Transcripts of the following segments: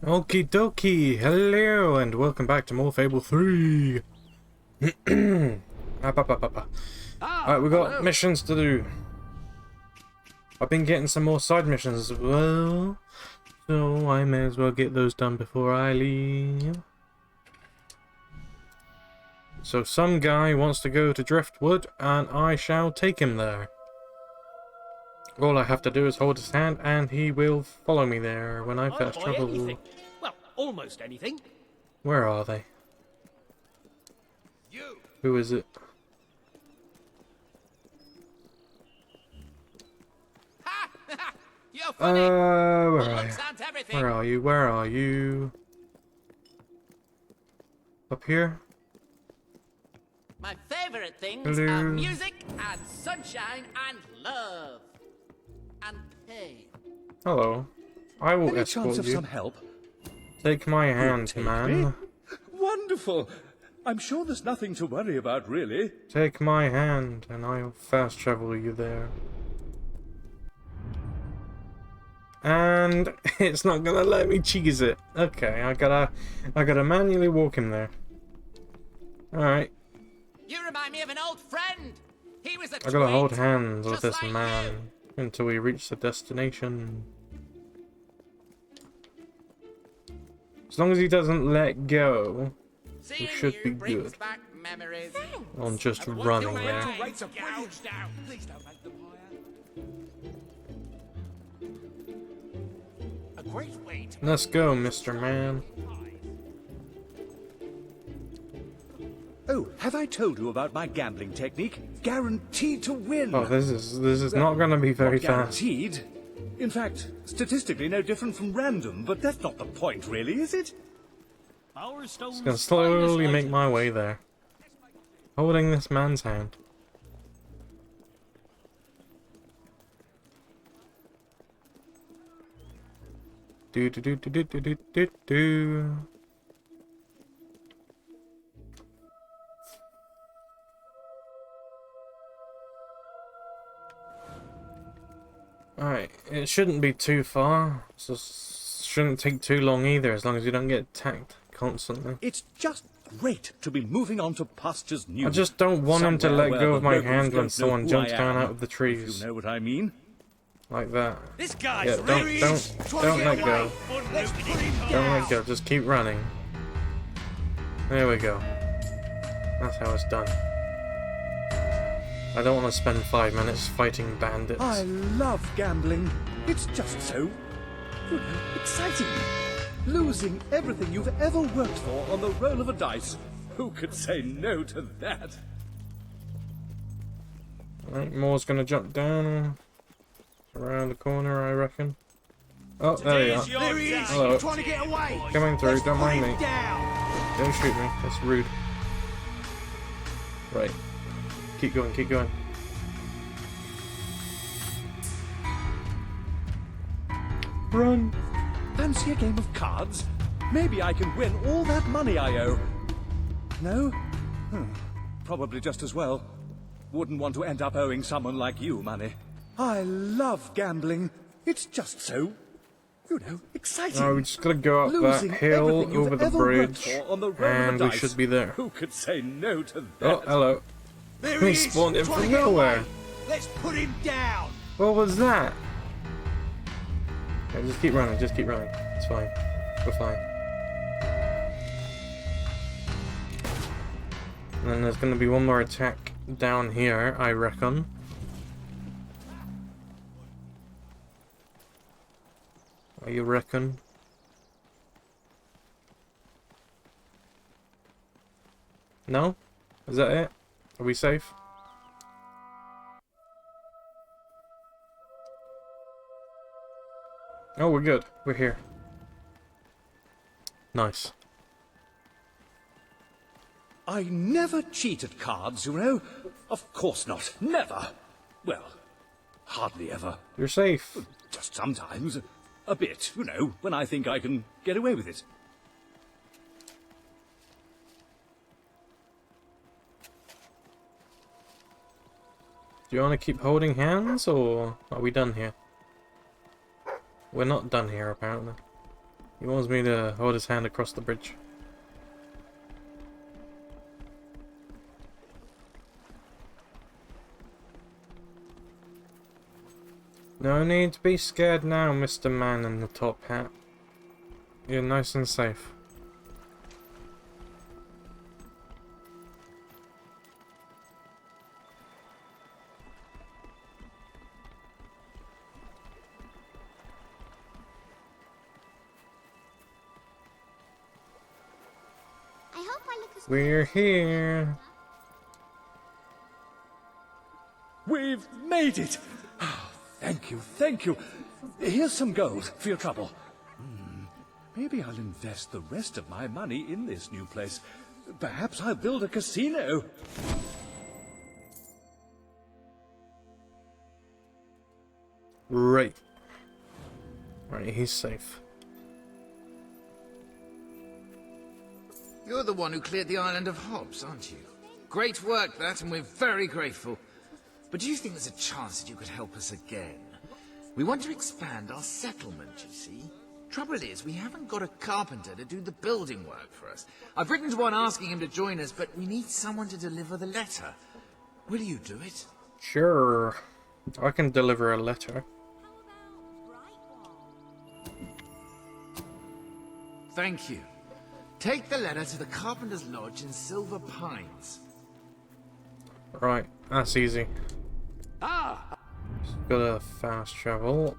Okie dokie, hello and welcome back to more Fable 3. Alright, we got missions to do. I've been getting some more side missions as well, so I may as well get those done before I leave. So some guy wants to go to Driftwood and I shall take him there. All I have to do is hold his hand and he will follow me there when I first travel. Anything. Well, almost anything. Where are they? You. Who is it? You're funny. Where are you? Everything. Where are you? Where are you? Up here? My favorite things Hello. are music and sunshine and love and pain. Hello. I will Any escort chance of you. some help? Take my hand, take man. me? Wonderful. I'm sure there's nothing to worry about, really. Take my hand, and I'll fast travel you there. And it's not gonna let me cheese it. Okay, I gotta manually walk him there. Alright, You remind me of an old friend. He was a I gotta hold twit, hands with just this like man until we reach the destination. As long as he doesn't let go, Seeing should you be brings good. back memories. I'm just running there. Rates are gouged out. Please don't make them higher. A great way to Let's go, Mr. Man. Oh, have I told you about my gambling technique? Guaranteed to win. Oh, this is not gonna be very Not fast. guaranteed. In fact, statistically no different from random, but that's not the point, really, is it? Just gonna slowly make my way there. Holding this man's hand. Do do do do do do do do do. Alright, it shouldn't be too far. So shouldn't take too long either, as long as you don't get attacked constantly. It's just great to be moving on to pastures new. I just don't want him to Somewhere let where go the of my locals hand when don't know someone who jumps I down am, out of the if trees. you know what I mean? Like that. This guy's Yeah, don't let go. Don't let go, just keep running. There we go. That's how it's done. I don't want to spend 5 minutes fighting bandits. I love gambling. It's just so, exciting. Losing everything you've ever worked for on the roll of a dice. Who could say no to that? Right, Moore's gonna jump down around the corner, I reckon. Oh, there you are. There he is. Hello. Trying to get away. Coming through, don't mind me. Down. Don't shoot me, that's rude. Right. Keep going, keep going. Run! Fancy a game of cards? Maybe I can win all that money I owe. No? Probably just as well. Wouldn't want to end up owing someone like you money. I love gambling. It's just so, exciting. Oh, we just gotta go up Losing that hill everything you've over the ever worked bridge, for on the roll of a and we dice. should be there. Who could say no to that? Oh, hello. There He he is. spawned in Trying from to get nowhere. away. Let's put him down. What was that? Yeah, just keep running, just keep running. It's fine. We're fine. And then there's gonna be one more attack down here, I reckon. What you reckon? No? Is that it? Are we safe? Oh, we're good. We're here. Nice. I never cheat at cards, you know. Of course not. Never. Well, hardly ever. You're safe. Just sometimes. A bit, when I think I can get away with it. Do you want to keep holding hands, or are we done here? We're not done here, apparently. He wants me to hold his hand across the bridge. No need to be scared now, Mr. Man in the top hat. You're nice and safe. I hope I look as We're here. We've made it! Oh, thank you, thank you. Here's some gold for your trouble. Maybe I'll invest the rest of my money in this new place. Perhaps I'll build a casino. Right. Right, he's safe. You're the one who cleared the island of hops, aren't you? Great work, that, and we're very grateful. But do you think there's a chance that you could help us again? We want to expand our settlement, you see. Trouble is, we haven't got a carpenter to do the building work for us. I've written to one asking him to join us, but we need someone to deliver the letter. Will you do it? Sure. I can deliver a letter. Thank you. Take the letter to the Carpenter's Lodge in Silver Pines. Right, that's easy. Ah! Gotta fast travel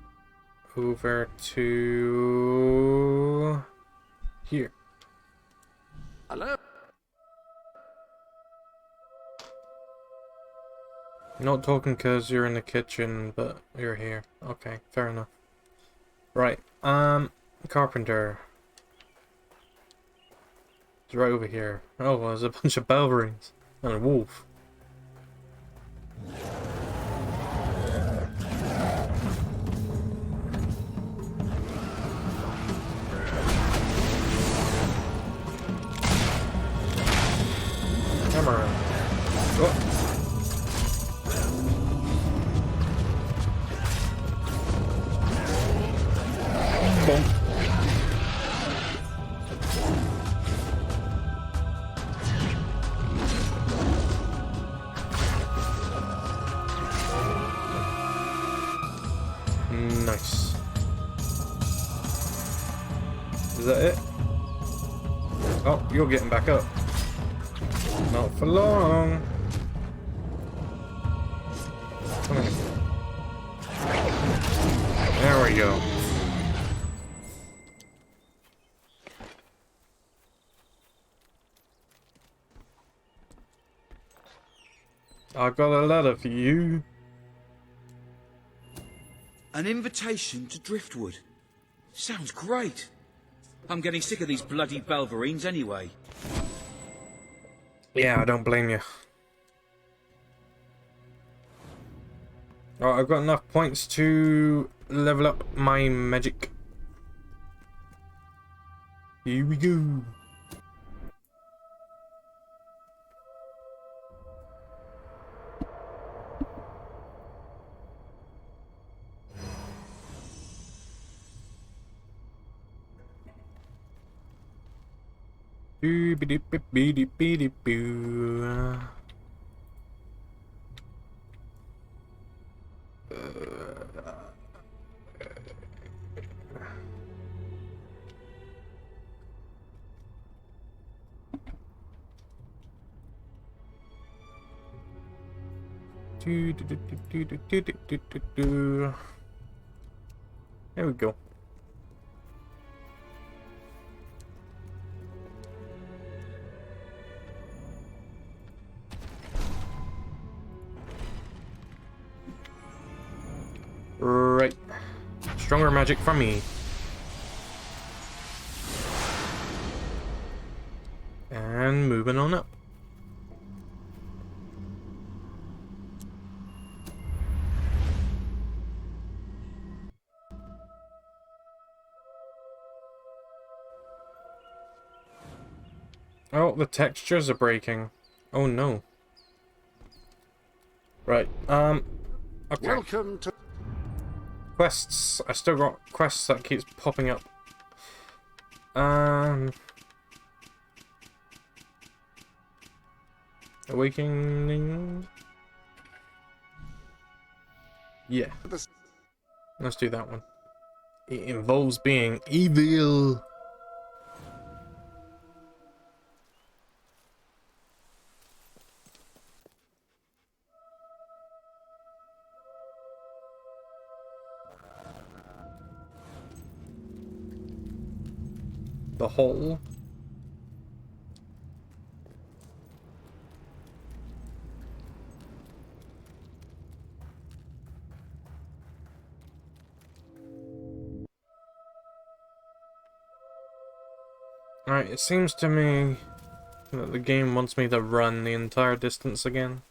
over to here. Hello? Not talking because you're in the kitchen, but you're here. Okay, fair enough. Right, carpenter. It's right over here. Oh, well, there's a bunch of bell rings and a wolf. Camera. Oh. Boom. Nice. Is that it? Oh, you're getting back up. Not for long. Come here. There we go. I got a letter for you. An invitation to Driftwood. Sounds great. I'm getting sick of these bloody Belverines anyway. Yeah, I don't blame you. Alright, I've got enough points to level up my magic. Here we go. Boo-be-dee-bee-dee-bee-dee-boo. There we go. Right. Stronger magic from me. And moving on up. Oh, the textures are breaking. Oh no. Right, okay. Welcome to... Quests. I still got quests that keeps popping up. Awakening. Yeah. Let's do that one. It involves being evil. The hole. Alright, it seems to me that the game wants me to run the entire distance again.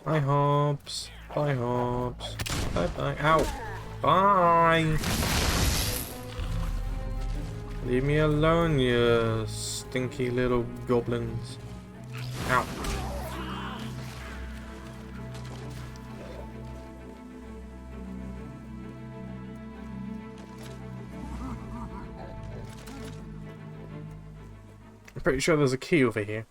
Bye, Hobbs. Bye, Hobbs. Bye, bye. Ow. Bye. Leave me alone, you stinky little goblins. Ow. I'm pretty sure there's a key over here.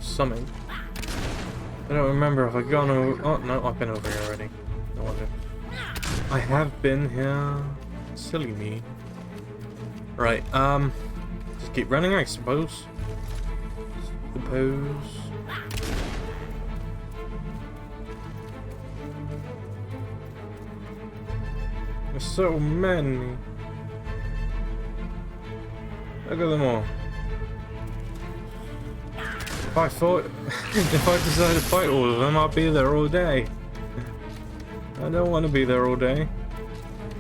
Something. I don't remember if I've gone over. Oh no, I've been over here already. No wonder. I have been here. Silly me. Right, just keep running, I suppose. There's so many. Look at them all. If I thought, if I decided to fight all of them, I'd be there all day. I don't want to be there all day.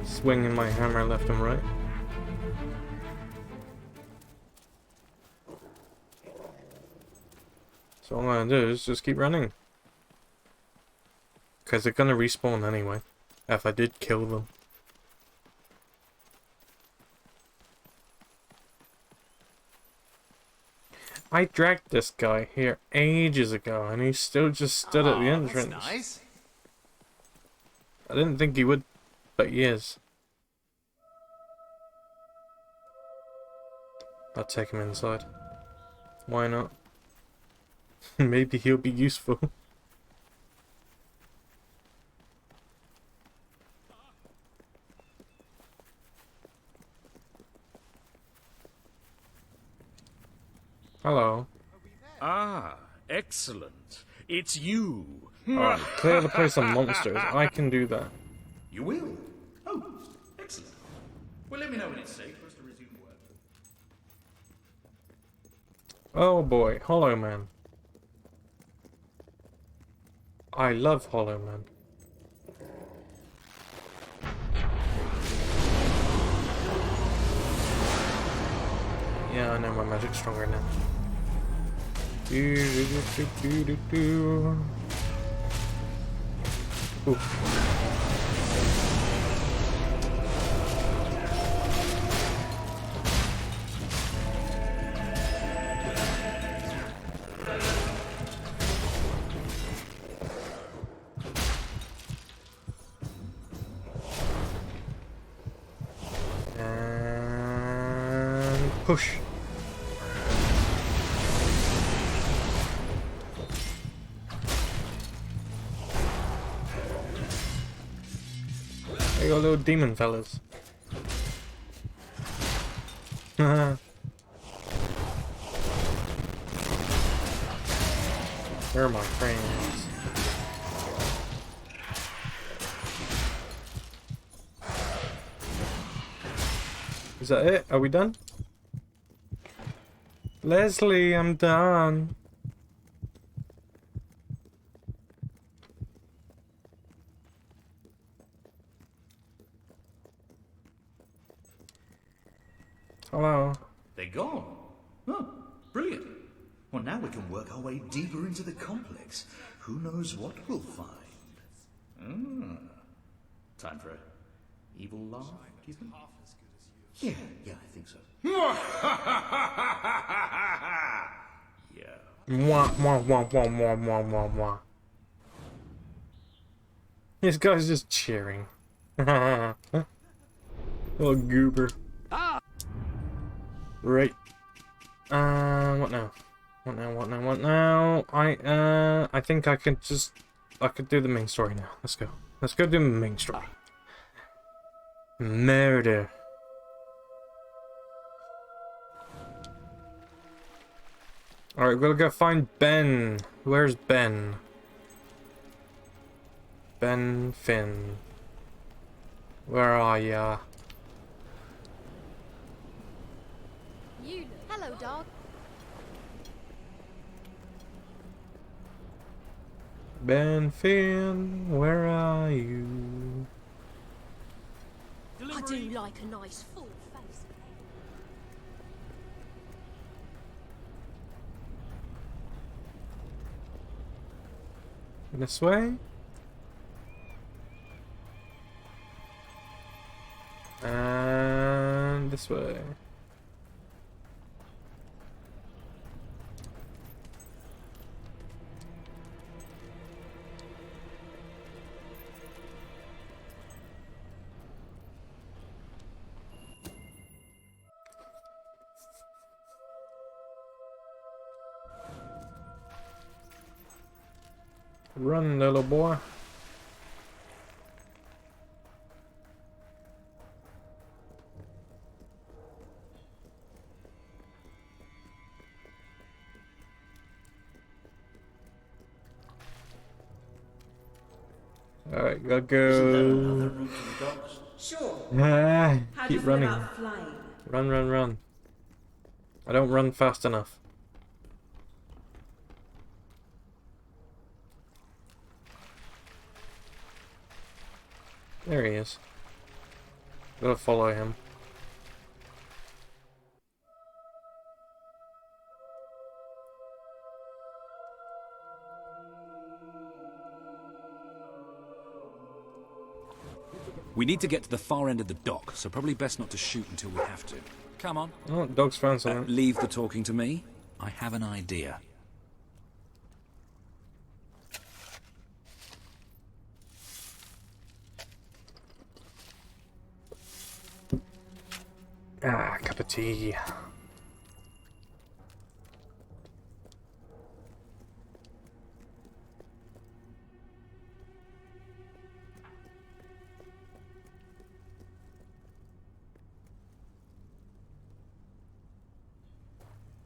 Swinging my hammer left and right. So all I'm gonna do is just keep running. Because they're gonna respawn anyway. If I did kill them. I dragged this guy here ages ago, and he still just stood at the entrance. That's nice. I didn't think he would, but he is. I'll take him inside. Why not? Maybe he'll be useful. Hello. Ah, excellent. It's you. Alright, clear the place of monsters. I can do that. You will? Oh, excellent. Well, let me know when it's safe for us to resume work. Oh boy, Hollow Man. I love Hollow Man. Yeah, I know my magic's stronger now. Ooh. And push. They got little demon fellas. Where are my friends? Is that it? Are we done? Leslie, I'm done. Hello. They're gone. Oh, brilliant. Well, now we can work our way deeper into the complex. Who knows what we'll find? Time for a evil laugh, do you think? Yeah, I think so. Yeah. Mwah, mwah, mwah, mwah, mwah, mwah, mwah, mwah. This guy's just cheering. Oh, goober. Right. What now? What now? What now? What now? I think I could do the main story now. Let's go. Let's go do the main story. Murder. Alright, we'll go find Ben. Where's Ben? Ben Finn. Where are ya? Hello, dog. Ben Finn, where are you? I do like a nice full face. This way? And this way. Run, little boy. Alright, gotta go. Sure. Ah, How do you keep feel running. about flying? Run, run, run. I don't run fast enough. There he is. Gotta follow him. We need to get to the far end of the dock, so probably best not to shoot until we have to. Come on. Oh, dog's found something. Leave the talking to me. I have an idea. Ah, cup of tea.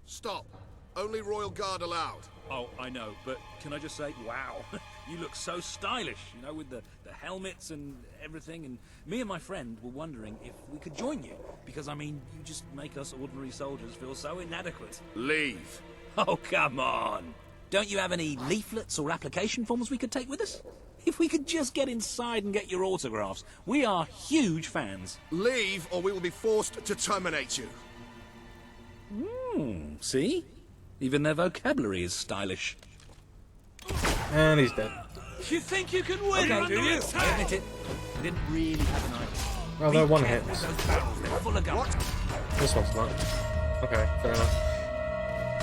Stop. Only Royal Guard allowed. Oh, I know, but can I just say, wow, you look so stylish, you know, with the helmets and everything, and me and my friend were wondering if we could join you, because, I mean, you just make us ordinary soldiers feel so inadequate. Leave. Oh, come on. Don't you have any leaflets or application forms we could take with us? If we could just get inside and get your autographs. We are huge fans. Leave, or we will be forced to terminate you. See? Even their vocabulary is stylish. And he's dead. You think you can win, okay, do you? I admit it. We didn't really have an idea. Oh, they're one hit. Those barrels, they're full of guns. This one's not. Okay, fair enough.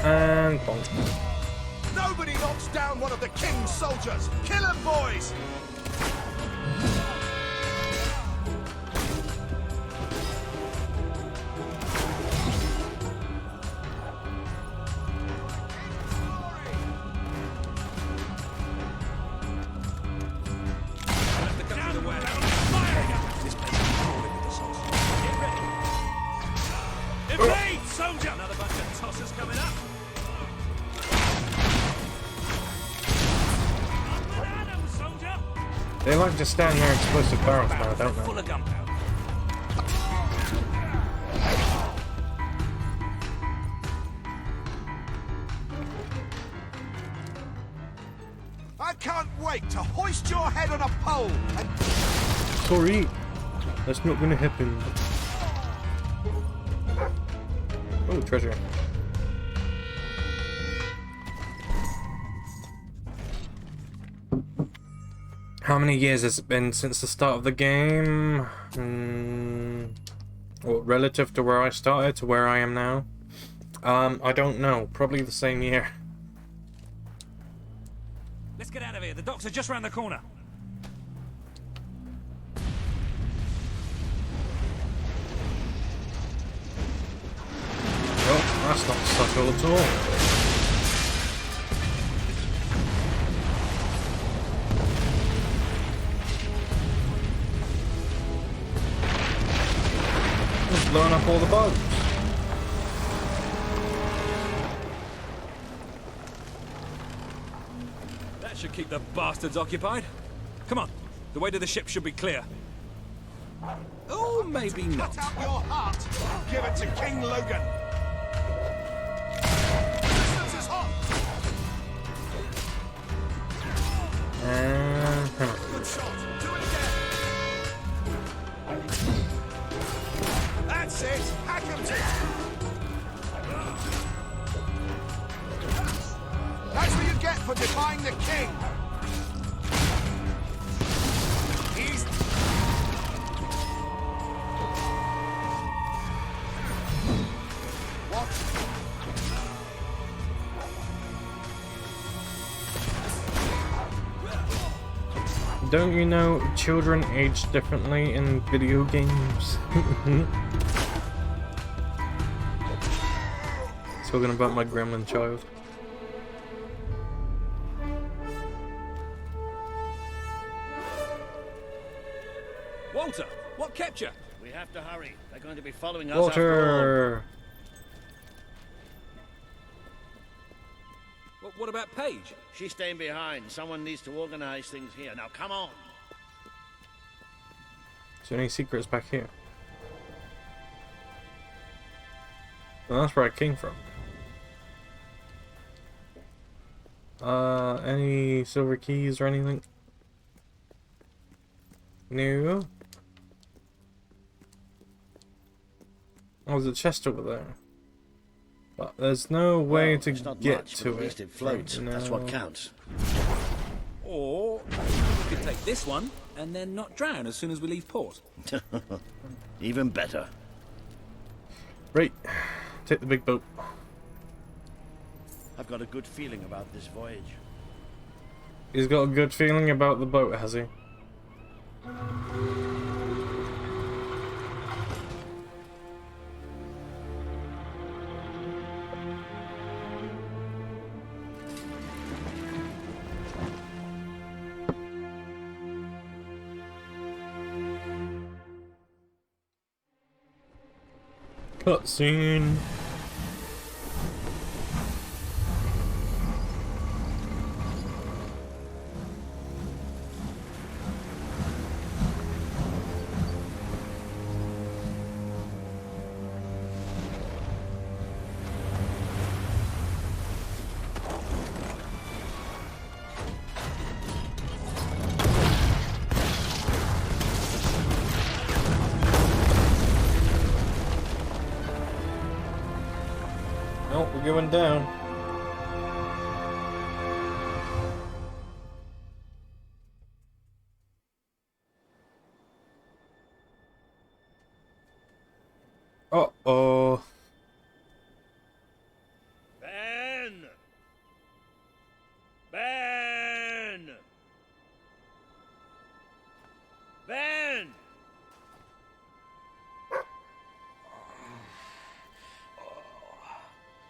And bonk. Nobody knocks down one of the King's soldiers. Kill 'em, boys! Another bunch of tossers coming up. They like to stand near explosive barrels now, don't Full they? of gunpowder. I can't wait to hoist your head on a pole and... Sorry, that's not gonna happen. Oh, treasure. How many years has it been since the start of the game? Well, relative to where I started to where I am now? I don't know. Probably the same year. Let's get out of here. The docks are just round the corner. That's not subtle at all. Just blowing up all the bugs. That should keep the bastards occupied. Come on, the way to the ship should be clear. Oh, maybe not. Cut out your heart. Give it to King Logan. Distance is hot. Good shot. Do it again. That's it. Hack him to. That's what you get for defying the king. He's... What? Don't you know children age differently in video games? Talking about my gremlin child. Walter, what kept you? We have to hurry. They're going to be following us after all. Walter! What about Paige? She's staying behind. Someone needs to organize things here. Now, come on. Is there any secrets back here? Well, that's where I came from. Any silver keys or anything? No. Oh, there's a chest over there. But there's no way to it's not get much, to but at least it floats. right That's now. what counts. Or we could take this one and then not drown as soon as we leave port. Even better. Right. Take the big boat. I've got a good feeling about this voyage. He's got a good feeling about the boat, has he? Cutscene. Nope, we're going down. Uh-oh. Ben! Ben! Ben!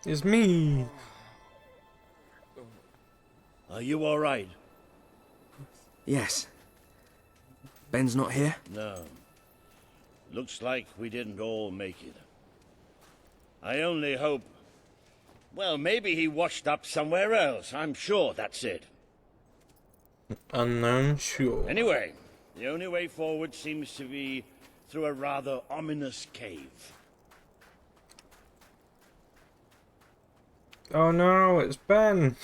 It's me. Are you all right? Yes. Ben's not here? No. Looks like we didn't all make it. I only hope... Well, maybe he washed up somewhere else. I'm sure that's it. Unknown, sure. Anyway, the only way forward seems to be through a rather ominous cave. Oh no, it's Ben.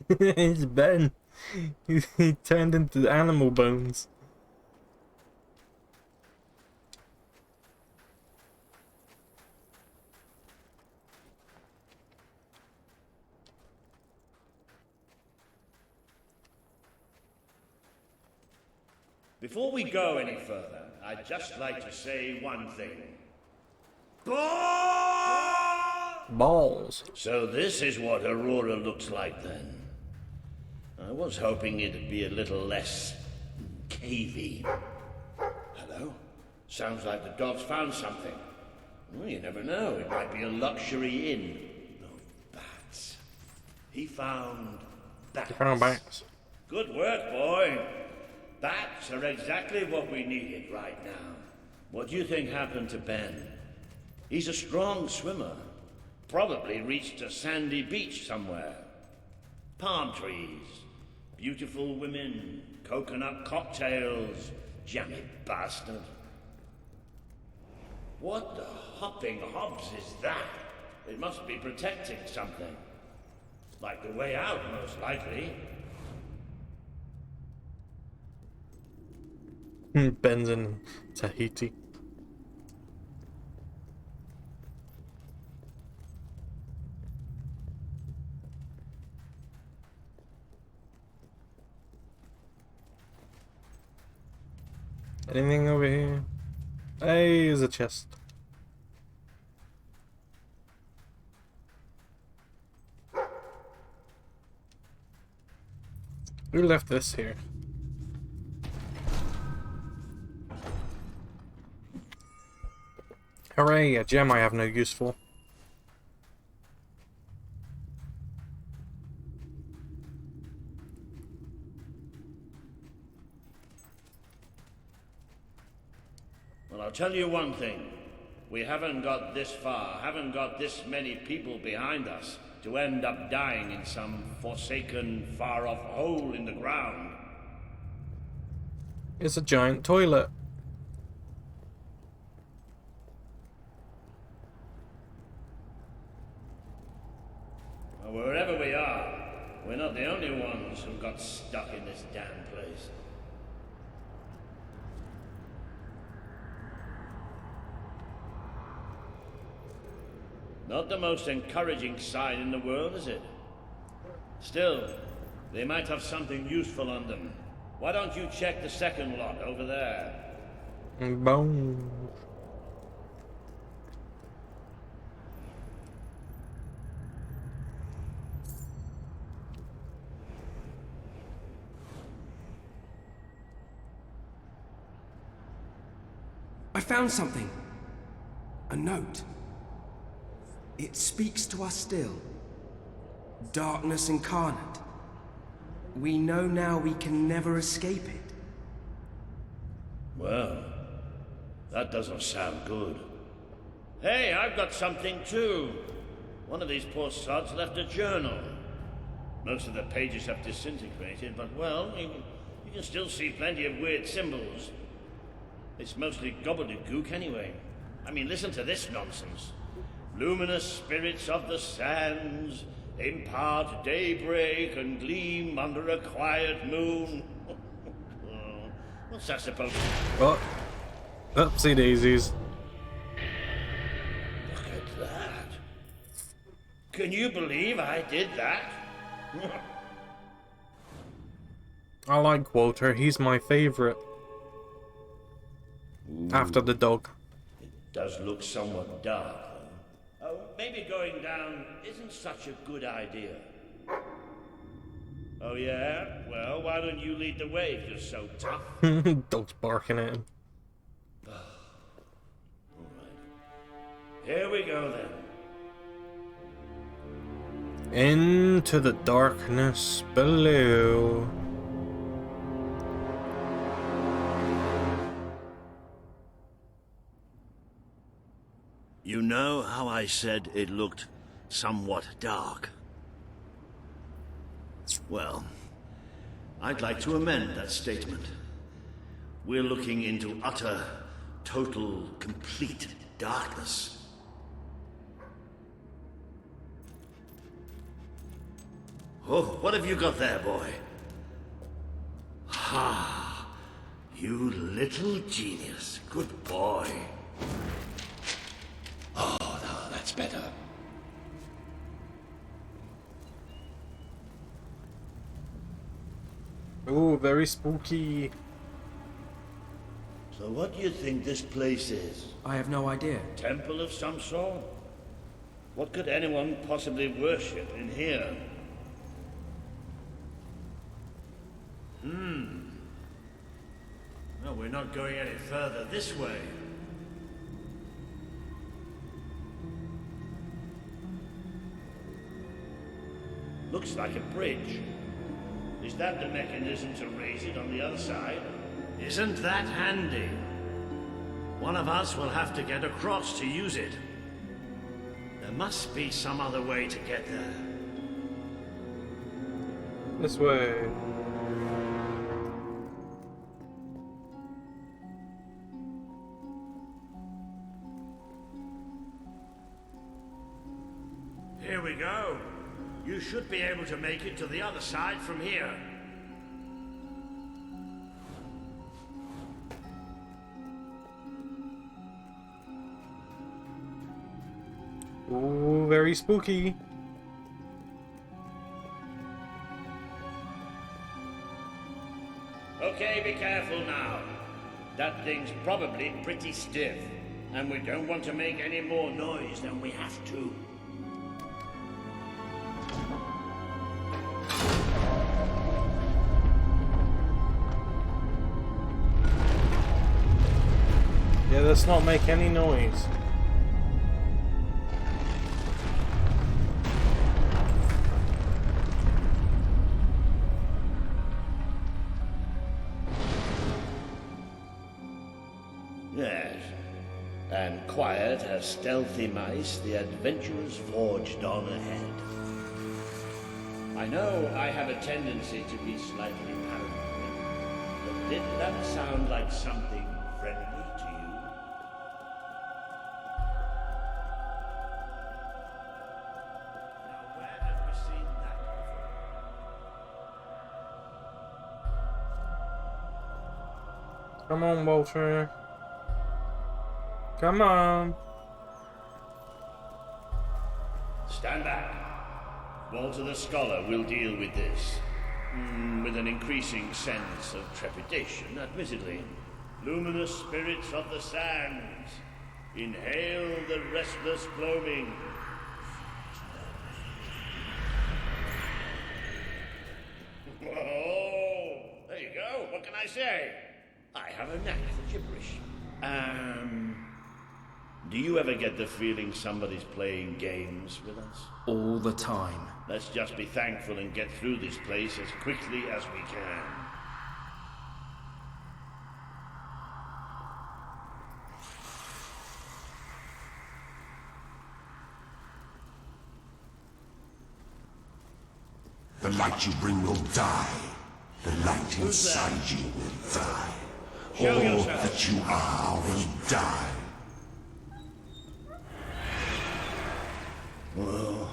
It's Ben. He turned into animal bones. Before we go any further, I'd just like to say one thing. Balls. So this is what Aurora looks like then. I was hoping it'd be a little less cavey. Hello? Sounds like the dogs found something. Well, you never know. It might be a luxury inn. bats. He found bats. You found bats. Good work, boy. Bats are exactly what we needed right now. What do you think happened to Ben? He's a strong swimmer. Probably reached a sandy beach somewhere. Palm trees, beautiful women, coconut cocktails, jammy bastard. What the hopping hobs is that? It must be protecting something. Like the way out, most likely. Ben's in Tahiti. Anything over here? Hey, there's a chest. Who left this here? Hooray, a gem I have no use for. Well, I'll tell you one thing. We haven't got this far, haven't got this many people behind us to end up dying in some forsaken, far-off hole in the ground. It's a giant toilet. Well, wherever we are, we're not the only ones who got stuck in this damn place. Not the most encouraging sign in the world, is it? Still, they might have something useful on them. Why don't you check the second lot over there? Boom. I found something. A note. It speaks to us still. Darkness incarnate. We know now we can never escape it. Well, that doesn't sound good. Hey, I've got something too. One of these poor sods left a journal. Most of the pages have disintegrated, but well, you can still see plenty of weird symbols. It's mostly gobbledygook anyway. I mean, listen to this nonsense. Luminous spirits of the sands impart daybreak and gleam under a quiet moon. What's that supposed to be? Oh. Oopsie daisies. Look at that. Can you believe I did that? I like Walter, he's my favorite. After the dog. It does look somewhat dark, though. Oh, maybe going down isn't such a good idea. Oh yeah? Well, why don't you lead the way if you're so tough? Dog's barking at him. Alright. Here we go then. Into the darkness below. You know how I said it looked somewhat dark? Well, I'd like to amend that statement. We're looking into utter, total, complete darkness. Oh, what have you got there, boy? Ha! You little genius. Good boy. Oh, no, that's better. Oh, very spooky. So what do you think this place is? I have no idea. Temple of some sort? What could anyone possibly worship in here? No, we're not going any further this way. Looks like a bridge. Is that the mechanism to raise it on the other side? Isn't that handy? One of us will have to get across to use it. There must be some other way to get there. This way. Here we go. You should be able to make it to the other side from here. Ooh, very spooky. Okay, be careful now. That thing's probably pretty stiff, and we don't want to make any more noise than we have to. Yeah, let's not make any noise. Yes. And quiet as stealthy mice, the adventurers forged on ahead. I know I have a tendency to be slightly paranoid, but did that sound like something friendly to you? Now, where have we seen that before? Come on, Walter. Come on. Stand back. Walter the Scholar will deal with this. With an increasing sense of trepidation, admittedly. Luminous spirits of the sands, inhale the restless gloaming. Oh, there you go. What can I say? I have a knack for gibberish. Do you ever get the feeling somebody's playing games with us? All the time. Let's just be thankful and get through this place as quickly as we can. The light you bring will die. The light inside you will die. All that you are will die. Well,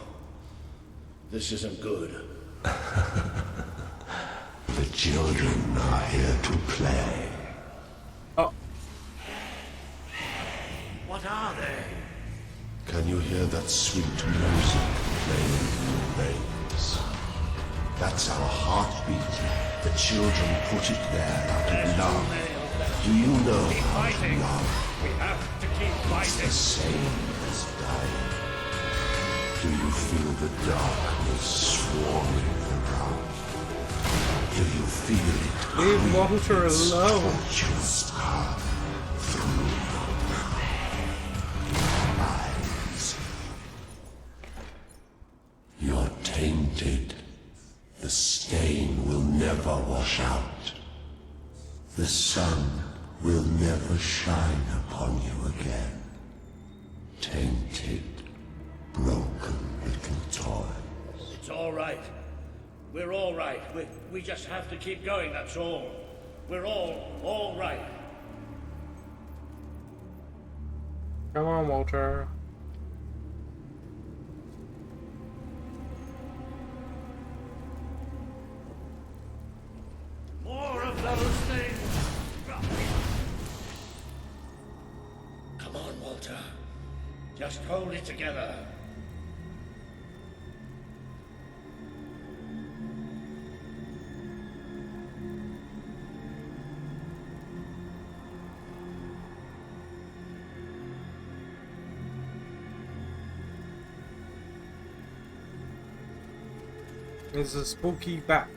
this isn't good. The children are here to play. Oh. What are they? Can you hear that sweet music playing in your veins? That's our heartbeat. The children put it there out of love. Do you know how to love? We have to keep It's the fighting. same as dying. Do you feel the darkness swarming around? Do you feel it? Leave Walter alone. Tortuous heart through your eyes. You're tainted. The stain will never wash out. The sun will never shine upon you again. Tainted, broken little toys. It's all right. We're all right. We just have to keep going, that's all. We're all right. Come on, Walter. More of those things. Come on, Walter. Just hold it together. It's a spooky bat.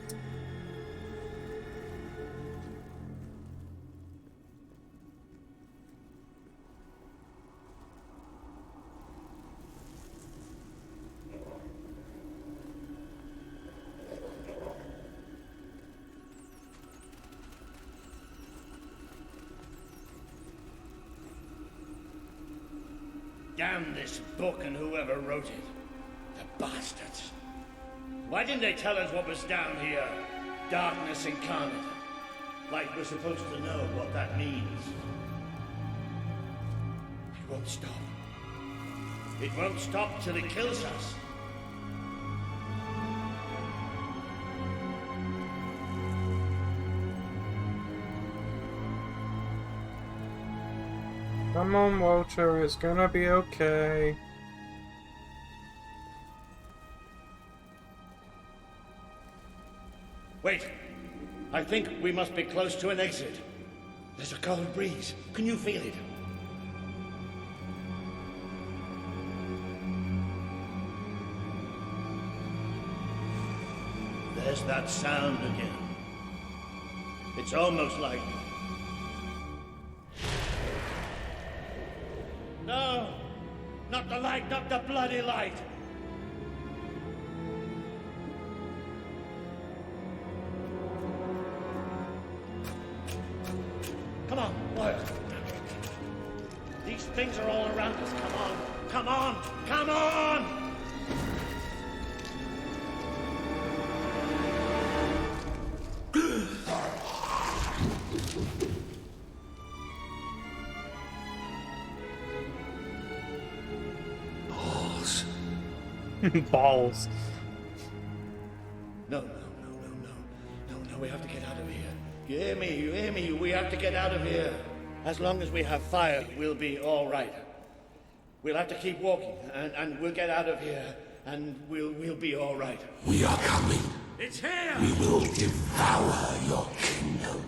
Damn this book and whoever wrote it. The bastards. Why didn't they tell us what was down here? Darkness incarnate. Like we're supposed to know what that means. It won't stop. It won't stop till it kills us. Come on, Walter, it's gonna be okay. Wait. I think we must be close to an exit. There's a cold breeze. Can you feel it? There's that sound again. It's almost like... No! Not the light, not the bloody light! Come on, Wyatt. These things are all around us. Come on, come on, come on! Balls. Balls. No, we have to get out of here. You hear me, we have to get out of here. As long as we have fire, we'll be all right. We'll have to keep walking, and we'll get out of here, and we'll be all right. We are coming. It's here! We will devour your kingdom.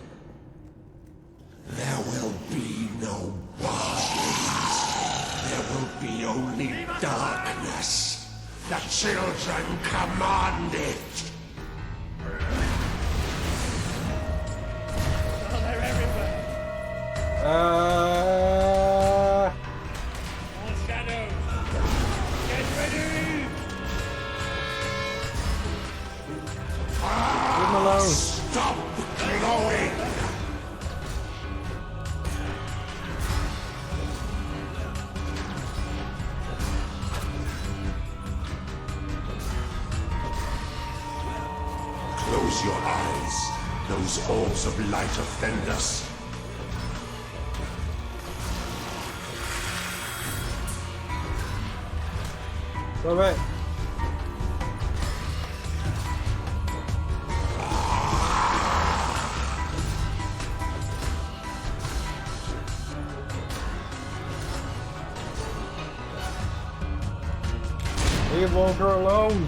There will be no bodies. There will be only darkness. The children command it. Oh, they're everywhere. All shadows. Get ready! Leave him alone. Stop glowing. Close your eyes. Those orbs of light offend us. Go back. Leave Walter alone.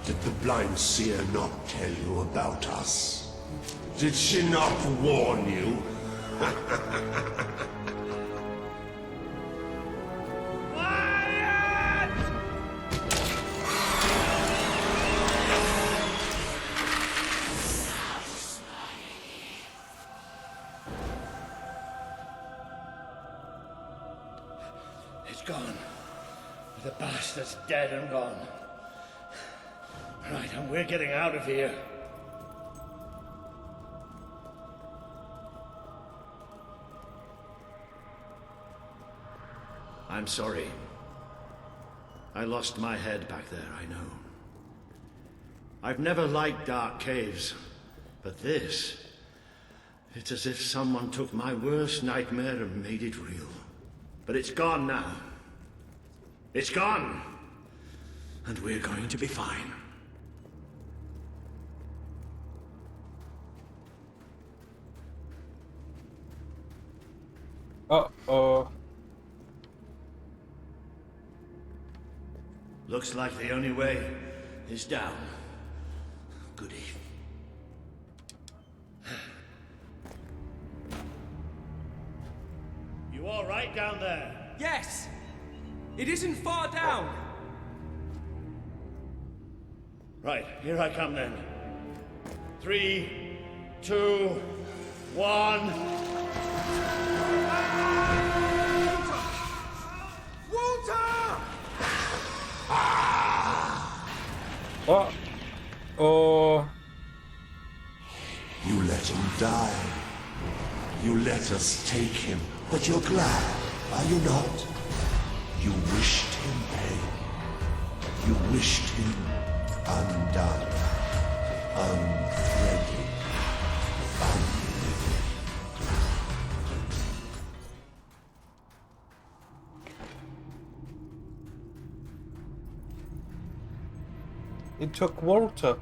Did the blind seer not tell you about us? Did she not warn you? It's gone. The bastard's dead and gone. Right, and we're getting out of here. I'm sorry. I lost my head back there, I know. I've never liked dark caves, but this... It's as if someone took my worst nightmare and made it real. But it's gone now. It's gone! And we're going to be fine. Uh-oh. Looks like the only way is down. Goody. You all right down there? Yes! It isn't far down! Right, here I come then. 3, 2, 1... What? Oh. You let him die. You let us take him But you're glad, are you not? You wished him pain. You wished him undone, unthreaded, unliving. It took Walter.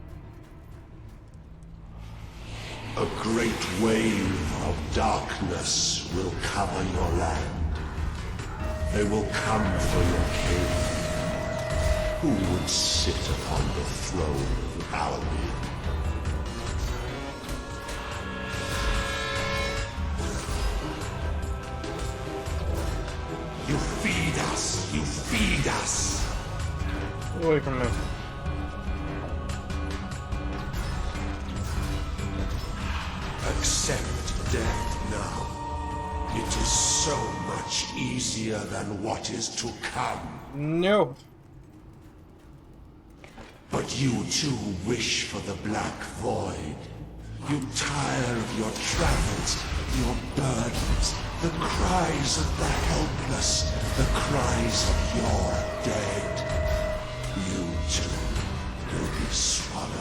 A great wave of darkness will cover your land. They will come for your king. Who would sit upon the throne of Albion? You feed us! You feed us! Get away from me. Accept death now. It is so much easier than what is to come. No. But you too wish for the Black Void. You tire of your travels, your burdens, the cries of the helpless, the cries of your dead. You too will be swallowed.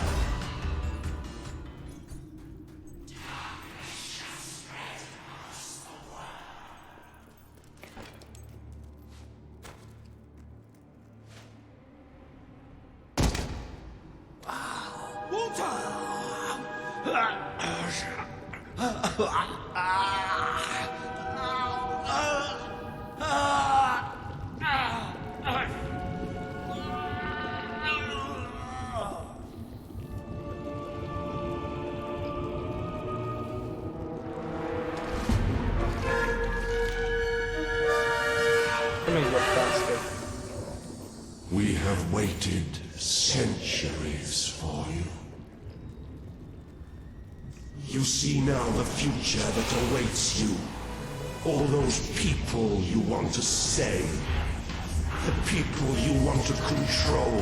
We have waited centuries for you. You see now the future that awaits you. All those people you want to save. The people you want to control.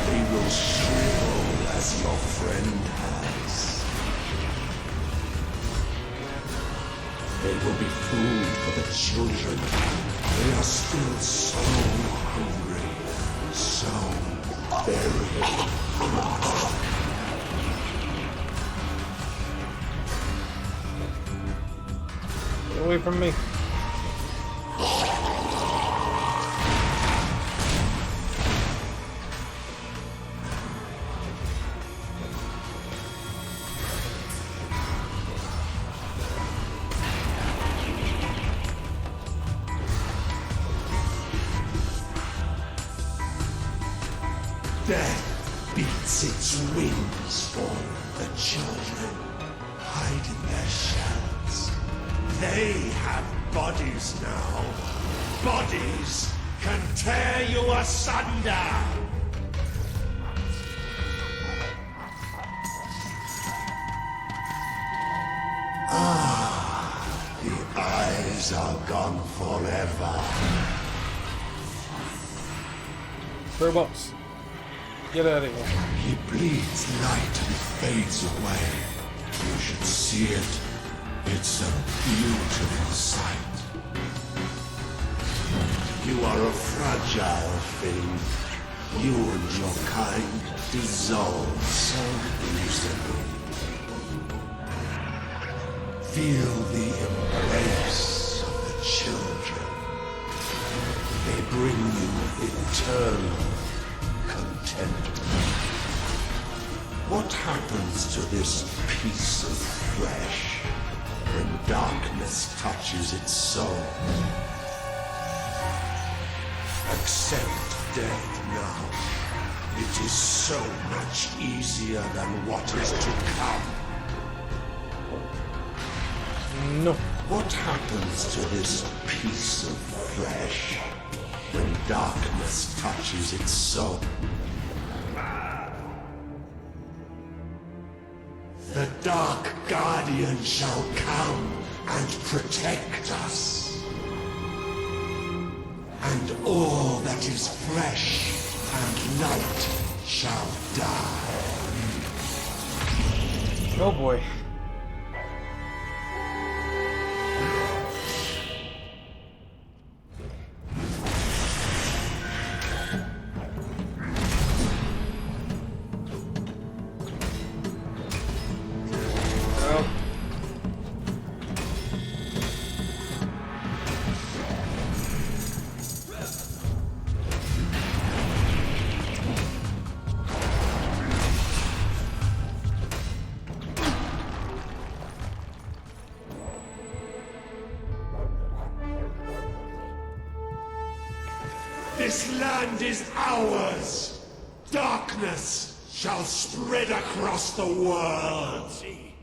They will shrivel as your friend has. They will be food for the children. They are still so hungry. So very hungry. Get away from me. Death beats its wings for the children, hide in their shells. They have bodies now. Bodies can tear you asunder. The eyes are gone forever. Robots. Get out of here. He bleeds light and fades away. You should see it. It's a beautiful sight. You are a fragile thing. You and your kind dissolve so easily. Feel the embrace of the children. They bring you eternal contentment. What happens to this piece of flesh when darkness touches its soul? Accept death now. It is so much easier than what is to come. No. What happens to this piece of flesh when darkness touches its soul? The Dark Guardian shall come and protect us. And all that is flesh and light shall die. Oh boy. land is ours! Darkness shall spread across the world! See?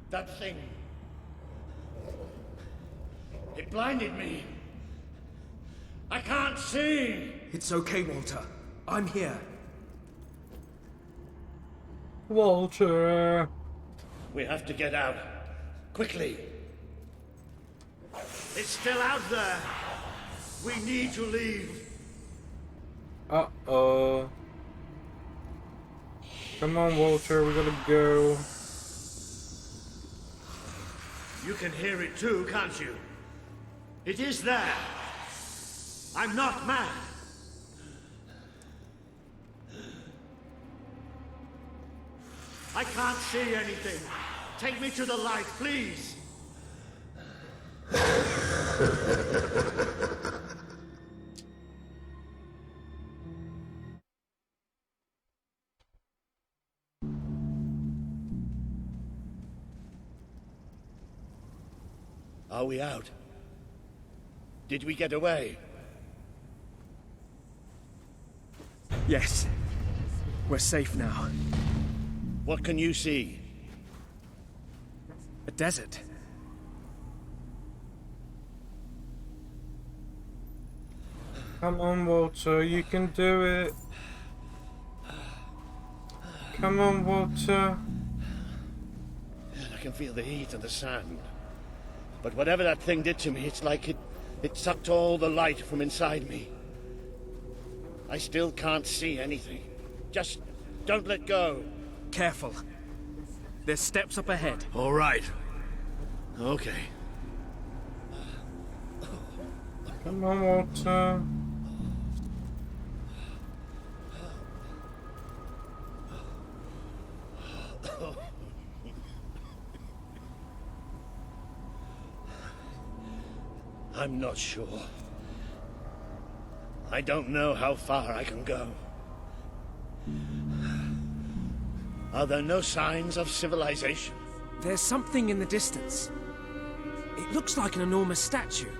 That thing. It blinded me. I can't see! It's okay, Walter. I'm here. Walter. We have to get out. Quickly. It's still out there. We need to leave. Uh-oh. Come on, Walter, we gotta go. You can hear it too, can't you? It is there. I'm not mad. I can't see anything. Take me to the light, please. Are we out? Did we get away? Yes. We're safe now. What can you see? A desert. Come on, Walter, you can do it. Come on, Walter. I can feel the heat and the sand. But whatever that thing did to me, it's like it sucked all the light from inside me. I still can't see anything. Just don't let go. Careful. There's steps up ahead. All right. Okay. Come on, Walter. I'm not sure. I don't know how far I can go. Are there no signs of civilization? There's something in the distance. It looks like an enormous statue.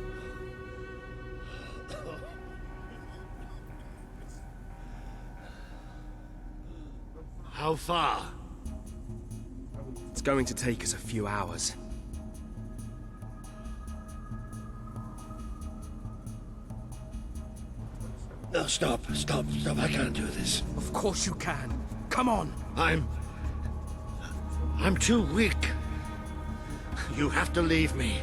How far? It's going to take us a few hours. No, stop. I can't do this. Of course you can. Come on. I'm too weak. You have to leave me.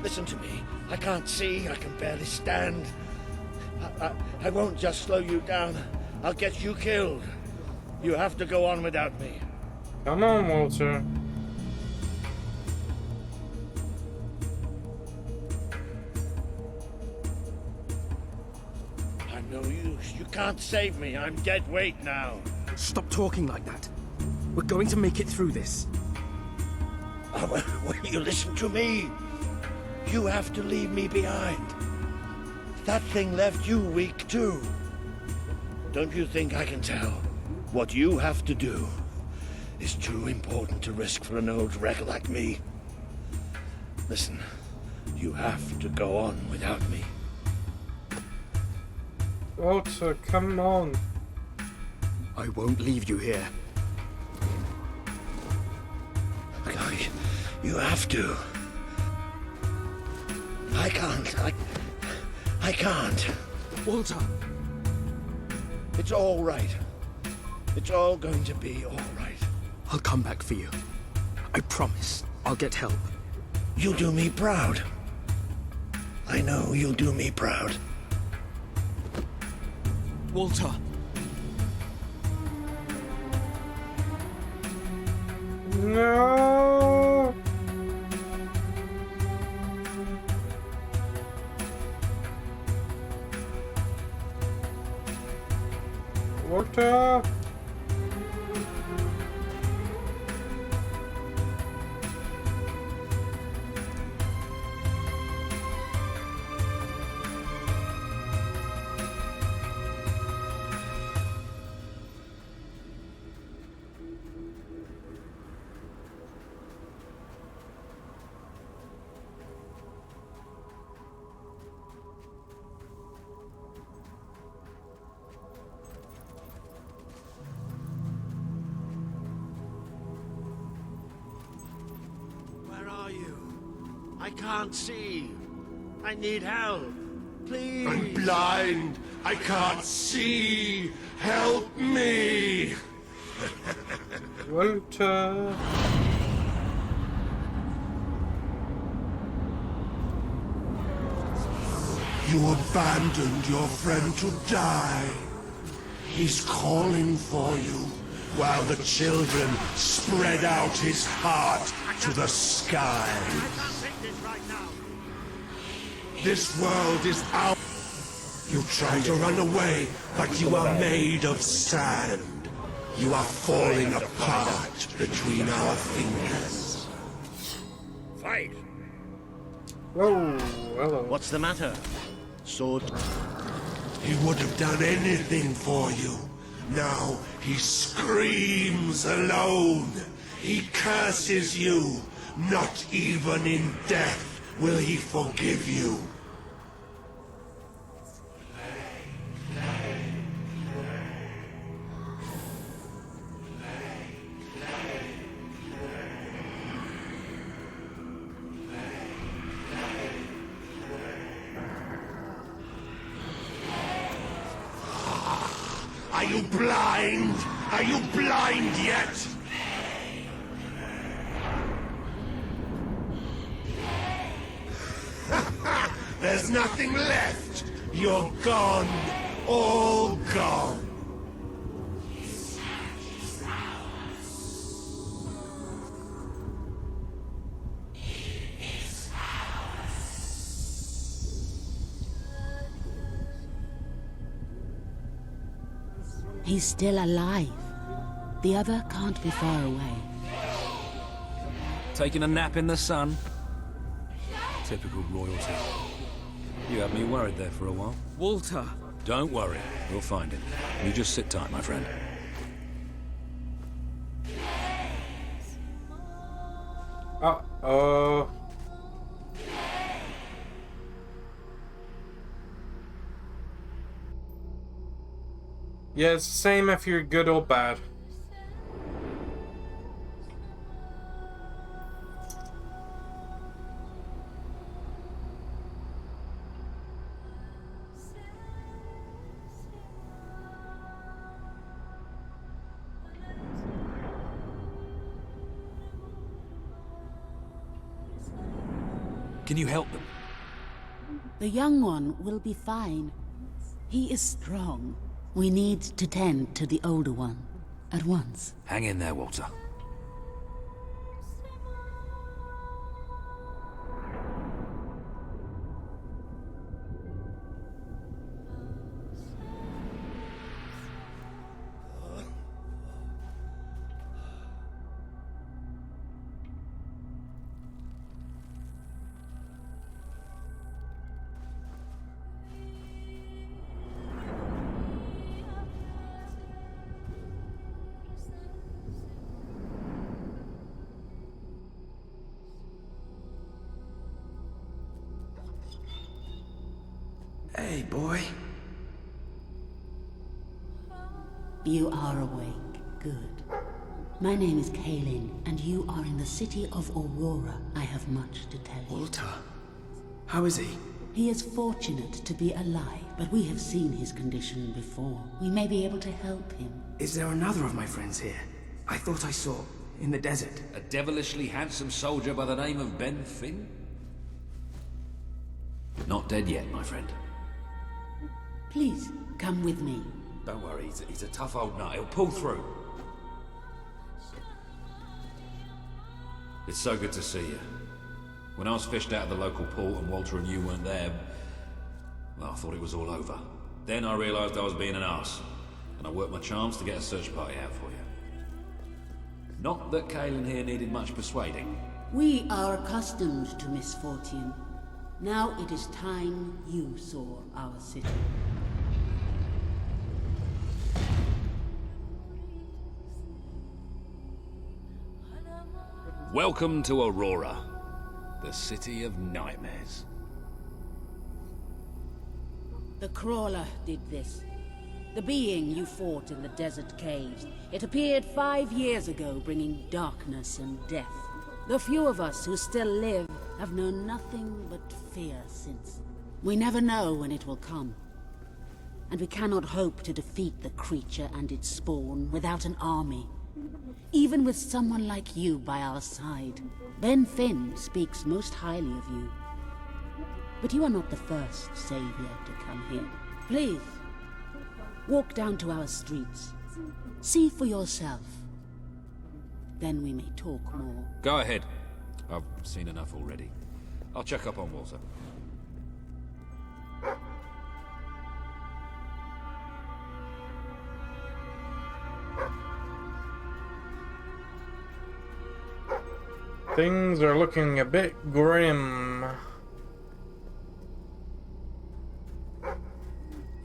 Listen to me. I can't see. I can barely stand. I won't just slow you down. I'll get you killed. You have to go on without me. Come on, Walter. I'm no use. You can't save me. I'm dead weight now. Stop talking like that. We're going to make it through this. Oh, will you listen to me? You have to leave me behind. That thing left you weak too. Don't you think I can tell? What you have to do is too important to risk for an old wreck like me. Listen, you have to go on without me. Walter, come on. I won't leave you here. You have to. I can't. I can't. Walter! It's all right. It's all going to be all right. I'll come back for you. I promise. I'll get help. You'll do me proud. I know you'll do me proud. Walter! No! Walter! are you? I can't see. I need help. Please. I'm blind. I can't see. Help me. Walter. You abandoned your friend to die. He's calling for you, while the children spread out his heart to the sky. This world is out. You try to run away, but you are made of sand. You are falling apart between our fingers. Fight! Whoa, hello. What's the matter? Sword? He would have done anything for you. Now he screams alone. He curses you. Not even in death will he forgive you. Are you blind? Are you blind yet? There's nothing left. You're gone. All gone. He's still alive. The other can't be far away. Taking a nap in the sun? Typical royalty. You had me worried there for a while. Walter! Don't worry, we'll find him. You just sit tight, my friend. Uh-oh. Yeah, it's the same if you're good or bad. Can you help them? The young one will be fine. He is strong. We need to tend to the older one at once. Hang in there, Walter. Hey, boy. You are awake. Good. My name is Kaelin, and you are in the city of Aurora. I have much to tell you. Walter? How is he? He is fortunate to be alive, but we have seen his condition before. We may be able to help him. Is there another of my friends here? I thought I saw in the desert. A devilishly handsome soldier by the name of Ben Finn? Not dead yet, my friend. Please, come with me. Don't worry, he's a tough old nut. He'll pull through. It's so good to see you. When I was fished out of the local port and Walter and you weren't there, well, I thought it was all over. Then I realized I was being an arse, and I worked my charms to get a search party out for you. Not that Kaelin here needed much persuading. We are accustomed to misfortune. Now it is time you saw our city. Welcome to Aurora, the city of nightmares. The Crawler did this. The being you fought in the desert caves. It appeared 5 years ago, bringing darkness and death. The few of us who still live have known nothing but fear since. We never know when it will come. And we cannot hope to defeat the creature and its spawn without an army. Even with someone like you by our side. Ben Finn speaks most highly of you. But you are not the first savior to come here. Please, walk down to our streets. See for yourself. Then we may talk more. Go ahead. I've seen enough already. I'll check up on Walter. Things are looking a bit grim.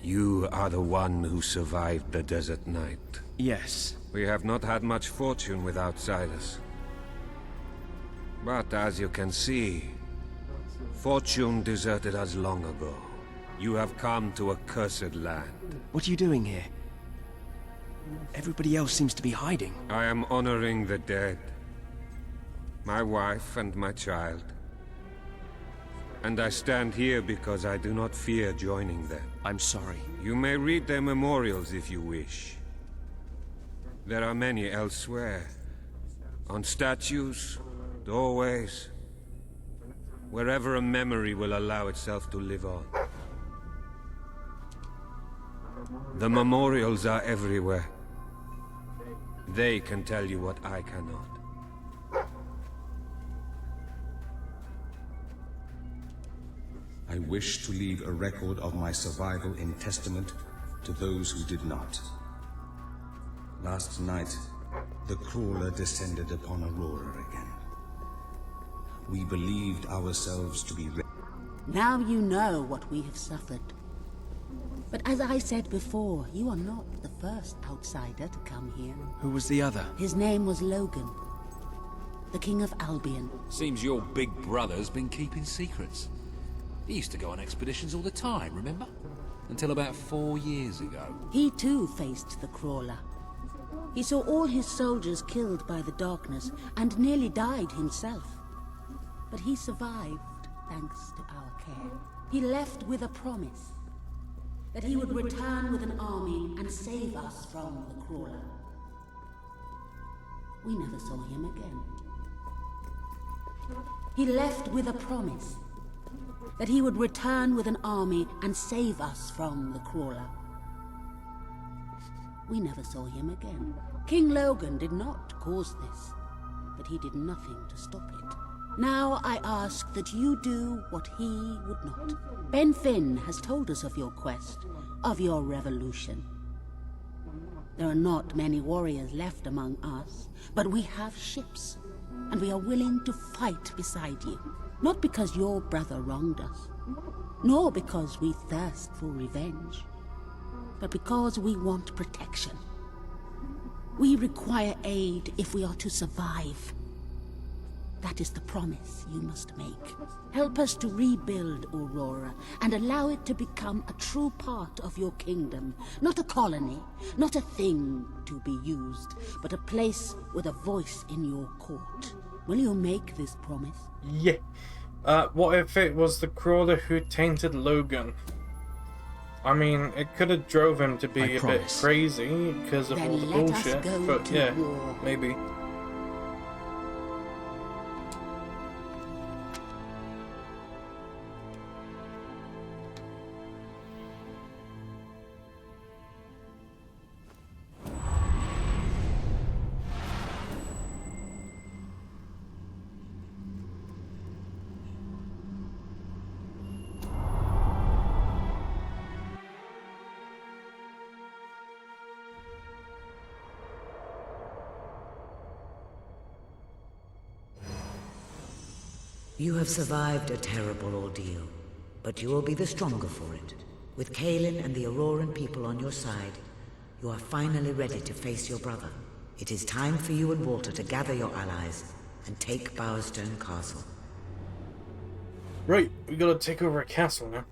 You are the one who survived the desert night. Yes. We have not had much fortune with outsiders. But as you can see, fortune deserted us long ago. You have come to a cursed land. What are you doing here? Everybody else seems to be hiding. I am honoring the dead. My wife and my child. And I stand here because I do not fear joining them. I'm sorry. You may read their memorials if you wish. There are many elsewhere. On statues, doorways, wherever a memory will allow itself to live on. The memorials are everywhere. They can tell you what I cannot. I wish to leave a record of my survival in testament to those who did not. Last night, the crawler descended upon Aurora again. We believed ourselves to be ready. Now you know what we have suffered. But as I said before, you are not the first outsider to come here. Who was the other? His name was Logan, the King of Albion. Seems your big brother's been keeping secrets. He used to go on expeditions all the time, remember? Until about 4 years ago. He too faced the crawler. He saw all his soldiers killed by the darkness and nearly died himself. But he survived thanks to our care. He left with a promise that he would return with an army and save us from the crawler. We never saw him again. He left with a promise that he would return with an army and save us from the crawler. We never saw him again. King Logan did not cause this, but he did nothing to stop it. Now I ask that you do what he would not. Ben Finn has told us of your quest, of your revolution. There are not many warriors left among us, but we have ships, and we are willing to fight beside you. Not because your brother wronged us, nor because we thirst for revenge, but because we want protection. We require aid if we are to survive. That is the promise you must make. Help us to rebuild Aurora and allow it to become a true part of your kingdom. Not a colony, not a thing to be used, but a place with a voice in your court. Will you make this promise? Yeah. What if it was the crawler who tainted Logan? I mean, it could have drove him to be a bit crazy because of all the bullshit, but yeah, maybe. You have survived a terrible ordeal, but you will be the stronger for it. With Kaelin and the Auroran people on your side, you are finally ready to face your brother. It is time for you and Walter to gather your allies and take Bowerstone Castle. Right, we gotta take over a castle now.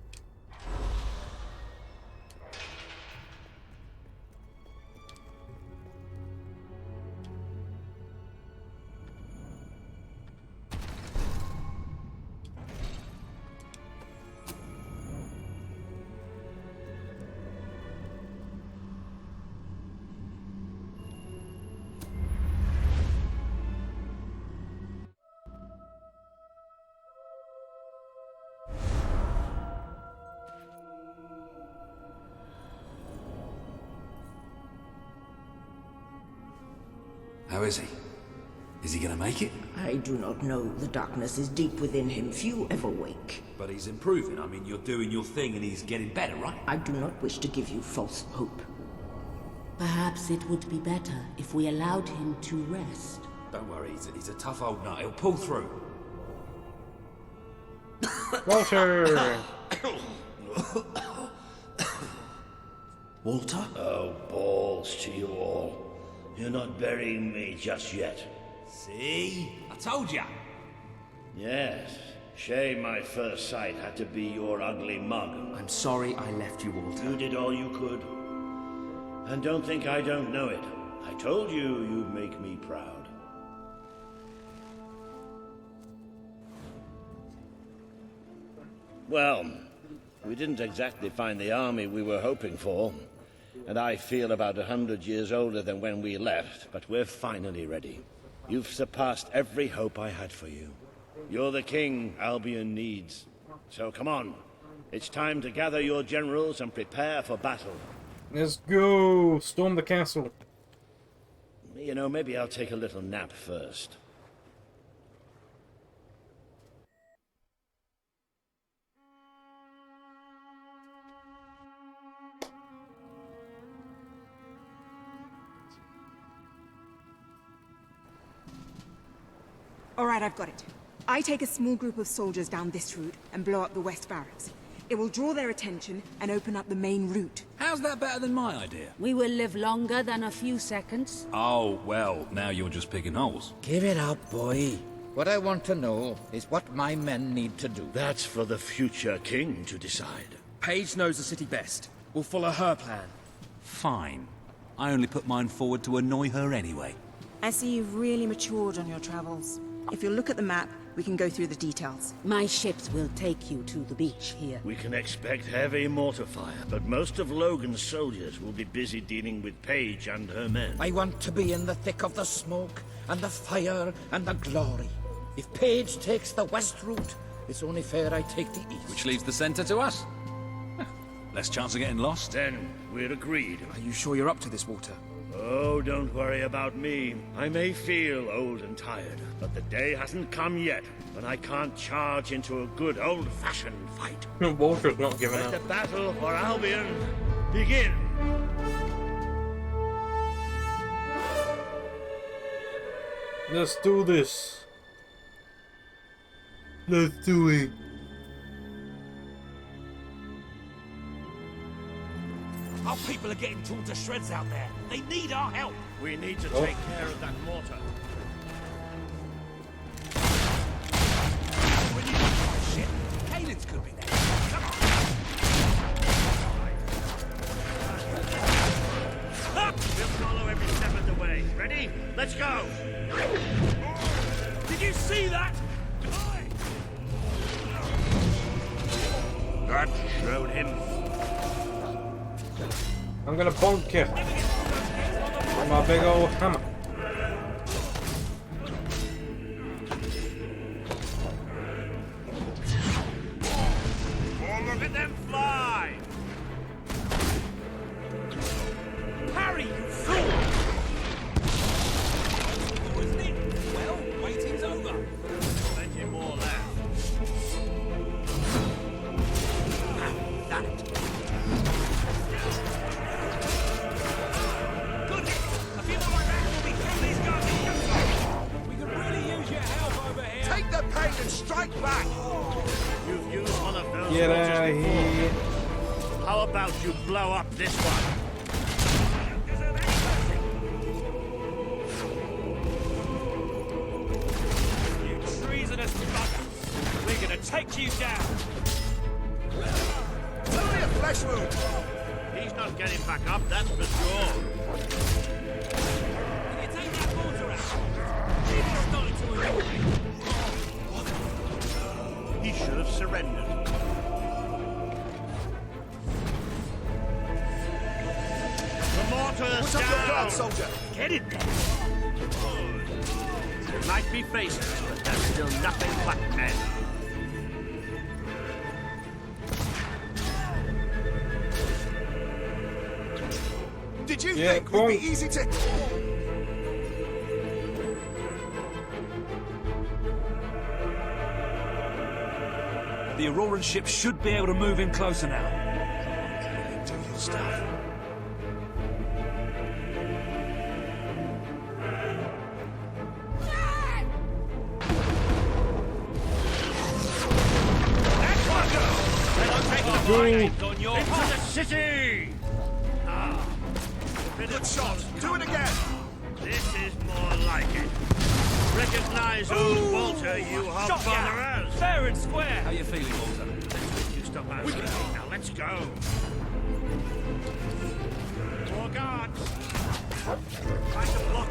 How is he? Is he gonna make it? I do not know. The darkness is deep within him. Few ever wake. But he's improving. I mean, you're doing your thing and he's getting better, right? I do not wish to give you false hope. Perhaps it would be better if we allowed him to rest. Don't worry, he's a tough old nut. He'll pull through. Walter! Walter? Oh, balls to you all. You're not burying me just yet. See? I told ya! Yes. Shame my first sight had to be your ugly mug. I'm sorry I left you, Walter. You did all you could. And don't think I don't know it. I told you you'd make me proud. Well, we didn't exactly find the army we were hoping for. And I feel about 100 years older than when we left, but we're finally ready. You've surpassed every hope I had for you. You're the king Albion needs. So come on. It's time to gather your generals and prepare for battle. Let's go! Storm the castle. You know, maybe I'll take a little nap first. All right, I've got it. I take a small group of soldiers down this route and blow up the west barracks. It will draw their attention and open up the main route. How's that better than my idea? We will live longer than a few seconds. Oh, well, now you're just picking holes. Give it up, boy. What I want to know is what my men need to do. That's for the future king to decide. Paige knows the city best. We'll follow her plan. Fine. I only put mine forward to annoy her anyway. I see you've really matured on your travels. If you'll look at the map, we can go through the details. My ships will take you to the beach here. We can expect heavy mortar fire, but most of Logan's soldiers will be busy dealing with Paige and her men. I want to be in the thick of the smoke, and the fire, and the glory. If Paige takes the west route, it's only fair I take the east. Which leaves the center to us. Less chance of getting lost. Then we're agreed. Are you sure you're up to this, Walter? Oh, don't worry about me. I may feel old and tired, but the day hasn't come yet when I can't charge into a good old-fashioned fight. Walter's not giving Let up. the battle for Albion begin. Let's do this. Let's do it. Our people are getting torn to shreds out there. They need our help. We need to take care of that mortar. When you look like shit, Kaelin's could be there. Come on. We'll follow every step of the way. Ready? Let's go! Did you see that? That showed him. I'm gonna bonk you with my big old hammer. Oh, look at them fly! Harry, you fool! Wasn't it? Well, waiting's over. Plenty more left. That. Good. A few more like that will be through these guns in no time. We could really use your help over here. Take the pain and strike back! You've used one of those Get mortars out of before. here. How about you blow up this one? You treasonous bugger. We're gonna take you down. It's only a flesh wound! He's not getting back up, that's for sure. Can you take that mortar out? It's starting to annoy me. He should have surrendered. The mortar's Put up your down! guard, soldier! Get it there! There might be faces, but that's still nothing but men. Did you Yeah, think we'd be easy to... The Auroran ship should be able to move in closer now. Do your stuff. On your into the city! Good shot. Do it again. This is more like it. Recognize old Walter, you hobfather. Fair and square! How you feeling, Walter? You stop asking. Now let's go. More guards. Try to block.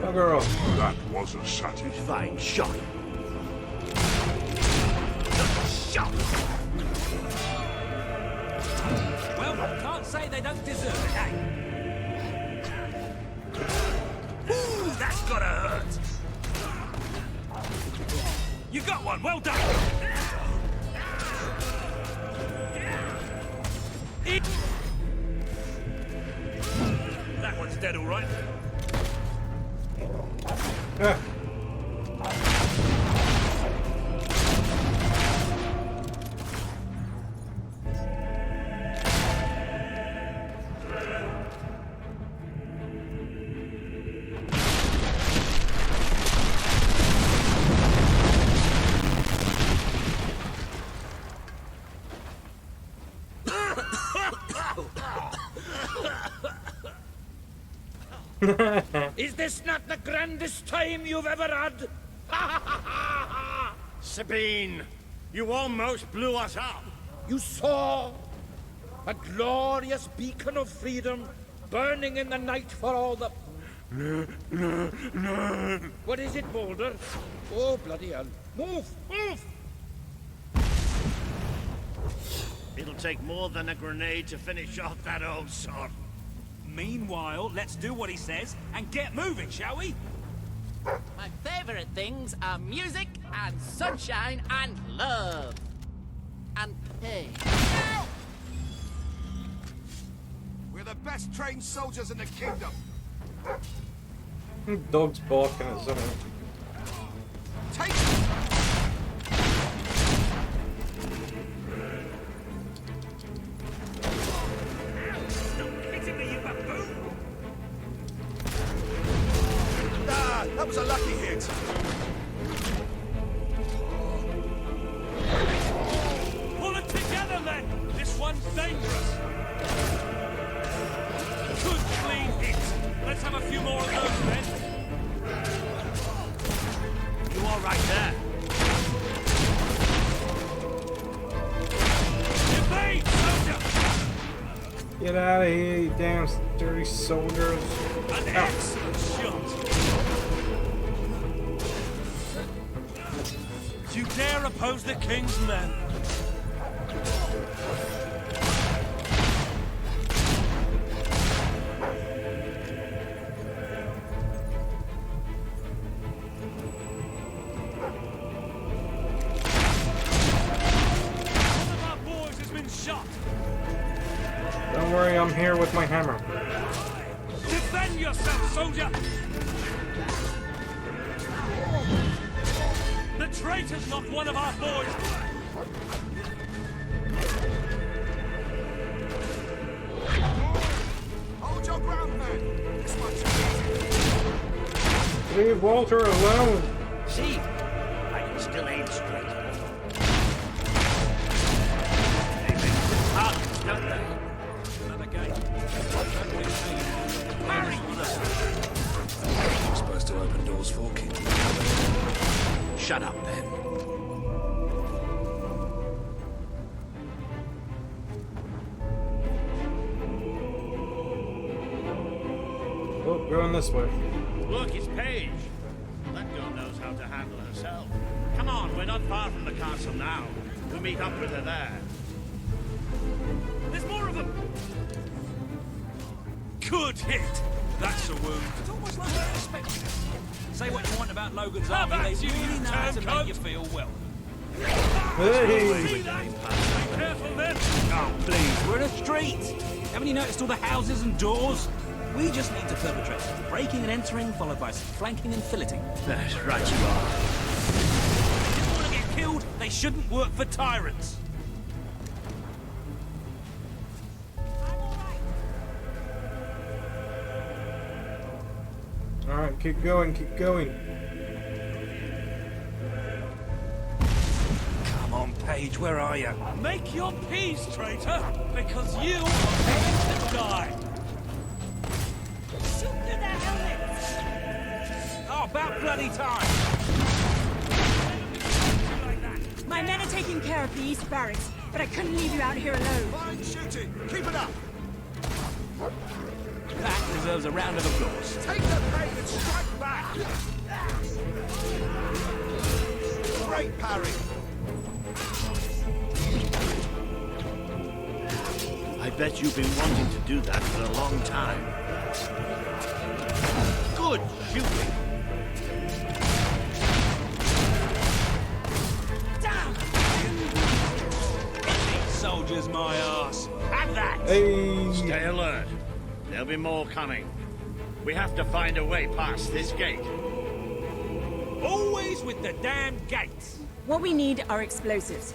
Oh, girl. That was a satisfying shot. Shot! Well, can't say they don't deserve it, eh? Ooh, that's gotta hurt! You got one, well done! That one's dead, all right. Is this not the grandest time you've ever had? Sabine, you almost blew us up. You saw a glorious beacon of freedom burning in the night for all the... What is it, Boulder? Oh, bloody hell. Move! Move! It'll take more than a grenade to finish off that old sod. Meanwhile, let's do what he says and get moving, shall we? My favorite things are music and sunshine and love. And pain. We're the best trained soldiers in the kingdom. Dog's barking at something. Take that was a lucky hit. Pull it together, then! This one's dangerous. Good, clean hit. Let's have a few more of those, then. You all right there? Evade, soldier! Get out of here, you damn dirty soldiers. An excellent shot. You dare oppose the king's men? One of our boys has been shot. Don't worry, I'm here with my hammer. Defend yourself, soldier! The traitor's knocked one of our boys! Hold your ground, man. This one's easy. Leave Walter alone. See? I can still aim straight. They make good targets, don't they? Another game. Parry! You're supposed to open doors for King. Shut up, then. Oh, going this way. Look, it's Paige. That girl knows how to handle herself. Come on, we're not far from the castle now. We'll meet up with her there. There's more of them! Good hit! That's a wound. It's almost like I expected. Say what you want about Logan's army, they really know how to make you feel welcome. Hey! See that? Be careful then! Oh, please, we're in a street! Haven't you noticed all the houses and doors? We just need to perpetrate some breaking and entering, followed by some flanking and filleting. That's right you are. If they want to get killed, they shouldn't work for tyrants. Alright, keep going, keep going. Come on, Paige, where are you? Make your peace, traitor, because you are heading to die. Shoot through their helmets! Oh, about bloody time! My men are taking care of the East Barracks, but I couldn't leave you out here alone. Fine shooting! Keep it up! That deserves a round of applause. Take the pain and strike back! Great parry! I bet you've been wanting to do that for a long time. Good shooting! Down! These soldiers, my ass. Have that! Hey. Stay alert. There'll be more coming. We have to find a way past this gate. Always with the damn gates. What we need are explosives,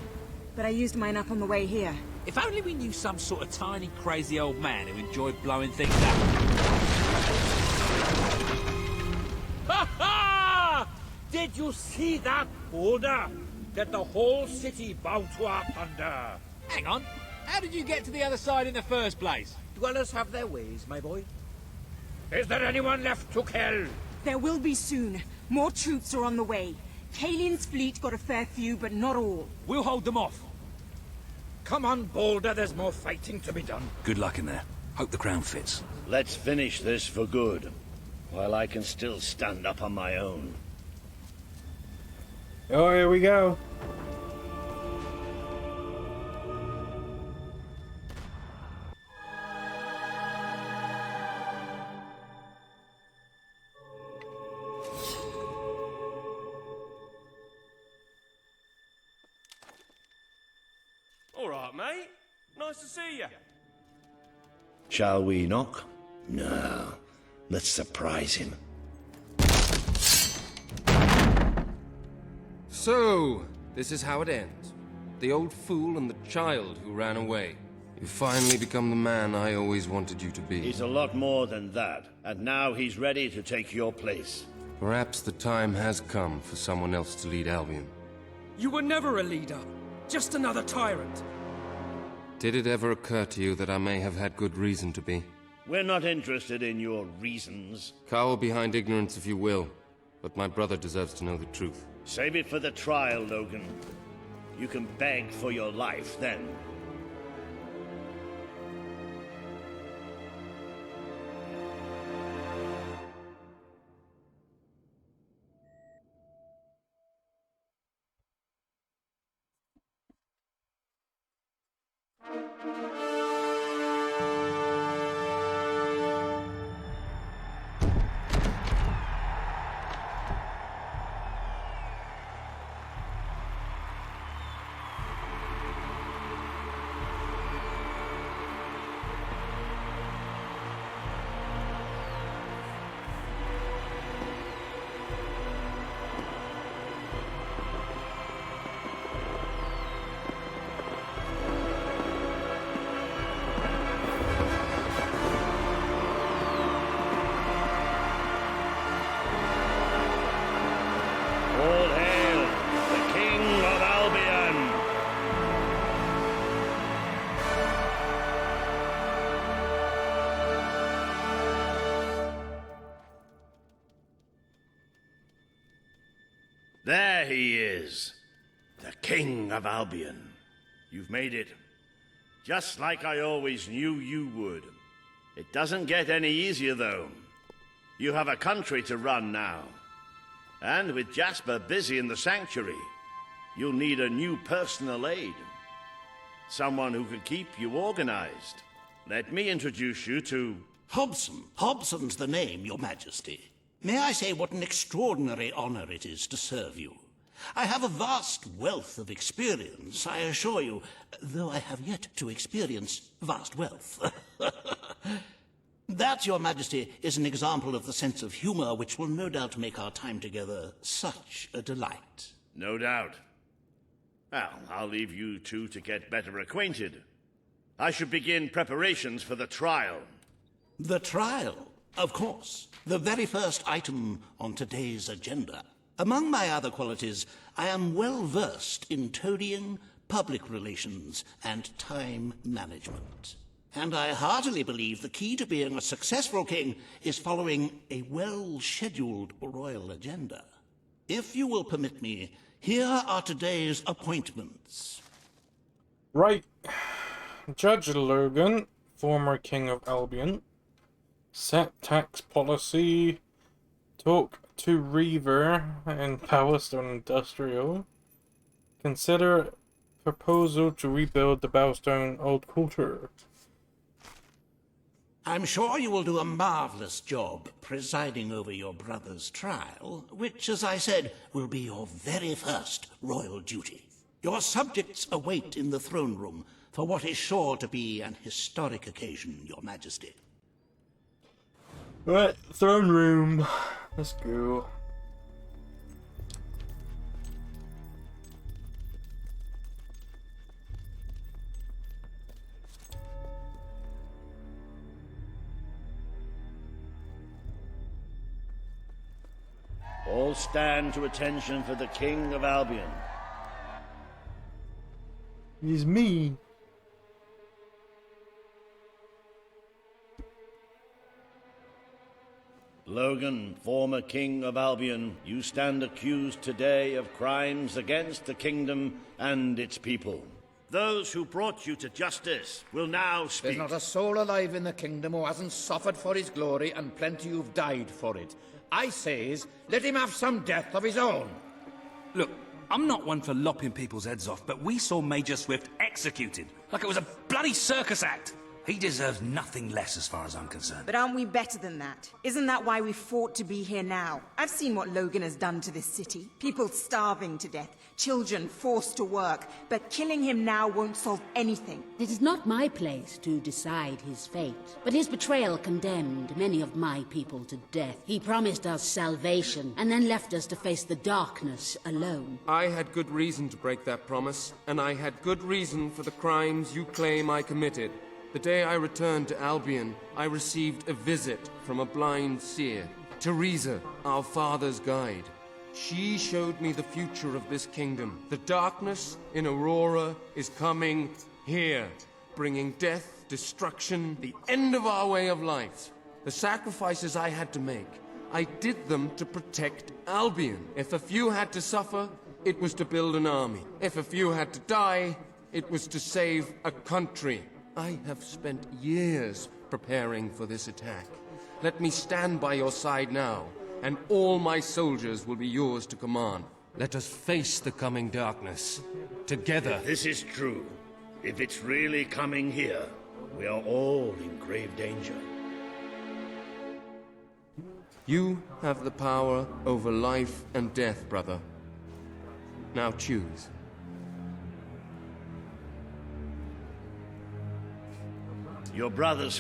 but I used mine up on the way here. If only we knew some sort of tiny, crazy old man who enjoyed blowing things up. Ha ha! Did you see that boulder that the whole city bowed to our thunder? Hang on. How did you get to the other side in the first place? Dwellers have their ways, my boy. Is there anyone left to kill? There will be soon. More troops are on the way. Kalian's fleet got a fair few, but not all. We'll hold them off. Come on, Boulder, there's more fighting to be done. Good luck in there. Hope the crown fits. Let's finish this for good, while I can still stand up on my own. Oh, here we go. All right, mate. Nice to see you. Shall we knock? No. Let's surprise him. So, this is how it ends. The old fool and the child who ran away. You finally become the man I always wanted you to be. He's a lot more than that, and now he's ready to take your place. Perhaps the time has come for someone else to lead Albion. You were never a leader. Just another tyrant. Did it ever occur to you that I may have had good reason to be? We're not interested in your reasons. Cower behind ignorance if you will, but my brother deserves to know the truth. Save it for the trial, Logan. You can beg for your life then. All hail the King of Albion! There he is, the King of Albion. You've made it, just like I always knew you would. It doesn't get any easier, though. You have a country to run now. And with Jasper busy in the sanctuary, you'll need a new personal aide. Someone who can keep you organized. Let me introduce you to... Hobson. Hobson's the name, Your Majesty. May I say what an extraordinary honor it is to serve you? I have a vast wealth of experience, I assure you, though I have yet to experience vast wealth. That, Your Majesty, is an example of the sense of humor which will no doubt make our time together such a delight. No doubt. Well, I'll leave you two to get better acquainted. I should begin preparations for the trial. The trial, of course. The very first item on today's agenda. Among my other qualities, I am well versed in toadying, public relations, and time management. And I heartily believe the key to being a successful king is following a well-scheduled royal agenda. If you will permit me, here are today's appointments. Right. Judge Logan, former King of Albion. Set tax policy. Talk to Reaver and Powerstone Industrial. Consider proposal to rebuild the Bowstone Old Quarter. I'm sure you will do a marvelous job presiding over your brother's trial, which, as I said, will be your very first royal duty. Your subjects await in the throne room for what is sure to be an historic occasion, Your Majesty. Right, throne room. Let's go. All stand to attention for the King of Albion. He's me. Logan, former King of Albion, you stand accused today of crimes against the kingdom and its people. Those who brought you to justice will now speak. There's not a soul alive in the kingdom who hasn't suffered for his glory, and plenty who've died for it. I says, let him have some death of his own. Look, I'm not one for lopping people's heads off, but we saw Major Swift executed like it was a bloody circus act. He deserves nothing less as far as I'm concerned. But aren't we better than that? Isn't that why we fought to be here now? I've seen what Logan has done to this city. People starving to death, children forced to work. But killing him now won't solve anything. It is not my place to decide his fate, but his betrayal condemned many of my people to death. He promised us salvation, and then left us to face the darkness alone. I had good reason to break that promise, and I had good reason for the crimes you claim I committed. The day I returned to Albion, I received a visit from a blind seer, Teresa, our father's guide. She showed me the future of this kingdom. The darkness in Aurora is coming here, bringing death, destruction, the end of our way of life. The sacrifices I had to make, I did them to protect Albion. If a few had to suffer, it was to build an army. If a few had to die, it was to save a country. I have spent years preparing for this attack. Let me stand by your side now, and all my soldiers will be yours to command. Let us face the coming darkness, together. If this is true, if it's really coming here, we are all in grave danger. You have the power over life and death, brother. Now choose. Your brothers...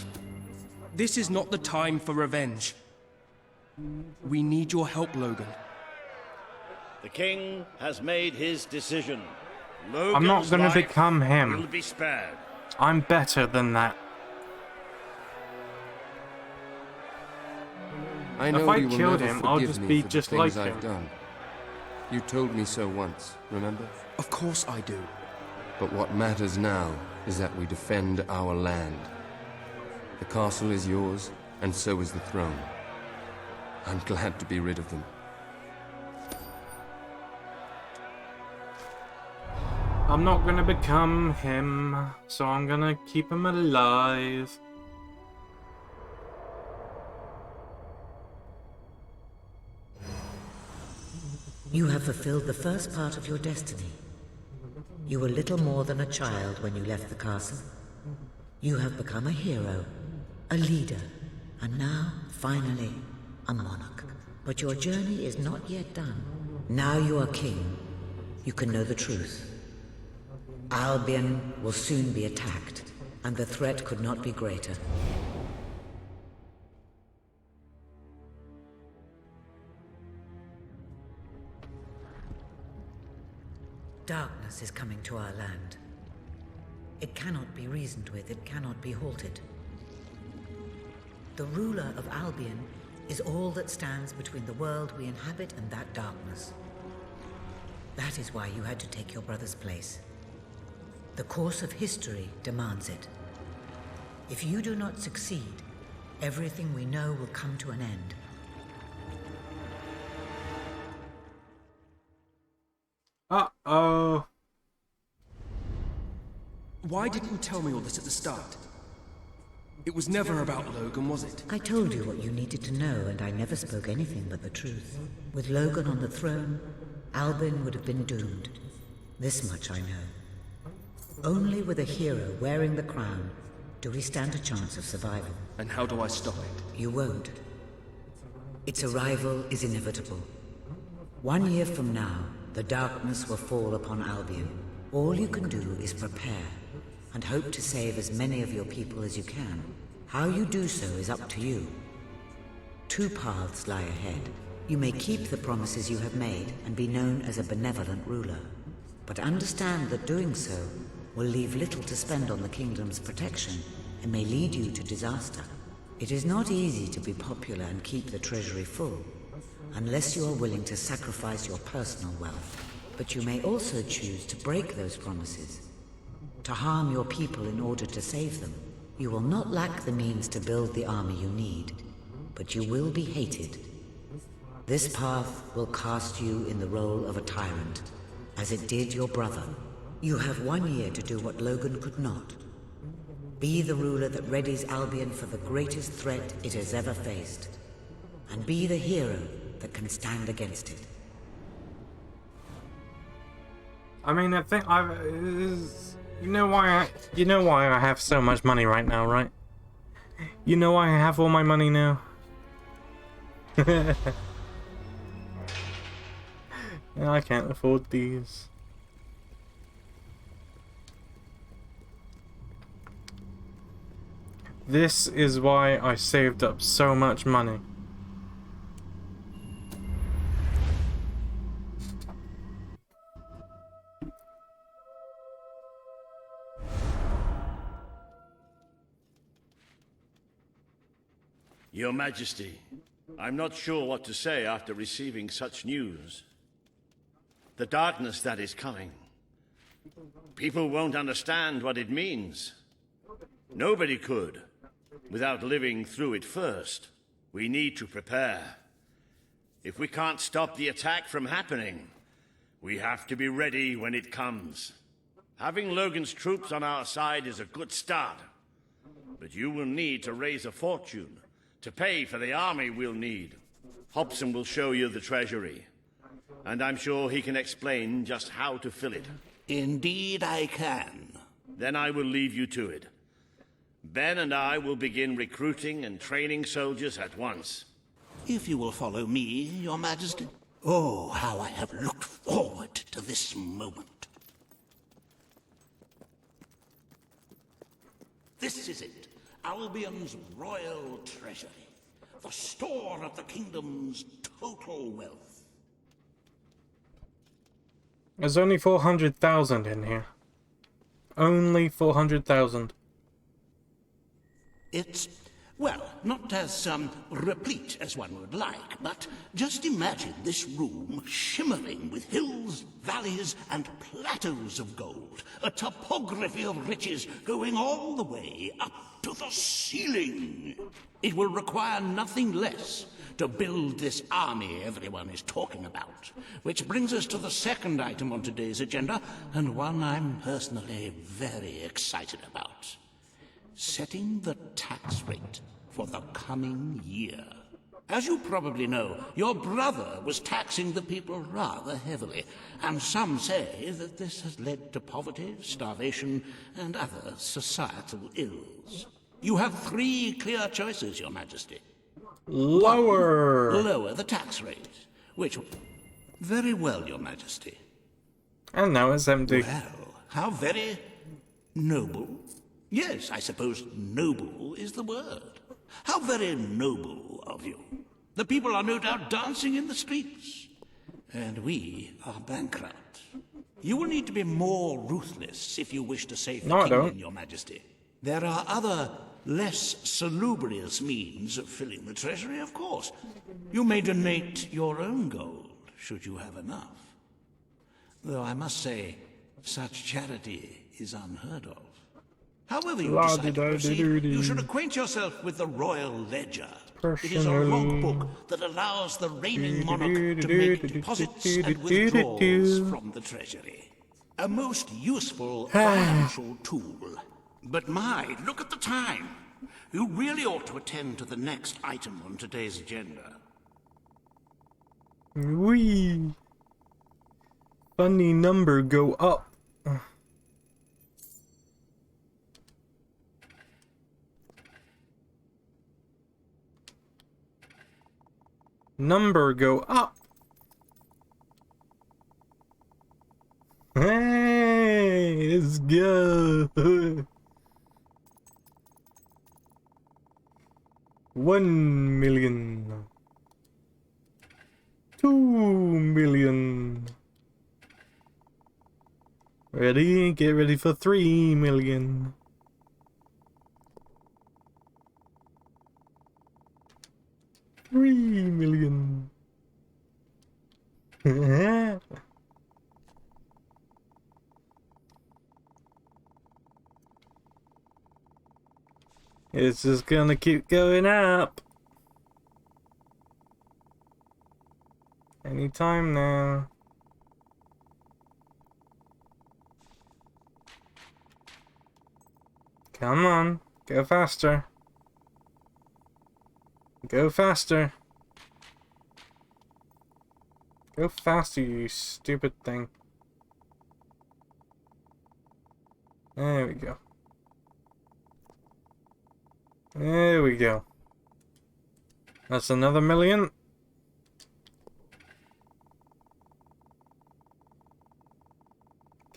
This is not the time for revenge. We need your help, Logan. The king has made his decision. I'm not gonna become him. Will be spared. I'm better than that. I know if I you will killed never him, I'll forgive just me be for the just things like I've him. done. You told me so once, remember? Of course I do. But what matters now is that we defend our land. The castle is yours, and so is the throne. I'm glad to be rid of them. I'm not gonna become him, so I'm gonna keep him alive. You have fulfilled the first part of your destiny. You were little more than a child when you left the castle. You have become a hero, a leader, and now, finally, a monarch. But your journey is not yet done. Now you are king. You can know the truth. Albion will soon be attacked, and the threat could not be greater. Darkness is coming to our land. It cannot be reasoned with, it cannot be halted. The ruler of Albion is all that stands between the world we inhabit and that darkness. That is why you had to take your brother's place. The course of history demands it. If you do not succeed, everything we know will come to an end. Uh-oh. Why didn't you tell me all this at the start? It was never about Logan, was it? I told you what you needed to know, and I never spoke anything but the truth. With Logan on the throne, Albion would have been doomed. This much I know. Only with a hero wearing the crown do we stand a chance of survival. And how do I stop it? You won't. Its arrival is inevitable. 1 year from now, the darkness will fall upon Albion. All you can do is prepare, and hope to save as many of your people as you can. How you do so is up to you. 2 paths lie ahead. You may keep the promises you have made and be known as a benevolent ruler. But understand that doing so will leave little to spend on the kingdom's protection and may lead you to disaster. It is not easy to be popular and keep the treasury full, unless you are willing to sacrifice your personal wealth. But you may also choose to break those promises, to harm your people in order to save them. You will not lack the means to build the army you need, but you will be hated. This path will cast you in the role of a tyrant, as it did your brother. You have 1 year to do what Logan could not. Be the ruler that readies Albion for the greatest threat it has ever faced, and be the hero that can stand against it. I mean, I think you know why I have so much money right now, right? You know why I have all my money now? I can't afford these. This is why I saved up so much money. Your Majesty, I'm not sure what to say after receiving such news. The darkness that is coming. People won't understand what it means. Nobody could, without living through it first. We need to prepare. If we can't stop the attack from happening, we have to be ready when it comes. Having Logan's troops on our side is a good start, but you will need to raise a fortune to pay for the army we'll need. Hobson will show you the treasury, and I'm sure he can explain just how to fill it. Indeed I can. Then I will leave you to it. Ben and I will begin recruiting and training soldiers at once. If you will follow me, Your Majesty. Oh, how I have looked forward to this moment. This is it. Albion's royal treasury. The store of the kingdom's total wealth. There's only 400,000 in here. Only 400,000. It's, well, not as replete as one would like, but just imagine this room shimmering with hills, valleys, and plateaus of gold. A topography of riches going all the way up to the ceiling. It will require nothing less to build this army everyone is talking about. Which brings us to the second item on today's agenda, and one I'm personally very excited about. Setting the tax rate for the coming year. As you probably know, your brother was taxing the people rather heavily, and some say that this has led to poverty, starvation, and other societal ills. You have 3 clear choices, Your Majesty. Lower! 1, lower the tax rate, which... Very well, Your Majesty. And now it's empty. Well, how very noble. Yes, I suppose noble is the word. How very noble of you. The people are no doubt dancing in the streets. And we are bankrupt. You will need to be more ruthless if you wish to save the No, I kingdom, don't. Your Majesty. There are other, less salubrious means of filling the treasury, of course. You may donate your own gold, should you have enough. Though I must say, such charity is unheard of. However you decide to proceed, you should acquaint yourself with the Royal Ledger. It is a logbook that allows the reigning monarch to make deposits and withdrawals from the treasury. A most useful financial tool. But my, look at the time. You really ought to attend to the next item on today's agenda. Wee. Funny number go up. Number go up. Hey, let's go. 1 million. 2 million. Ready? Get ready for 3 million. $3 million. It's just gonna keep going up. Anytime now. Come on, go faster. Go faster. Go faster, you stupid thing. There we go. There we go. That's another million.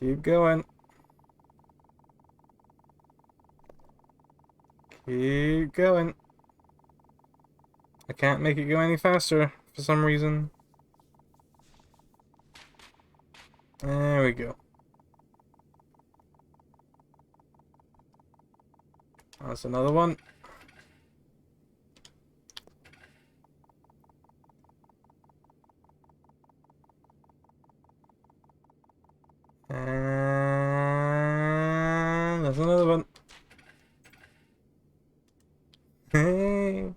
Keep going. Keep going. I can't make it go any faster for some reason. There we go. That's another one. And that's another one. Hey.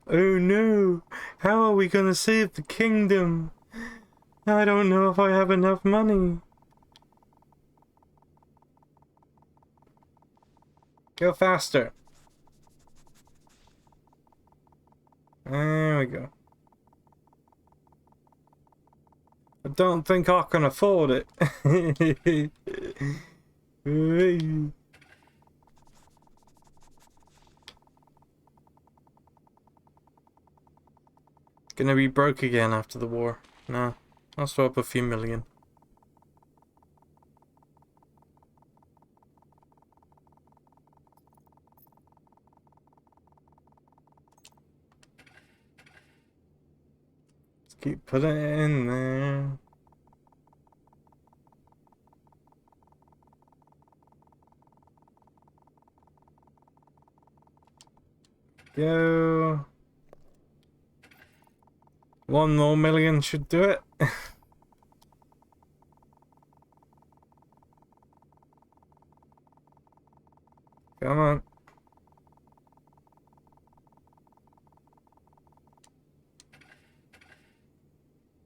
Oh no! How are we gonna save the kingdom? I don't know if I have enough money. Go faster. There we go. I don't think I can afford it. Gonna be broke again after the war. No, I'll swap a few million. Let's keep putting it in there. Go. 1 more million should do it. Come on.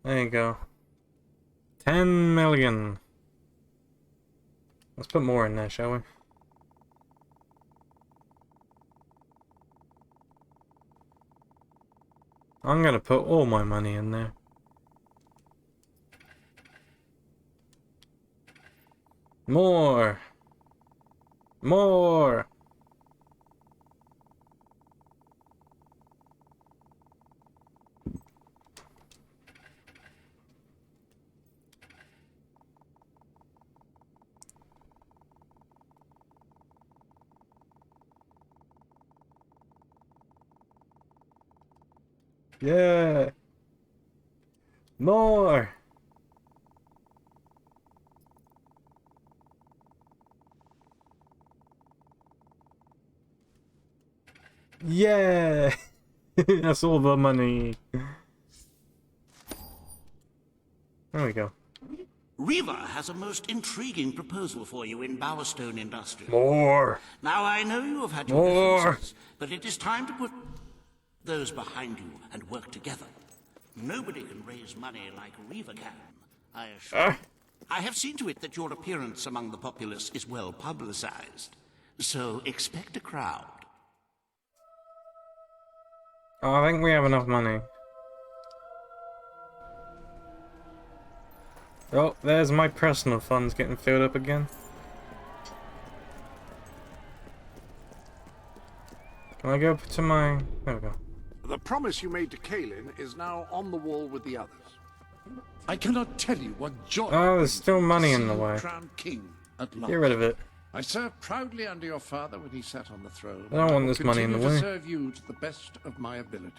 There you go. 10 million. Let's put more in there, shall we? I'm gonna put all my money in there. More. More. Yeah. More. Yeah! That's all the money. There we go. Riva has a most intriguing proposal for you in Bowerstone Industrial. More! Now, I know you have had your differences, but it is time to put those behind you and work together. Nobody can raise money like Riva can, I assure you. I have seen to it that your appearance among the populace is well publicized, so expect a crowd. Oh, I think we have enough money. Oh, there's my personal funds getting filled up again. Can I go up to my... There we go. The promise you made to Kaelin is now on the wall with the others. I cannot tell you what joy. Oh, there's still money in the to see you way. crowned king at last. Get rid of it. I served proudly under your father when he sat on the throne. I don't want will this money in the continue way. to serve you to the best of my abilities.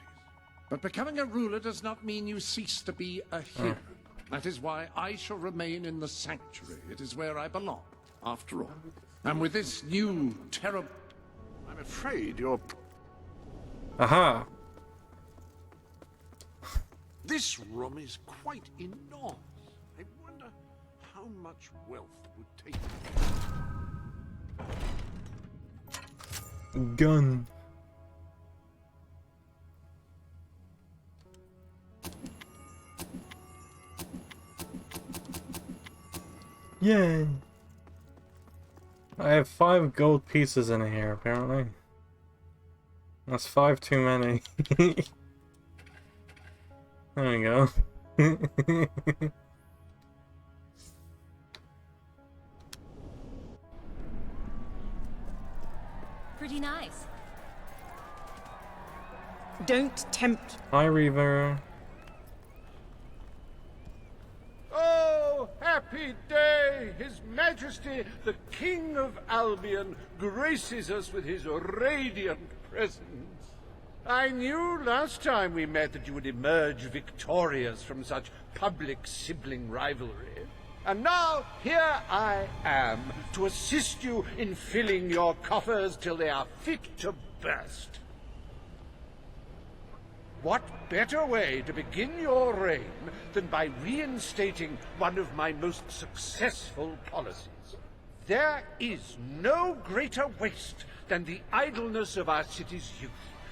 But becoming a ruler does not mean you cease to be a hero. That is why I shall remain in the sanctuary. It is where I belong, after all. And with this new terrible... I'm afraid you're... Aha! This room is quite enormous. I wonder how much wealth would take it. Gun. Yay! I have 5 gold pieces in here, apparently. That's 5 too many. There we go. Pretty nice. Don't tempt. Hi, Reaver. Oh, happy day! His Majesty, the King of Albion, graces us with his radiant presence. I knew last time we met that you would emerge victorious from such public sibling rivalry. And now, here I am, to assist you in filling your coffers till they are fit to burst. What better way to begin your reign than by reinstating one of my most successful policies? There is no greater waste than the idleness of our city's youth.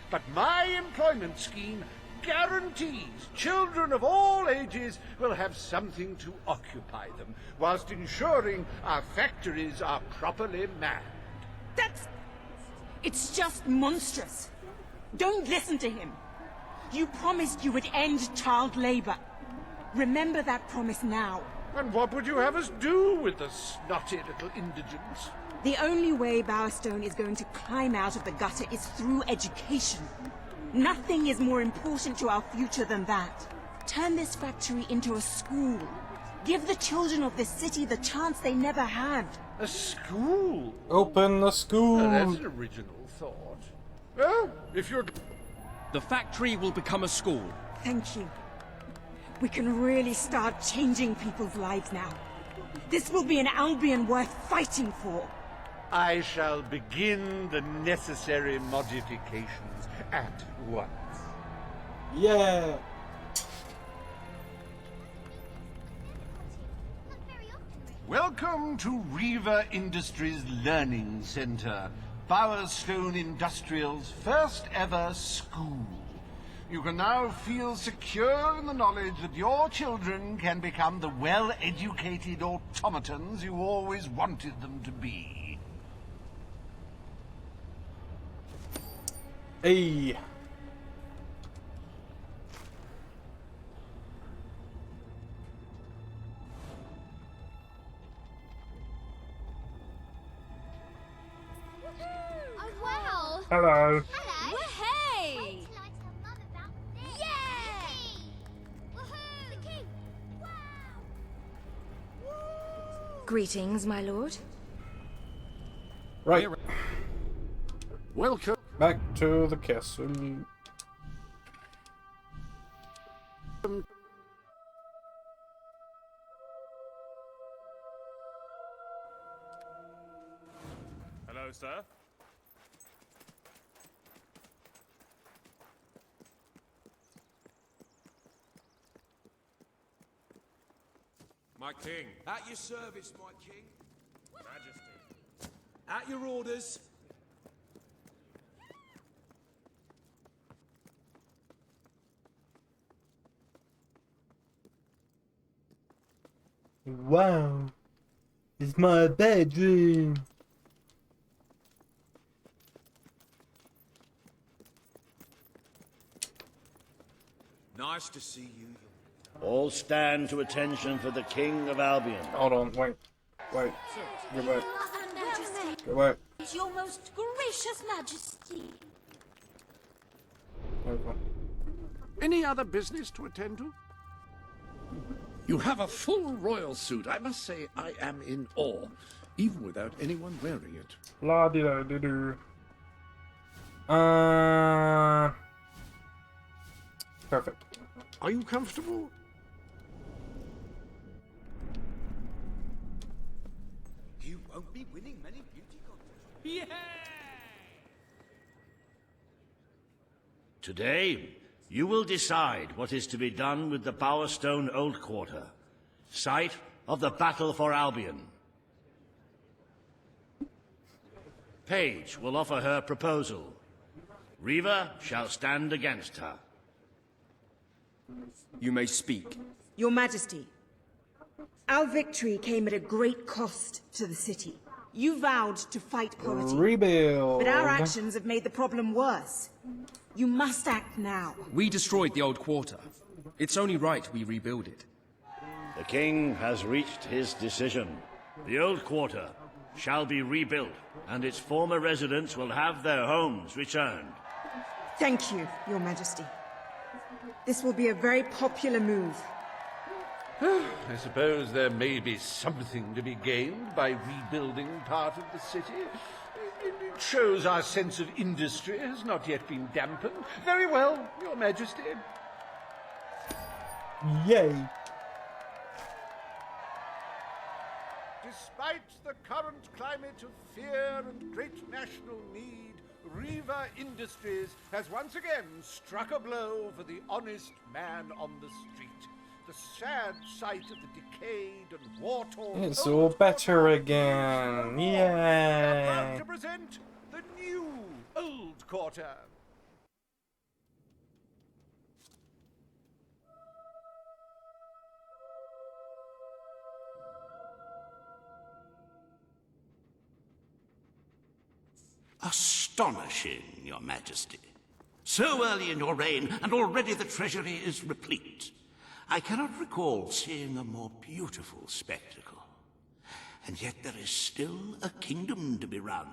But my employment scheme guarantees children of all ages will have something to occupy them, whilst ensuring our factories are properly manned. It's just monstrous. Don't listen to him. You promised you would end child labor. Remember that promise now. And what would you have us do with the snotty little indigents? The only way Bowerstone is going to climb out of the gutter is through education. Nothing is more important to our future than that. Turn this factory into a school. Give the children of this city the chance they never had. A school? Open the school! That's an original thought. Well, if you're... The factory will become a school. Thank you. We can really start changing people's lives now. This will be an Albion worth fighting for. I shall begin the necessary modifications at once. Yeah! Welcome to Riva Industries Learning Center, Bowerstone Industrial's first ever school. You can now feel secure in the knowledge that your children can become the well-educated automatons you always wanted them to be. Hey! Oh, wow! Hello! Hello! Hey! Yeah! Greetings, my lord. Right. Welcome. Back to the castle. Hello, sir. My king. At your service, my king. Majesty. At your orders. Wow. It's my bedroom. Nice to see you. All stand to attention for the King of Albion. Hold on, wait. Go back. Go back. Your most gracious majesty. Okay. Any other business to attend to? You have a full royal suit. I must say I am in awe, even without anyone wearing it. La di da di do. Perfect. Are you comfortable? You won't be winning many beauty contests. Yeah! Today, you will decide what is to be done with the Bowerstone Old Quarter, site of the Battle for Albion. Paige will offer her proposal. Reva shall stand against her. You may speak. Your Majesty, our victory came at a great cost to the city. You vowed to fight poverty. Rebuild. But our actions have made the problem worse. You must act now. We destroyed the old quarter. It's only right we rebuild it. The king has reached his decision. The Old Quarter shall be rebuilt, and its former residents will have their homes returned. Thank you, Your Majesty. This will be a very popular move. I suppose there may be something to be gained by rebuilding part of the city. It shows our sense of industry has not yet been dampened. Very well, Your Majesty. Yay. Despite the current climate of fear and great national need, Reva Industries has once again struck a blow for the honest man on the street. The sad sight of the decayed and war-torn... It's all better again. We are proud Yay. to present the new Old Quarter. Astonishing, Your Majesty. So early in your reign, and already the treasury is replete. I cannot recall seeing a more beautiful spectacle. And yet there is still a kingdom to be run,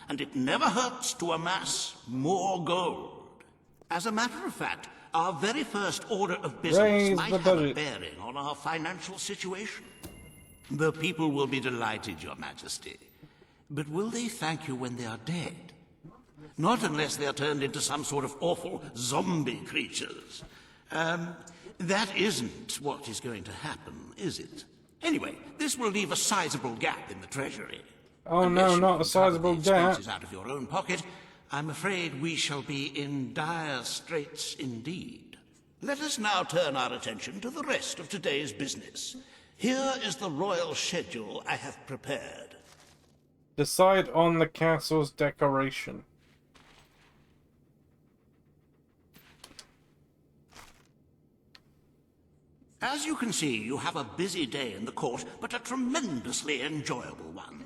and it never hurts to amass more gold. As a matter of fact, our very first order of business Raise might the have a budget. bearing on our financial situation. The people will be delighted, Your Majesty. But will they thank you when they are dead? Not unless they are turned into some sort of awful zombie creatures. That isn't what is going to happen, is it? Anyway, this will leave a sizable gap in the treasury. Oh Unless no, you not can a sizable cover the gap. expenses out of your own pocket, I'm afraid we shall be in dire straits indeed. Let us now turn our attention to the rest of today's business. Here is the royal schedule I have prepared. Decide on the castle's decoration. As you can see, you have a busy day in the court, but a tremendously enjoyable one.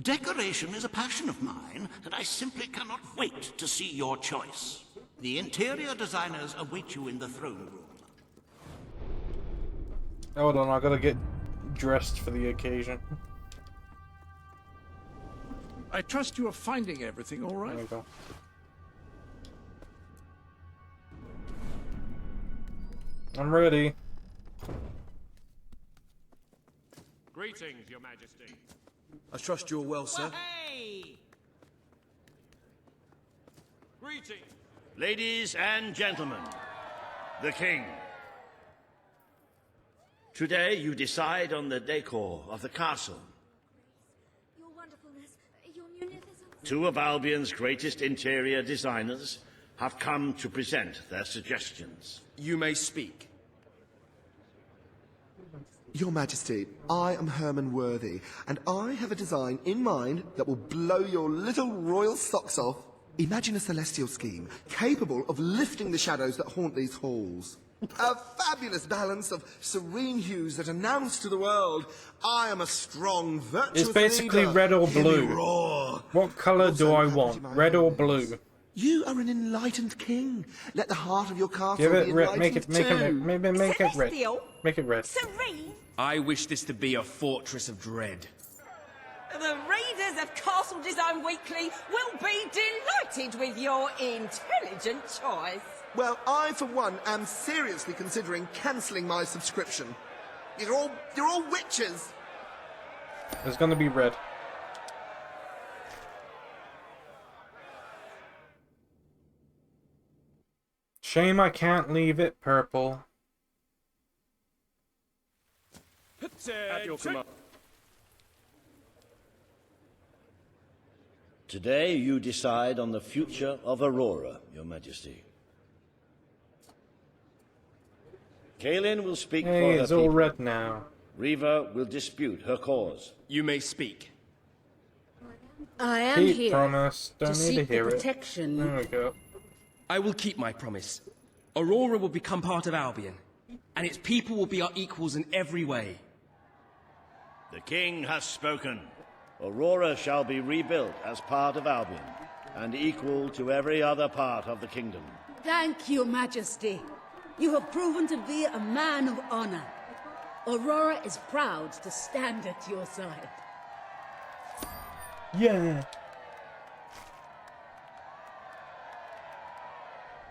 Decoration is a passion of mine, and I simply cannot wait to see your choice. The interior designers await you in the throne room. Hold on, I gotta get dressed for the occasion. I trust you are finding everything all right? There we go. I'm ready. Greetings, Your Majesty. I trust you're well, sir. Hey! Greetings. Ladies and gentlemen, the king. Today you decide on the decor of the castle. Your wonderfulness, your munificence. Two of Albion's greatest interior designers have come to present their suggestions. You may speak. Your Majesty, I am Herman Worthy, and I have a design in mind that will blow your little royal socks off. Imagine a celestial scheme capable of lifting the shadows that haunt these halls. A fabulous balance of serene hues that announce to the world, I am a strong, virtuous It's basically leader. red or Hear me blue. roar. What color Also, do I Majesty, want? my Red or Highness, blue? You are an enlightened king. Let the heart of your castle Give it be red. enlightened Make it too. make it red. Make it red. Serene? I wish this to be a fortress of dread. The readers of Castle Design Weekly will be delighted with your intelligent choice. Well, I, for one, am seriously considering cancelling my subscription. You're all witches. It's gonna be red. Shame I can't leave it purple. At your command. Today you decide on the future of Aurora, Your Majesty. Kaelin will speak for her It's all people. red now. Reva will dispute her cause. You may speak. I am Keep here promise. Don't to need to seek the hear it. protection. There we go. I will keep my promise. Aurora will become part of Albion, and its people will be our equals in every way. The king has spoken. Aurora shall be rebuilt as part of Albion, and equal to every other part of the kingdom. Thank you, Majesty. You have proven to be a man of honor. Aurora is proud to stand at your side. Yeah.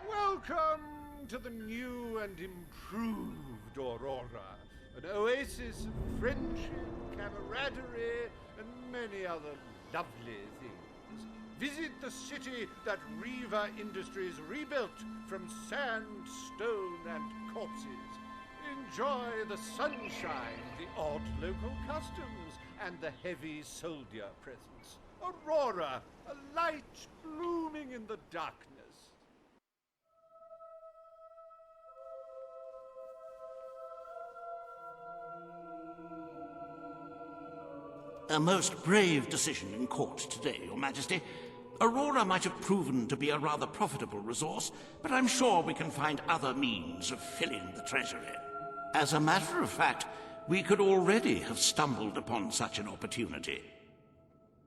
Welcome to the new and improved Aurora, an oasis of friendship, camaraderie, and many other lovely things. Visit the city that Reva Industries rebuilt from sand, stone, and corpses. Enjoy the sunshine, the odd local customs, and the heavy soldier presence. Aurora, a light blooming in the darkness. A most brave decision in court today, Your Majesty. Aurora might have proven to be a rather profitable resource, but I'm sure we can find other means of filling the treasury. As a matter of fact, we could already have stumbled upon such an opportunity.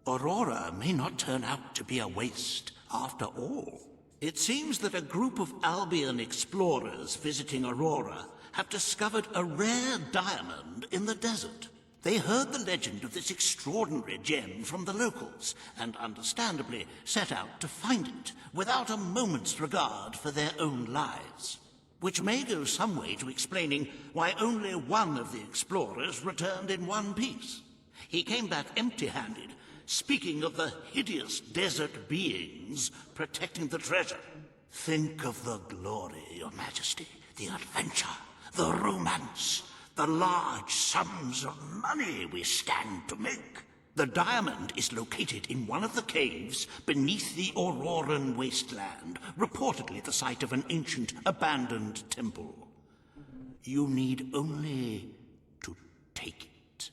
Aurora may not turn out to be a waste after all. It seems that a group of Albion explorers visiting Aurora have discovered a rare diamond in the desert. They heard the legend of this extraordinary gem from the locals, and understandably set out to find it, without a moment's regard for their own lives. Which may go some way to explaining why only one of the explorers returned in one piece. He came back empty-handed, speaking of the hideous desert beings protecting the treasure. Think of the glory, Your Majesty, the adventure, the romance, the large sums of money we stand to make. The diamond is located in one of the caves beneath the Auroran wasteland, reportedly the site of an ancient, abandoned temple. You need only to take it.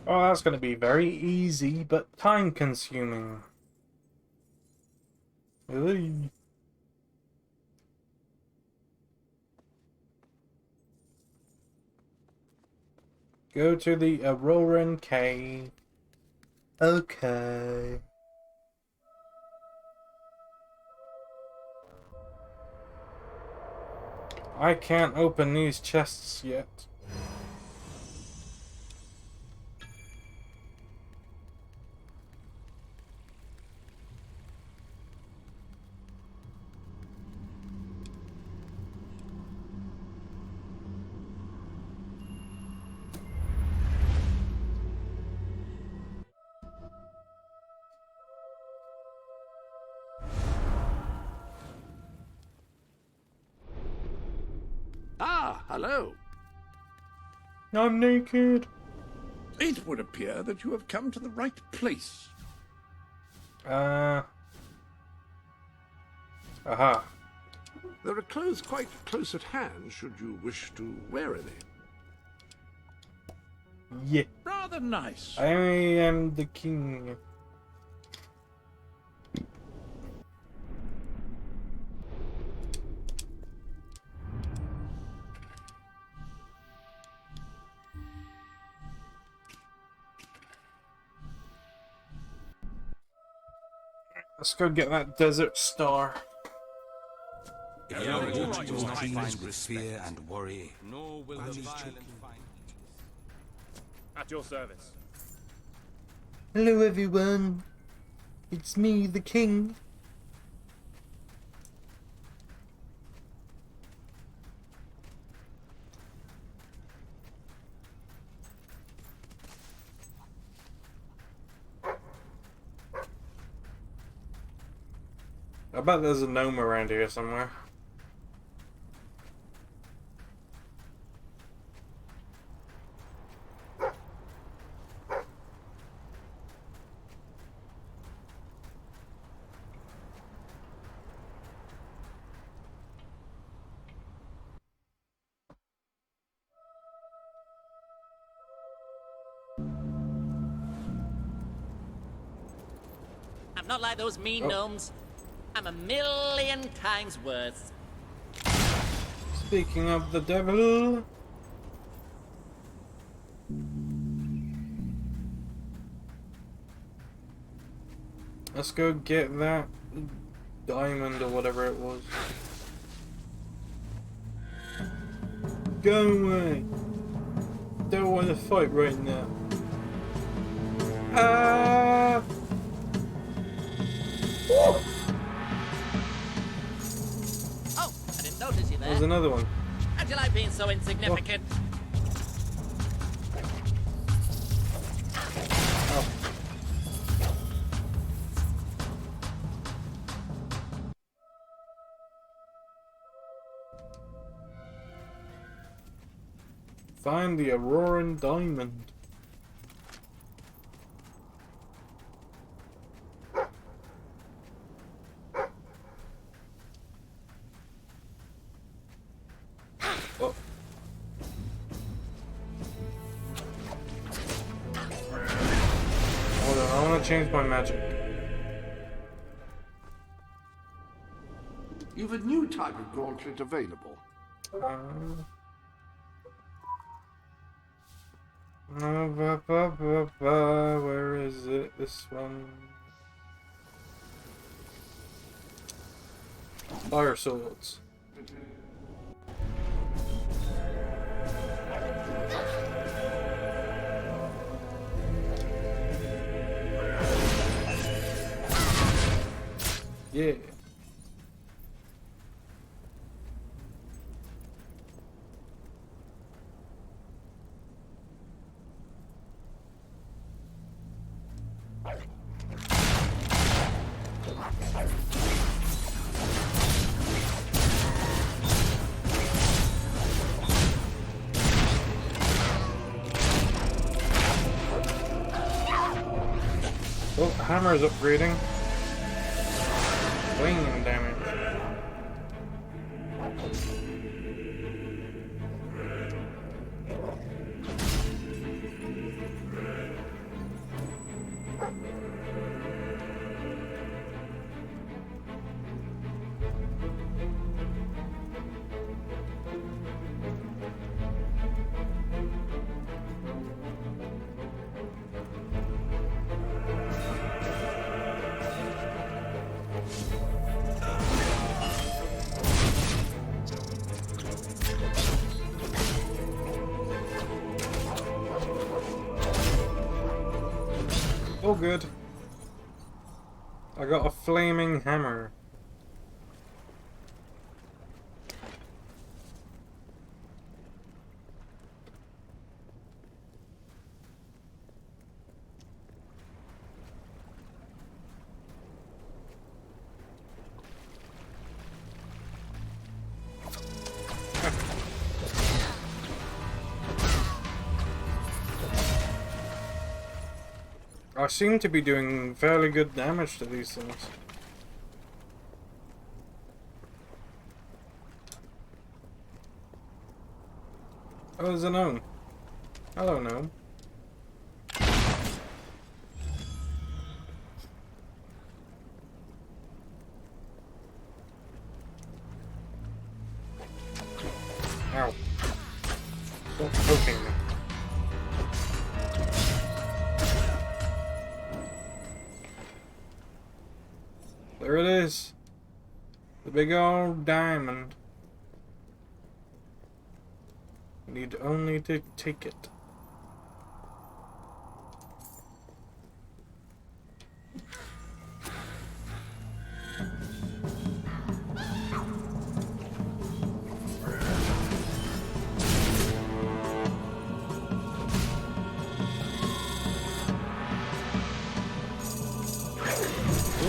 Oh, that's going to be very easy, but time-consuming. Really? Go to the Auroran cave. Okay. I can't open these chests yet. Ah, hello. I'm naked. It would appear that you have come to the right place. Aha. There are clothes quite close at hand, should you wish to wear any. Yeah. Rather nice. I am the king. Let's go get that desert star. If your duty is not filled with fear and worry, Nor will the violent find peace. At your service. Hello everyone. It's me, the king. I bet there's a gnome around here somewhere. I'm not like those mean gnomes. I'm a million times worse. Speaking of the devil. Let's go get that diamond or whatever it was. Go away. Don't want to fight right now. Ah! Oh, I didn't notice you there. There's another one. How'd you like being so insignificant? Find the Auroran diamond. Oh. Hold on, I want to change my magic. You've a new type of gauntlet available. Where is it? This one. Fire swords. Yeah. Oh, hammer's upgrading. Wing damage. Oh, good. I got a flaming hammer. I seem to be doing fairly good damage to these things. Oh, there's a gnome. Hello, gnome. There it is. The big old diamond. Need only to take it.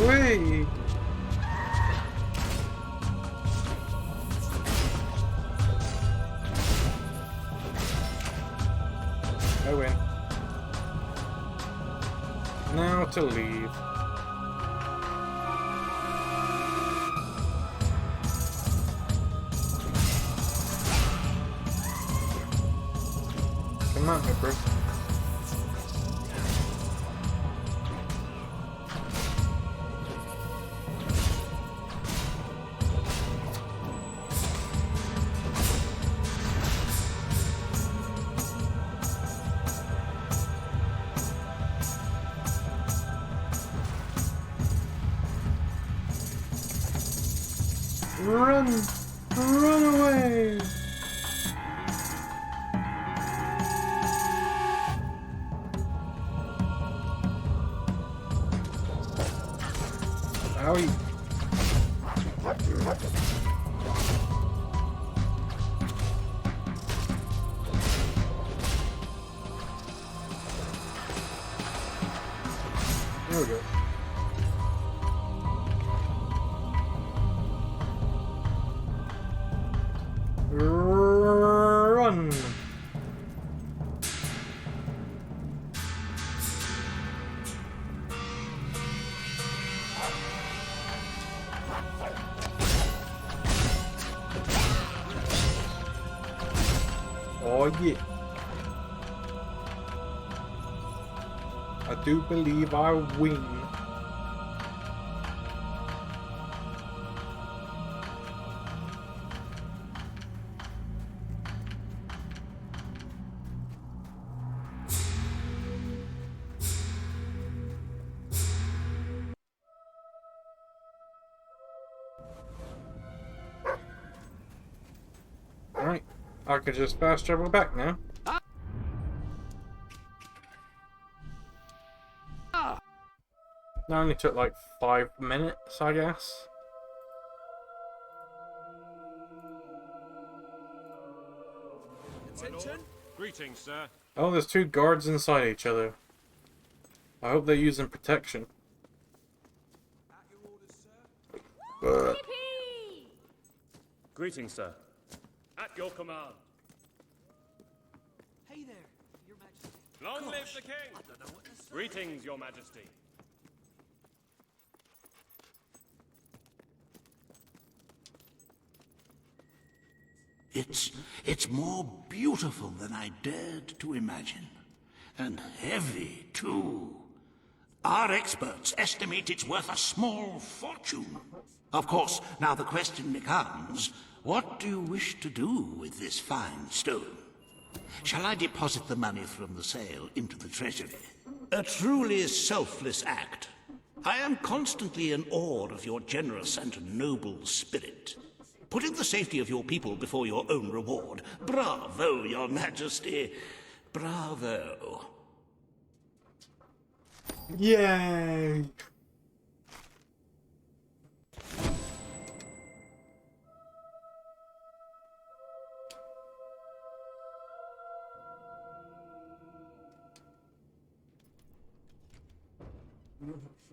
Wait. I win. Now to leave. Come on, Hipper. Run! Run away! Owie. There we go. Run! Oh yeah. I do believe I win. Alright, I could just fast travel back now. That only took like 5 minutes, I guess. Attention. Greetings, sir. Oh, there's 2 guards inside each other. I hope they're using protection. But Greetings, sir. At your command. Hey there, Your Majesty. Long Gosh, live the king! I don't know what to say. Greetings, Your Majesty. It's more beautiful than I dared to imagine. And heavy, too. Our experts estimate it's worth a small fortune. Of course, now the question becomes, what do you wish to do with this fine stone? Shall I deposit the money from the sale into the treasury? A truly selfless act. I am constantly in awe of your generous and noble spirit. Putting the safety of your people before your own reward. Bravo, Your Majesty. Bravo. yay!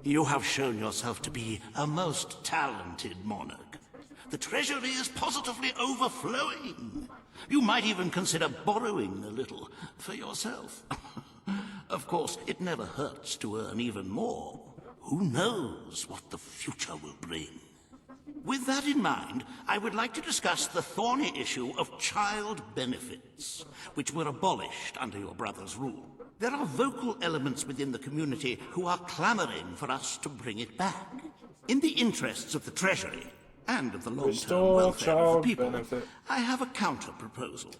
You have shown yourself to be a most talented monarch. The treasury is positively overflowing. You might even consider borrowing a little for yourself. Of course, it never hurts to earn even more. Who knows what the future will bring? With that in mind, I would like to discuss the thorny issue of child benefits, which were abolished under your brother's rule. There are vocal elements within the community who are clamoring for us to bring it back. In the interests of the Treasury and of the long-term welfare of the people, I have a counter-proposal.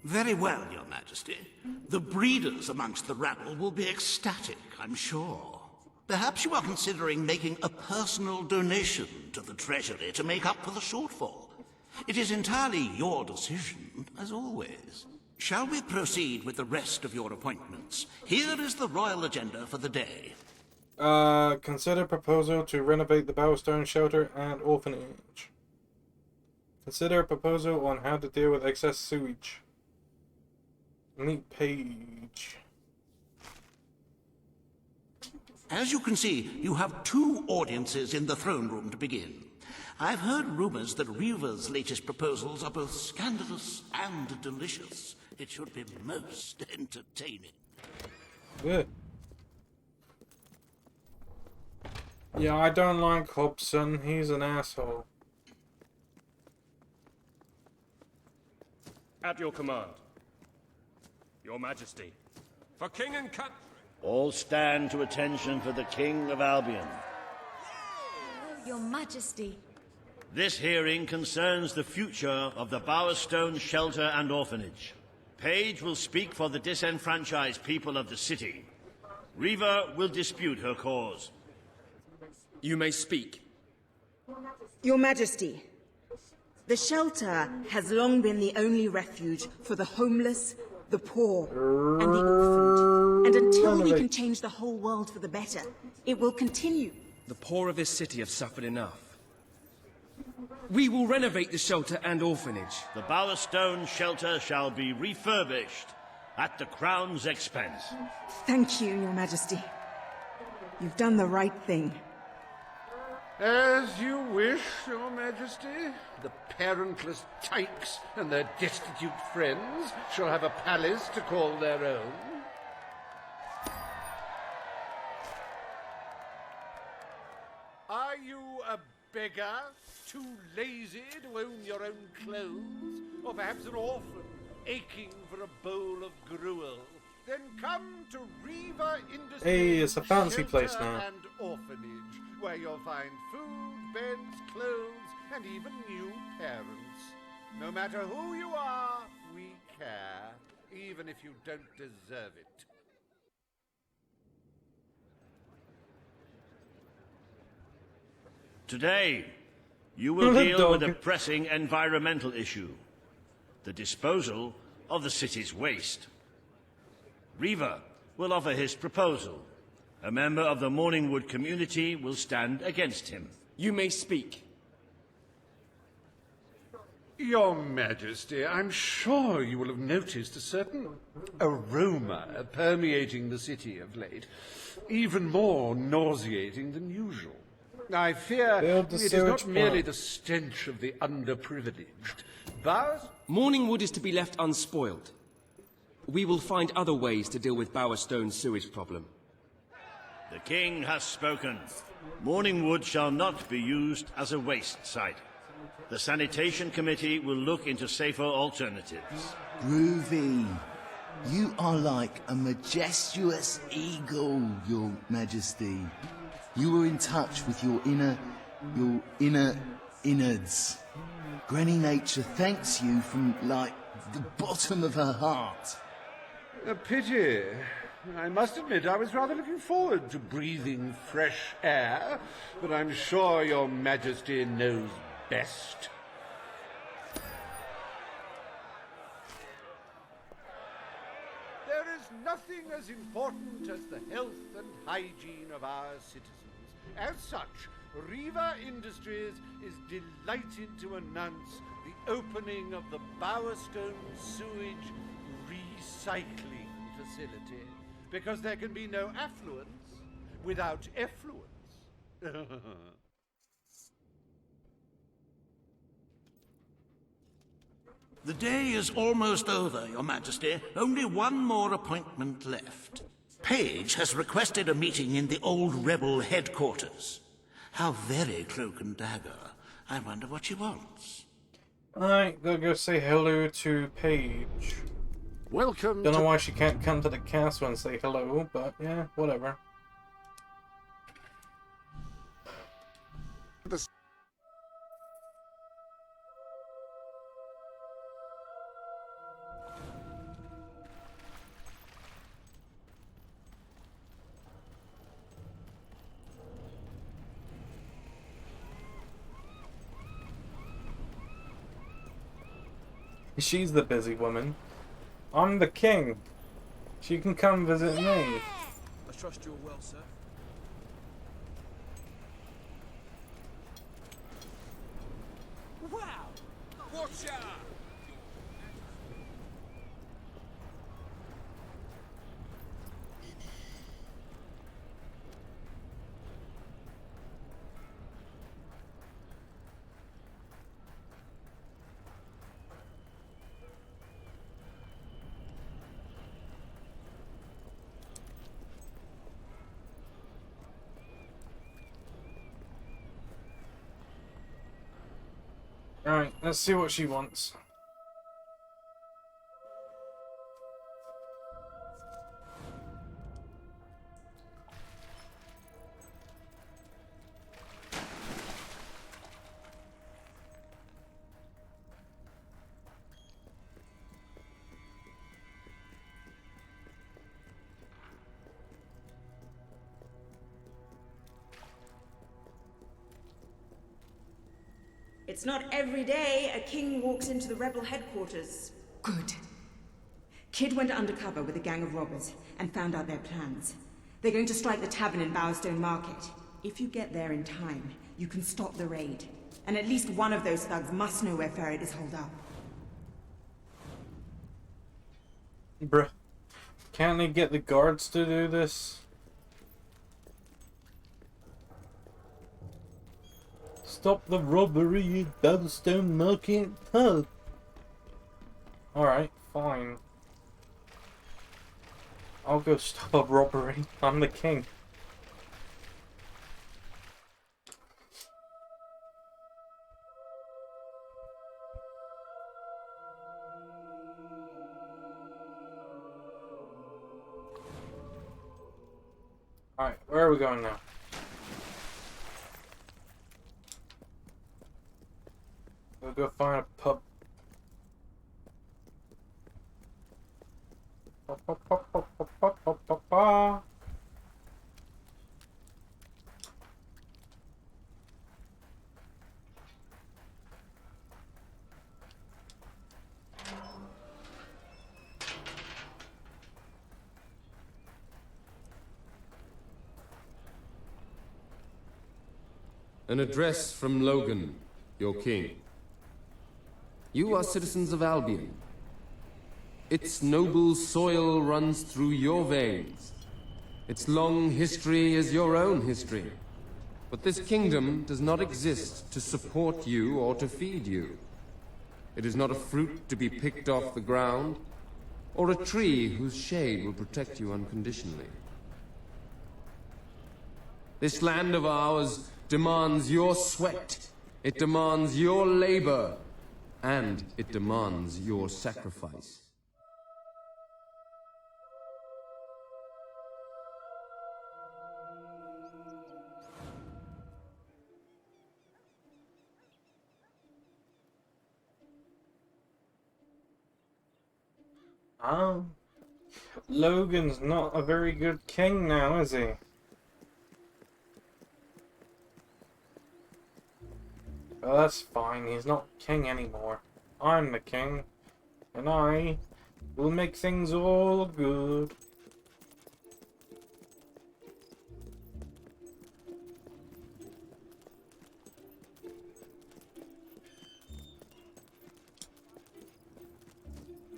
Very well, Your Majesty. The breeders amongst the rabble will be ecstatic, I'm sure. Perhaps you are considering making a personal donation to the Treasury to make up for the shortfall. It is entirely your decision, as always. Shall we proceed with the rest of your appointments? Here is the royal agenda for the day. Consider proposal to renovate the Bowerstone Shelter and Orphanage. Consider a proposal on how to deal with excess sewage. Meet Page. As you can see, you have 2 audiences in the throne room to begin. I've heard rumors that Reaver's latest proposals are both scandalous and delicious. It should be most entertaining. Good. Yeah, I don't like Hobson. He's an asshole. At your command. Your Majesty. For king and country. All stand to attention for the King of Albion. Your Majesty. This hearing concerns the future of the Bowerstone Shelter and Orphanage. Page will speak for the disenfranchised people of the city. Reaver will dispute her cause. You may speak. Your Majesty, the shelter has long been the only refuge for the homeless, the poor, and the orphaned. And until we can change the whole world for the better, it will continue. The poor of this city have suffered enough. We will renovate the shelter and orphanage. The Bowerstone Shelter shall be refurbished at the Crown's expense. Thank you, Your Majesty. You've done the right thing. As you wish, Your Majesty. The parentless tykes and their destitute friends shall have a palace to call their own. Are you a beggar, too lazy to own your own clothes? Or perhaps an orphan, aching for a bowl of gruel? Then come to Reaver Industries. Hey, it's a fancy Shelter place now. And Orphanage, where you'll find food, beds, clothes, and even new parents. No matter who you are, we care, even if you don't deserve it. Today, you will deal with a pressing environmental issue. The disposal of the city's waste. Reaver will offer his proposal. A member of the Morningwood community will stand against him. You may speak. Your Majesty, I'm sure you will have noticed a certain aroma permeating the city of late, even more nauseating than usual. I fear it is not merely the stench of the underprivileged, but... Morningwood is to be left unspoiled. We will find other ways to deal with Bowerstone's sewage problem. The king has spoken. Morningwood shall not be used as a waste site. The sanitation committee will look into safer alternatives. Groovy. You are like a majestuous eagle, Your Majesty. You were in touch with your inner innards. Granny Nature thanks you from, like, the bottom of her heart. A pity. I must admit I was rather looking forward to breathing fresh air, but I'm sure Your Majesty knows best. There is nothing as important as the health and hygiene of our citizens. As such, Reaver Industries is delighted to announce the opening of the Bowerstone Sewage Recycling Facility, because there can be no affluence without effluence. The day is almost over, Your Majesty. Only one more appointment left. Page has requested a meeting in the old rebel headquarters. How very cloak and dagger. I wonder what she wants. Alright, gotta go say hello to Paige. Welcome. Don't know why she can't come to the castle and say hello, but yeah, whatever. She's the busy woman. I'm the king. She can come visit me. I trust you're well, sir. Wow! Watch out! Alright, let's see what she wants. It's not every day a king walks into the rebel headquarters. Good. Kid went undercover with a gang of robbers and found out their plans. They're going to strike the tavern in Bowerstone Market. If you get there in time, you can stop the raid. And at least one of those thugs must know where Ferret is holed up. Bruh. Can't they get the guards to do this? Stop the robbery at Bowerstone Market Pub. Alright, fine. I'll go stop a robbery. I'm the king. Alright, where are we going now? We'll go find a pub. An address from Logan, your king. You are citizens of Albion. Its noble soil runs through your veins. Its long history is your own history. But this kingdom does not exist to support you or to feed you. It is not a fruit to be picked off the ground, or a tree whose shade will protect you unconditionally. This land of ours demands your sweat. It demands your labor. And it demands your sacrifice. Oh. Logan's not a very good king now, is he? Well, that's fine. He's not king anymore. I'm the king. And I will make things all good.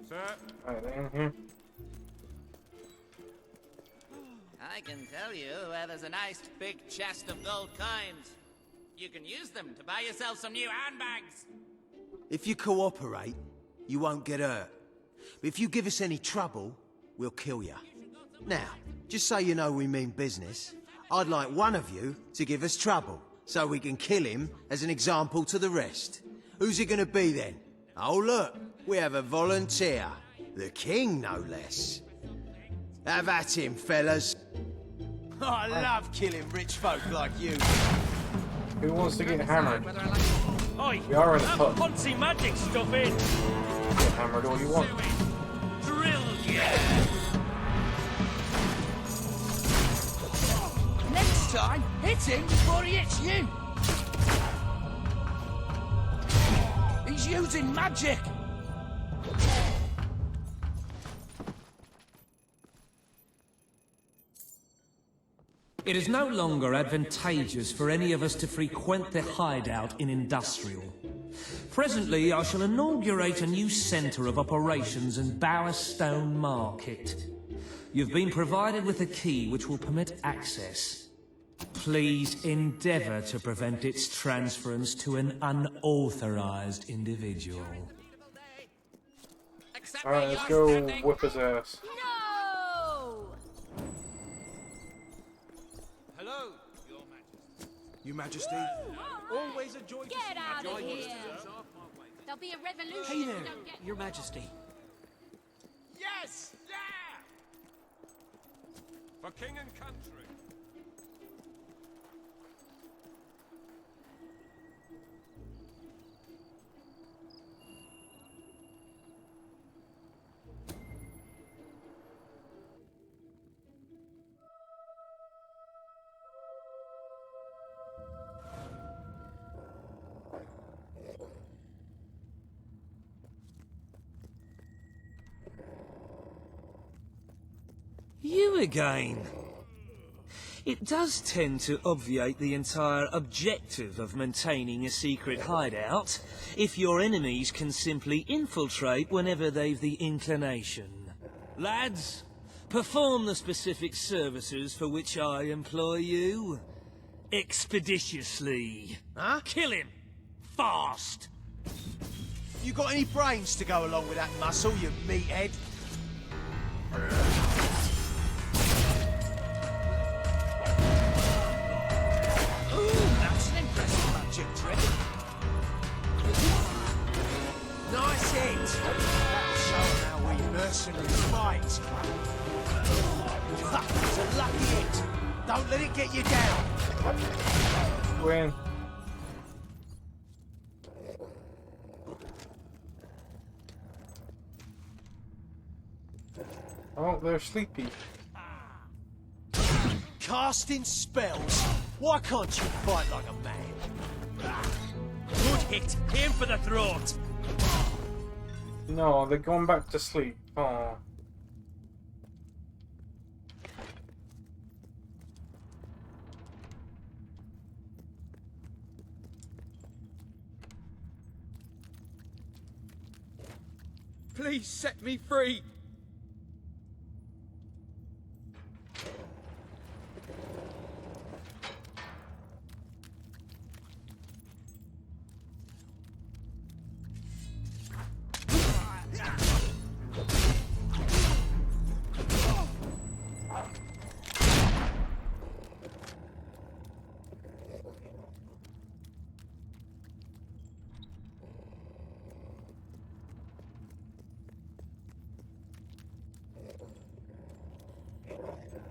Sir? Right, in here. I can tell you where there's a nice big chest of gold coins. You can use them to buy yourself some new handbags. If you cooperate, you won't get hurt. But if you give us any trouble, we'll kill you. Now, just so you know we mean business, I'd like one of you to give us trouble, so we can kill him as an example to the rest. Who's it gonna be then? Oh look, we have a volunteer. The king, no less. Have at him, fellas. I love killing rich folk like you. Who wants to get hammered? Oi! We are in a That pub. Ponzi magic stuff in! Get hammered all you want. Drill you! Next time, hit him before he hits you. He's using magic. It is no longer advantageous for any of us to frequent the hideout in Industrial. Presently, I shall inaugurate a new centre of operations in Bowerstone Market. You've been provided with a key which will permit access. Please endeavour to prevent its transference to an unauthorised individual. Alright, let's go whip his ass. No! Hello, Your Majesty. Always a joy to Get see out you. of Joy here! to- There'll be a revolution Hey if there, you don't get... Your Majesty. Yes! Yeah! For king and country. You again. It does tend to obviate the entire objective of maintaining a secret hideout if your enemies can simply infiltrate whenever they've the inclination. Lads, perform the specific services for which I employ you. Expeditiously. Huh? Kill him. Fast. You got any brains to go along with that muscle, you meathead? That's an impressive magic trick. Nice hit! That'll show how we mercenaries fight. It's a lucky hit. Don't let it get you down. Win. Oh, they're sleepy. Casting spells. Why can't you fight like a man? Good hit. Aim for the throat. No, they're going back to sleep. Oh. Please set me free.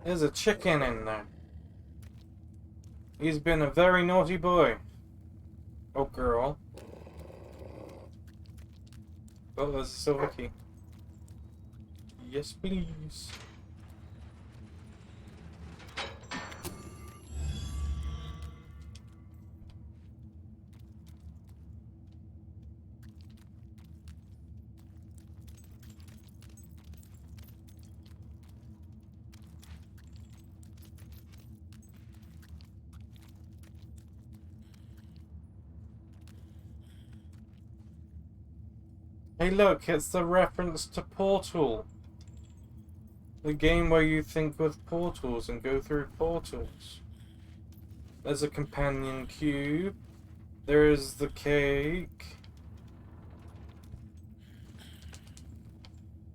There's a chicken in there. He's been a very naughty boy. Oh, girl. Oh, there's a silver key. Yes, please. Hey look, it's the reference to Portal. The game where you think with portals and go through portals. There's a companion cube. There is the cake.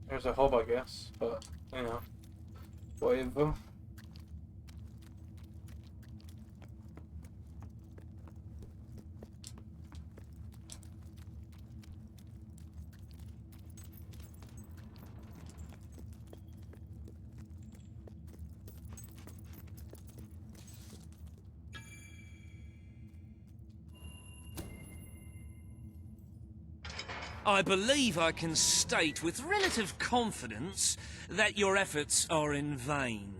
There's a hob, I guess, but, you know, whatever. I believe I can state with relative confidence that your efforts are in vain.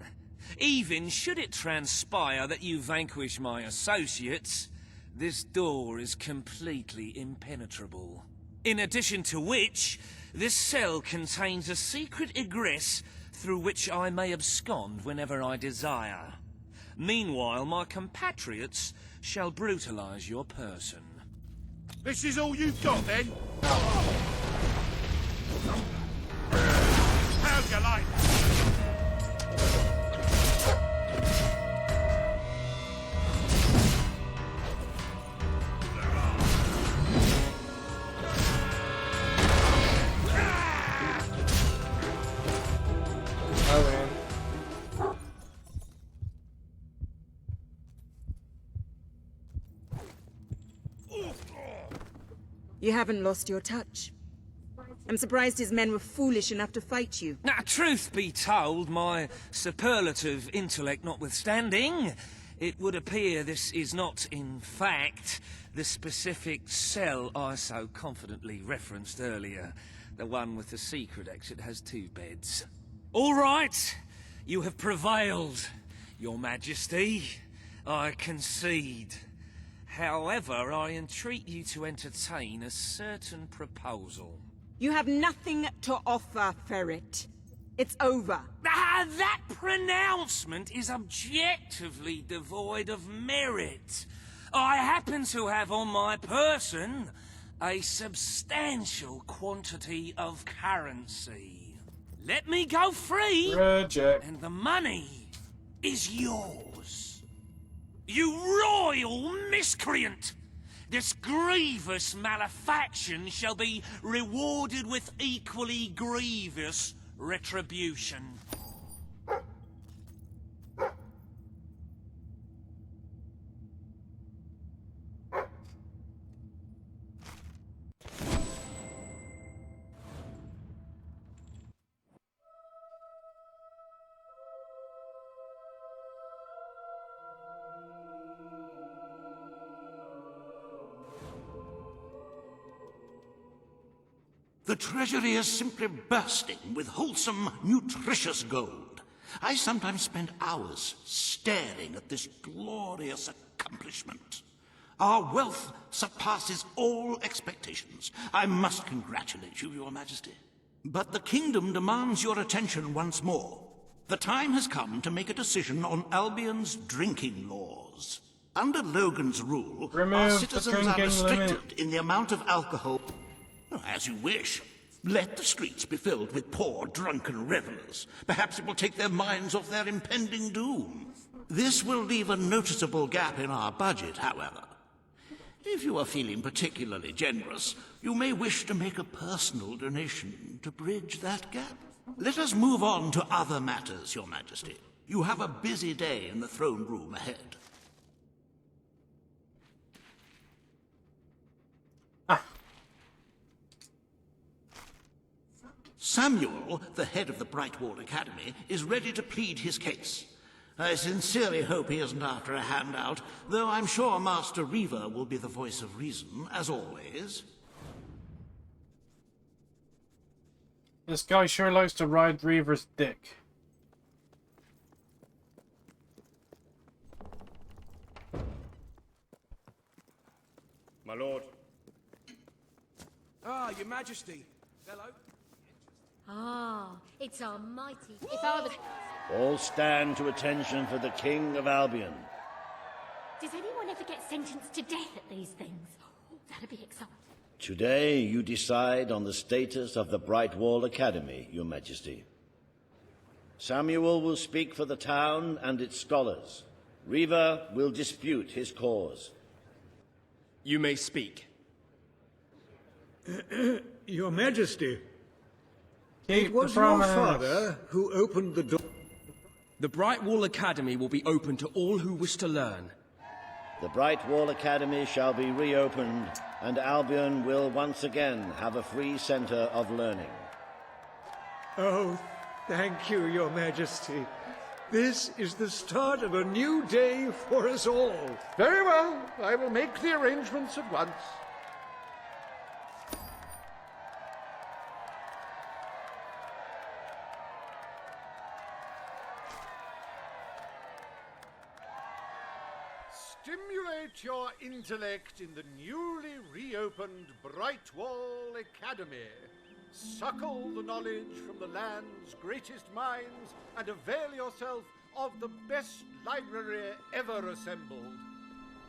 Even should it transpire that you vanquish my associates, this door is completely impenetrable. In addition to which, this cell contains a secret egress through which I may abscond whenever I desire. Meanwhile, my compatriots shall brutalize your person. This is all you've got, then? How'd you like that? You haven't lost your touch. I'm surprised his men were foolish enough to fight you. Now, truth be told, my superlative intellect notwithstanding, it would appear this is not, in fact, the specific cell I so confidently referenced earlier. The one with the secret exit has 2 beds. All right, you have prevailed, Your Majesty. I concede. However, I entreat you to entertain a certain proposal. You have nothing to offer, Ferret. It's over. Ah, that pronouncement is objectively devoid of merit. I happen to have on my person a substantial quantity of currency. Let me go free, Reject. and the money is yours. You royal miscreant! This grievous malefaction shall be rewarded with equally grievous retribution. The treasury is simply bursting with wholesome, nutritious gold. I sometimes spend hours staring at this glorious accomplishment. Our wealth surpasses all expectations. I must congratulate you, Your Majesty. But the kingdom demands your attention once more. The time has come to make a decision on Albion's drinking laws. Under Logan's rule, our citizens are restricted in the amount of alcohol. As you wish. Let the streets be filled with poor, drunken revelers. Perhaps it will take their minds off their impending doom. This will leave a noticeable gap in our budget, however. If you are feeling particularly generous, you may wish to make a personal donation to bridge that gap. Let us move on to other matters, Your Majesty. You have a busy day in the throne room ahead. Samuel, the head of the Brightwall Academy, is ready to plead his case. I sincerely hope he isn't after a handout, though I'm sure Master Reaver will be the voice of reason, as always. This guy sure likes to ride Reaver's dick. My lord. Ah, Your Majesty. Hello. Ah, it's our mighty. If I was... All stand to attention for the King of Albion. Does anyone ever get sentenced to death at these things? Oh, that'd be exciting. Today you decide on the status of the Brightwall Academy, Your Majesty. Samuel will speak for the town and its scholars. Reaver will dispute his cause. You may speak. Your Majesty, Keep it was the your promise. father who opened the door. The Brightwall Academy will be open to all who wish to learn. The Brightwall Academy shall be reopened, and Albion will once again have a free centre of learning. Oh, thank you, Your Majesty. This is the start of a new day for us all. Very well. I will make the arrangements at once. Stimulate your intellect in the newly reopened Brightwall Academy. Suckle the knowledge from the land's greatest minds and avail yourself of the best library ever assembled.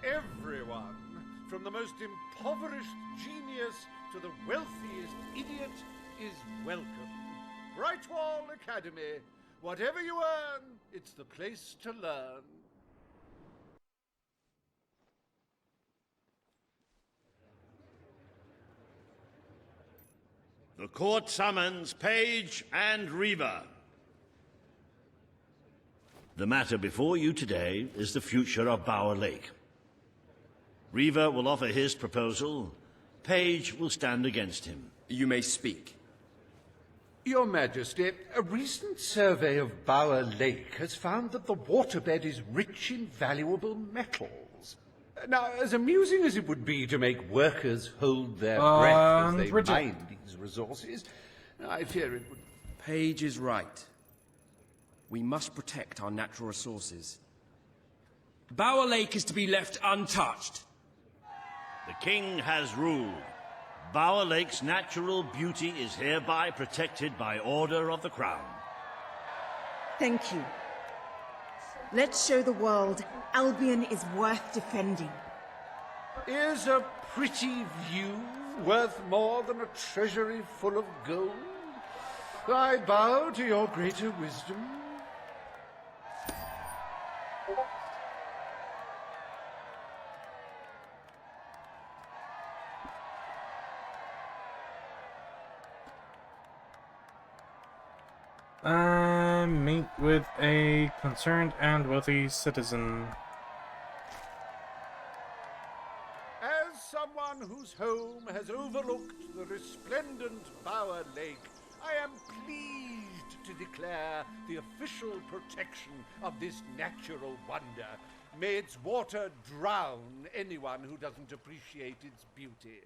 Everyone, from the most impoverished genius to the wealthiest idiot, is welcome. Brightwall Academy. Whatever you earn, it's the place to learn. The court summons Page and Reva. The matter before you today is the future of Bower Lake. Reva will offer his proposal. Page will stand against him. You may speak. Your Majesty, a recent survey of Bower Lake has found that the waterbed is rich in valuable metals. Now, as amusing as it would be to make workers hold their breath as they mine these resources, I fear it would... Page is right. We must protect our natural resources. Bower Lake is to be left untouched. The king has ruled. Bower Lake's natural beauty is hereby protected by order of the crown. Thank you. Let's show the world Albion is worth defending. Is a pretty view worth more than a treasury full of gold? I bow to your greater wisdom. Meet with a concerned and wealthy citizen. As someone whose home has overlooked the resplendent Bower Lake, I am pleased to declare the official protection of this natural wonder. May its water drown anyone who doesn't appreciate its beauty.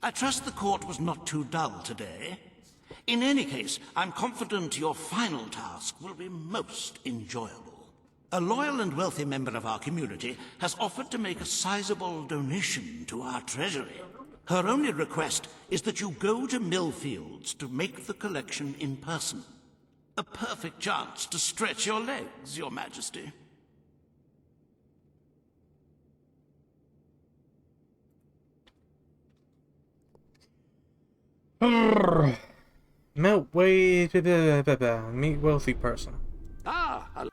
I trust the court was not too dull today. In any case, I'm confident your final task will be most enjoyable. A loyal and wealthy member of our community has offered to make a sizable donation to our treasury. Her only request is that you go to Millfields to make the collection in person. A perfect chance to stretch your legs, Your Majesty. Meet wealthy person. Ah, oh.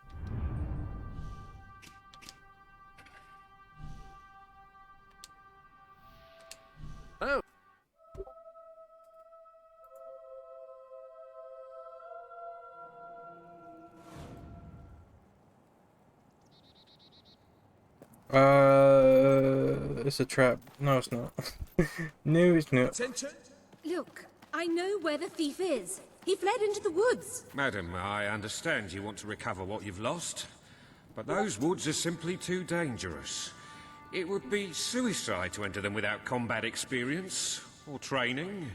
It's a trap. No, it's not. No, it's not. Look, I know where the thief is. He fled into the woods. Madam, I understand you want to recover what you've lost, but those woods are simply too dangerous. It would be suicide to enter them without combat experience, or training,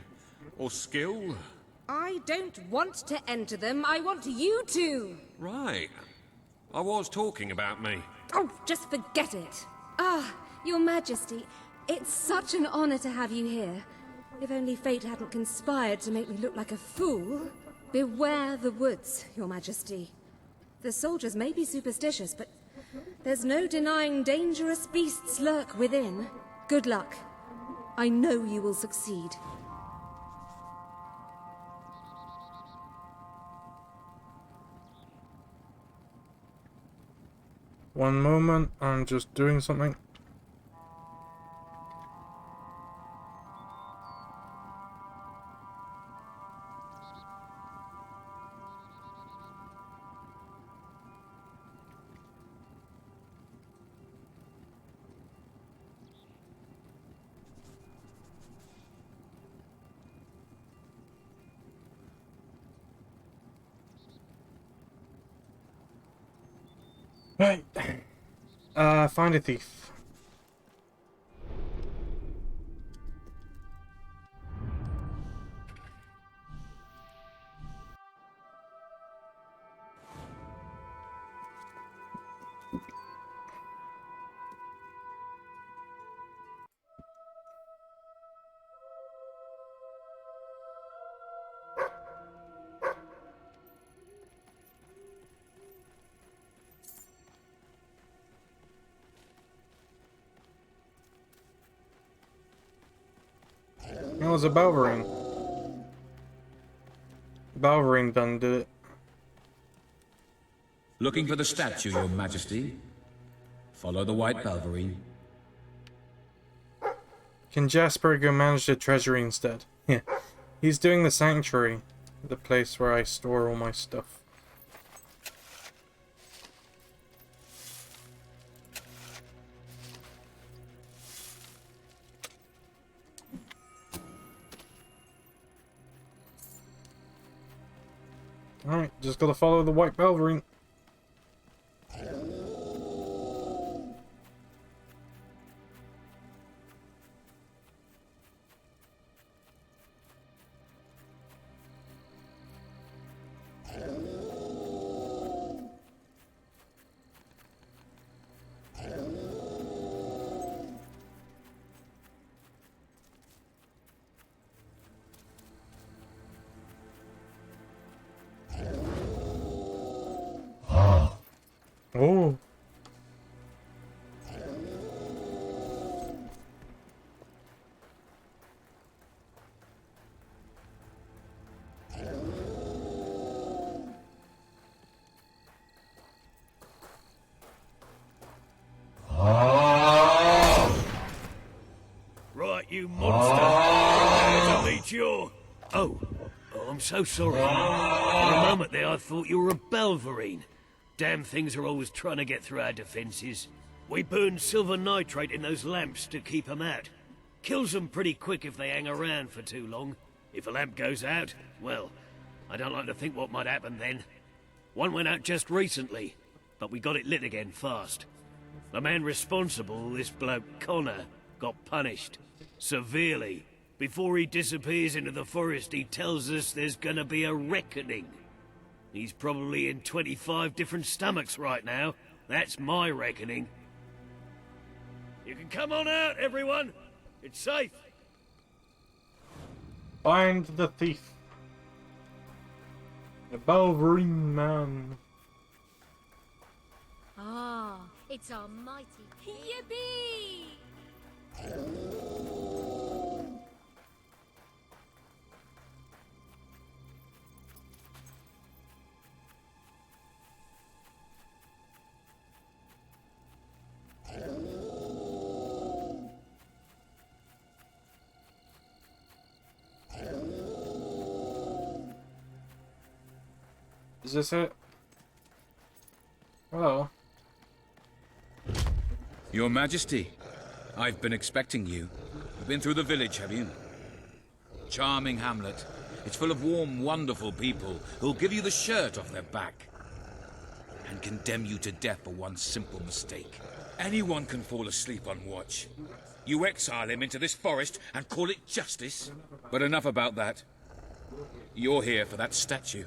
or skill. I don't want to enter them. I want you to. Right. I was talking about me. Oh, just forget it. Ah, Your Majesty, it's such an honor to have you here. If only fate hadn't conspired to make me look like a fool. Beware the woods, Your Majesty. The soldiers may be superstitious, but there's no denying dangerous beasts lurk within. Good luck. I know you will succeed. One moment, I'm just doing something. Right. Find a thief. It was a Balverine. Balverine done did it. Looking for the statue, Your Majesty. Follow the white Balverine. Can Jasper go manage the treasury instead? Yeah. He's doing the sanctuary. The place where I store all my stuff. Alright, just gotta follow the white Balverine. Oh. Right, you monster. Prepare to meet your... Oh, I'm so sorry. For a moment there I thought you were a Balverine. Damn things are always trying to get through our defenses. We burn silver nitrate in those lamps to keep them out. Kills them pretty quick if they hang around for too long. If a lamp goes out, well, I don't like to think what might happen then. One went out just recently, but we got it lit again fast. The man responsible, this bloke Connor, got punished. Severely. Before he disappears into the forest, he tells us there's gonna be a reckoning. He's probably in 25 different stomachs right now. That's my reckoning. You can come on out, everyone. It's safe. Find the thief. The Balverine man. Ah, it's our mighty Yippee! Is this it? Hello. Your Majesty, I've been expecting you. You've been through the village, have you? Charming hamlet. It's full of warm, wonderful people who'll give you the shirt off their back and condemn you to death for one simple mistake. Anyone can fall asleep on watch. You exile him into this forest and call it justice? But enough about that. You're here for that statue.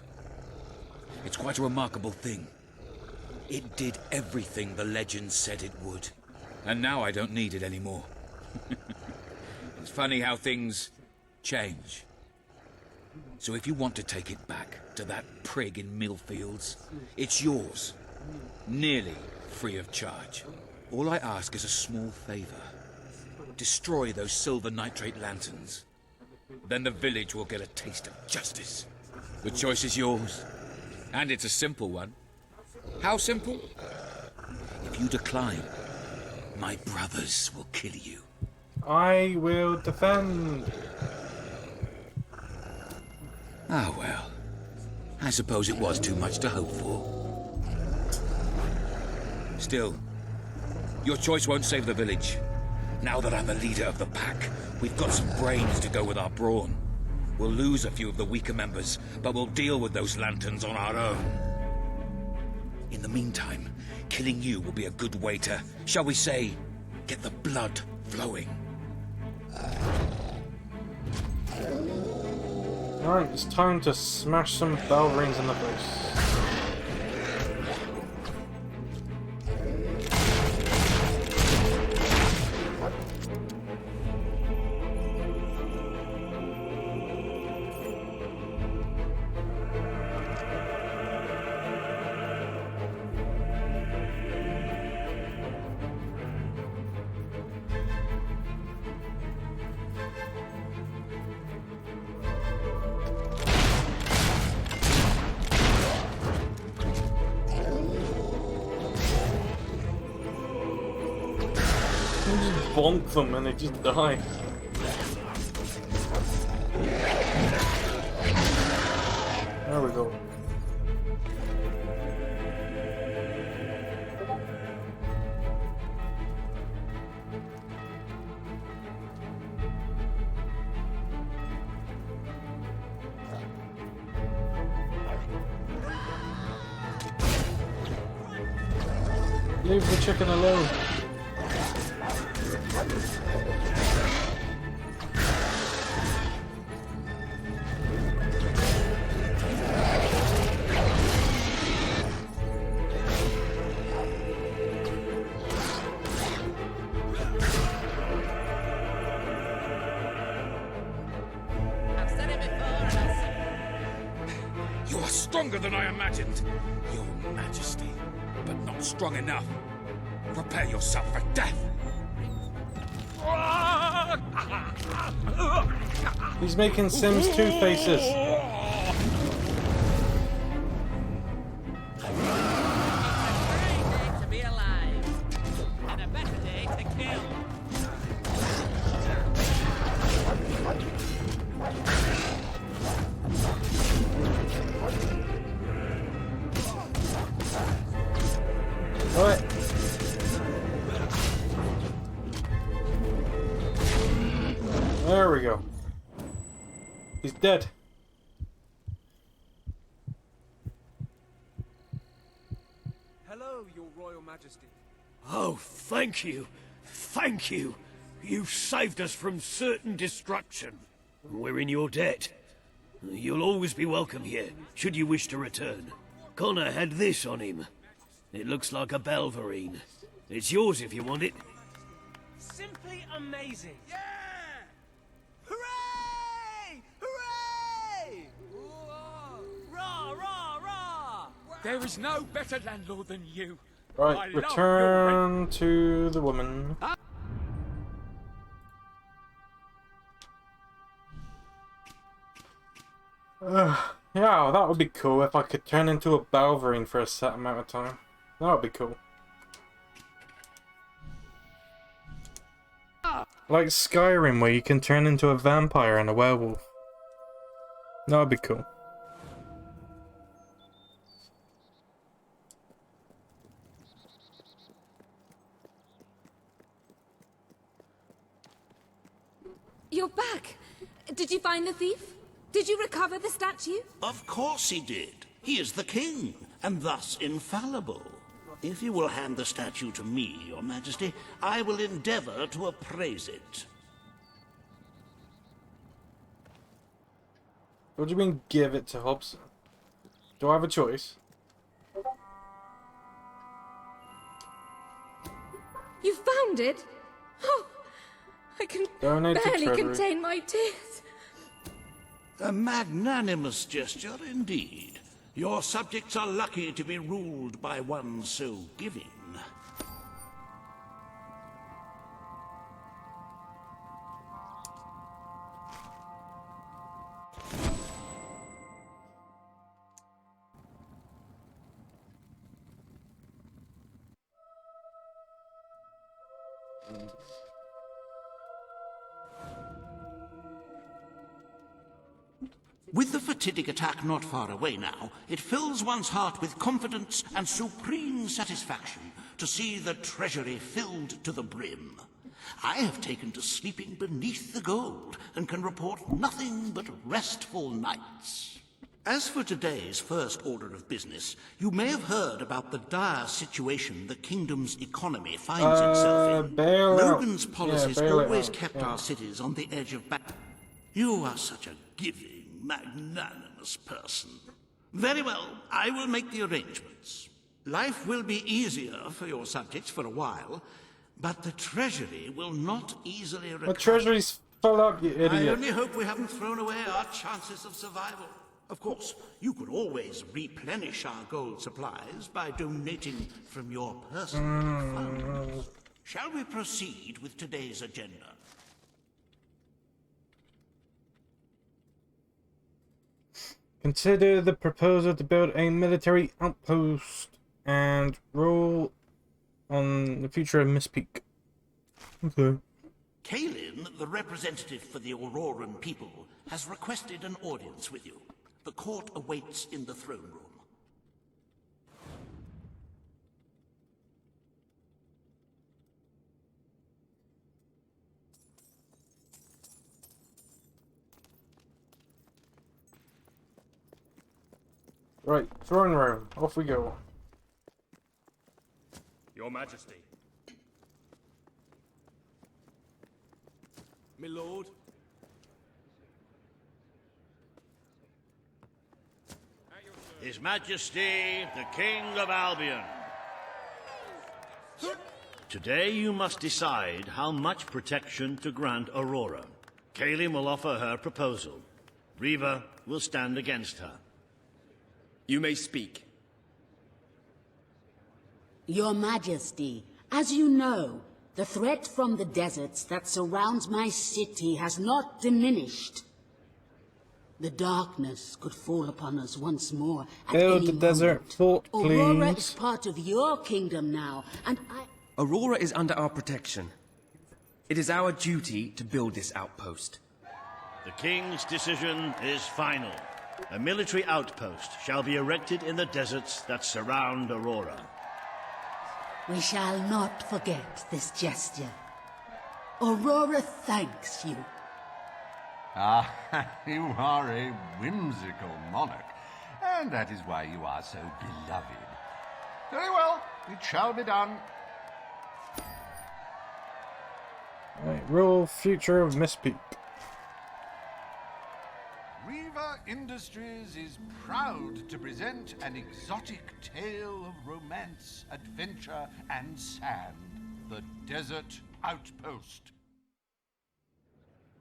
It's quite a remarkable thing. It did everything the legend said it would. And now I don't need it anymore. It's funny how things change. So if you want to take it back to that prig in Millfields, it's yours. Nearly free of charge. All I ask is a small favor. Destroy those silver nitrate lanterns. Then the village will get a taste of justice. The choice is yours. And it's a simple one. How simple? If you decline, my brothers will kill you. I will defend. Ah, well. I suppose it was too much to hope for. Still, your choice won't save the village. Now that I'm the leader of the pack, we've got some brains to go with our brawn. We'll lose a few of the weaker members, but we'll deal with those lanterns on our own. In the meantime, killing you will be a good way to, shall we say, get the blood flowing. Alright, it's time to smash some Balverines in the face. bonk them and they just die. There we go. Leave the chicken alone. I've said it before and I'll say You are stronger than I imagined, Your Majesty, but not strong enough. Prepare yourself for death. He's making Sims 2 faces. to be alive. And a better day to kill. What? There we go. He's dead. Hello, Your Royal Majesty. Oh, thank you. Thank you. You saved us from certain destruction. We're in your debt. You'll always be welcome here, should you wish to return. Connor had this on him. It looks like a Belverine. It's yours if you want it. Simply amazing. Hooray! Hooray! Rah, rah, rah! There is no better landlord than you. Right, return to the woman. Yeah, that would be cool if I could turn into a Balverine for a set amount of time. That would be cool. Like Skyrim, where you can turn into a vampire and a werewolf. That would be cool. You're back! Did you find the thief? Did you recover the statue? Of course he did. He is the king, and thus infallible. If you will hand the statue to me, Your Majesty, I will endeavor to appraise it. What do you mean, give it to Hobson? Do I have a choice? You found it? Oh, I can Donate to barely Treasury. contain my tears. A magnanimous gesture indeed. Your subjects are lucky to be ruled by one so giving. With the fatidic attack not far away now, it fills one's heart with confidence and supreme satisfaction to see the treasury filled to the brim. I have taken to sleeping beneath the gold and can report nothing but restful nights. As for today's first order of business, you may have heard about the dire situation the kingdom's economy finds itself in. Logan's policies always kept our cities on the edge of battle. You are such a giving, magnanimous person. Very well, I will make the arrangements. Life will be easier for your subjects for a while, but the treasury will not easily recover. The treasury's full up, you idiot. I only hope we haven't thrown away our chances of survival. Of course, you could always replenish our gold supplies by donating from your personal fund. Shall we proceed with today's agenda? Consider the proposal to build a military outpost and rule on the future of Miss Peak. Okay. Kalin, the representative for the Auroran people, has requested an audience with you. The court awaits in the throne room. Right, throne room. Off we go. Your Majesty. My lord. His Majesty, the King of Albion. Today you must decide how much protection to grant Aurora. Kalin will offer her proposal. Riva will stand against her. You may speak. Your Majesty, as you know, the threat from the deserts that surrounds my city has not diminished. The darkness could fall upon us once more at Build any the desert fort, please. Aurora is part of your kingdom now, and Aurora is under our protection. It is our duty to build this outpost. The King's decision is final. A military outpost shall be erected in the deserts that surround Aurora. we shall not forget this gesture. Aurora thanks you. Ah, you are a whimsical monarch, and that is why you are so beloved. Very well, it shall be done. Right, real future of Miss Peak. Riva Industries is proud to present an exotic tale of romance, adventure, and sand. The Desert Outpost.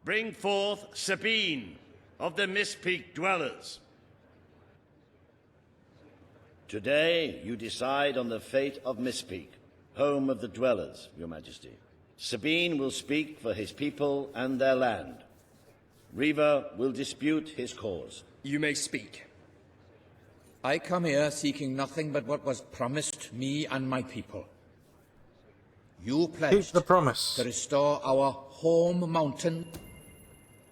Bring forth Sabine of the Mist Peak Dwellers. Today you decide on the fate of Mist Peak, home of the Dwellers, Your Majesty. Sabine will speak for his people and their land. Riva will dispute his cause. You may speak. I come here seeking nothing but what was promised me and my people. You pledged the promise to restore our home mountain.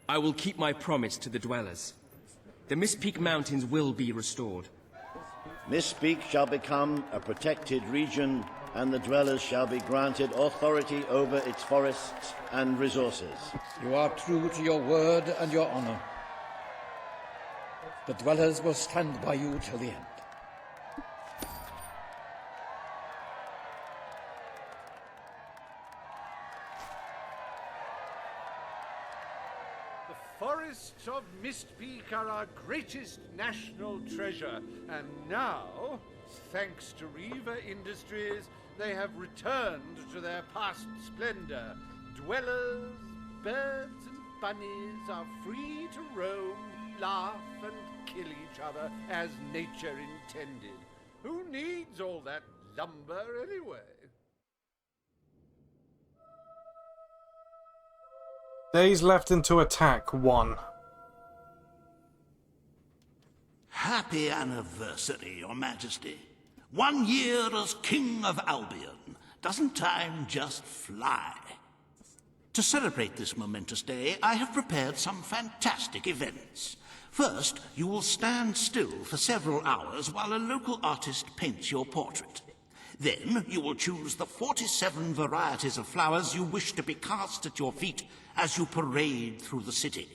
I will keep my promise to the dwellers. The Mist Peak Mountains will be restored. Mist Peak shall become a protected region, and the Dwellers shall be granted authority over its forests and resources. You are true to your word and your honor. The Dwellers will stand by you till the end. The forests of Mistpeak are our greatest national treasure, and now, thanks to Riva Industries, they have returned to their past splendor. Dwellers, birds, and bunnies are free to roam, laugh, and kill each other as nature intended. Who needs all that lumber anyway? Days left into attack 1. Happy anniversary, Your Majesty. 1 year as King of Albion. Doesn't time just fly? To celebrate this momentous day, I have prepared some fantastic events. First, you will stand still for several hours while a local artist paints your portrait. Then, you will choose the 47 varieties of flowers you wish to be cast at your feet as you parade through the city.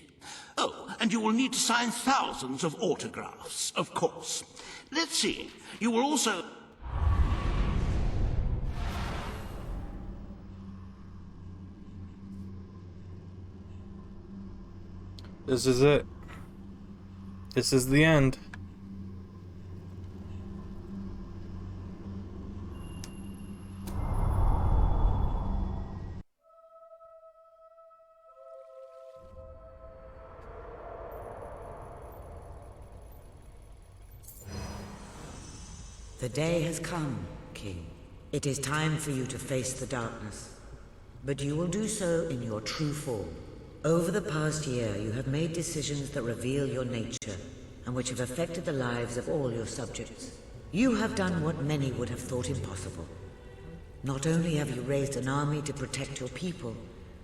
Oh, and you will need to sign thousands of autographs, of course. Let's see, you will also... This is it. This is the end. The day has come, King. It is time for you to face the darkness. But you will do so in your true form. Over the past year, you have made decisions that reveal your nature, and which have affected the lives of all your subjects. You have done what many would have thought impossible. Not only have you raised an army to protect your people,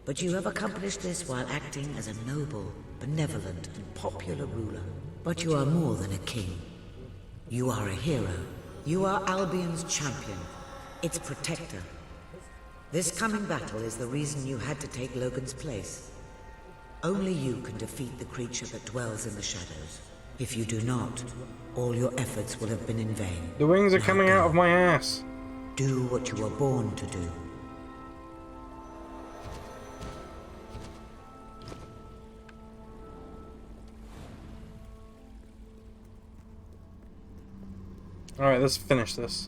but you have accomplished this while acting as a noble, benevolent, and popular ruler. But you are more than a king. You are a hero. You are Albion's champion, its protector. This coming battle is the reason you had to take Logan's place. Only you can defeat the creature that dwells in the shadows. If you do not, all your efforts will have been in vain. The wings are coming out of my ass. Do what you were born to do. Alright, let's finish this.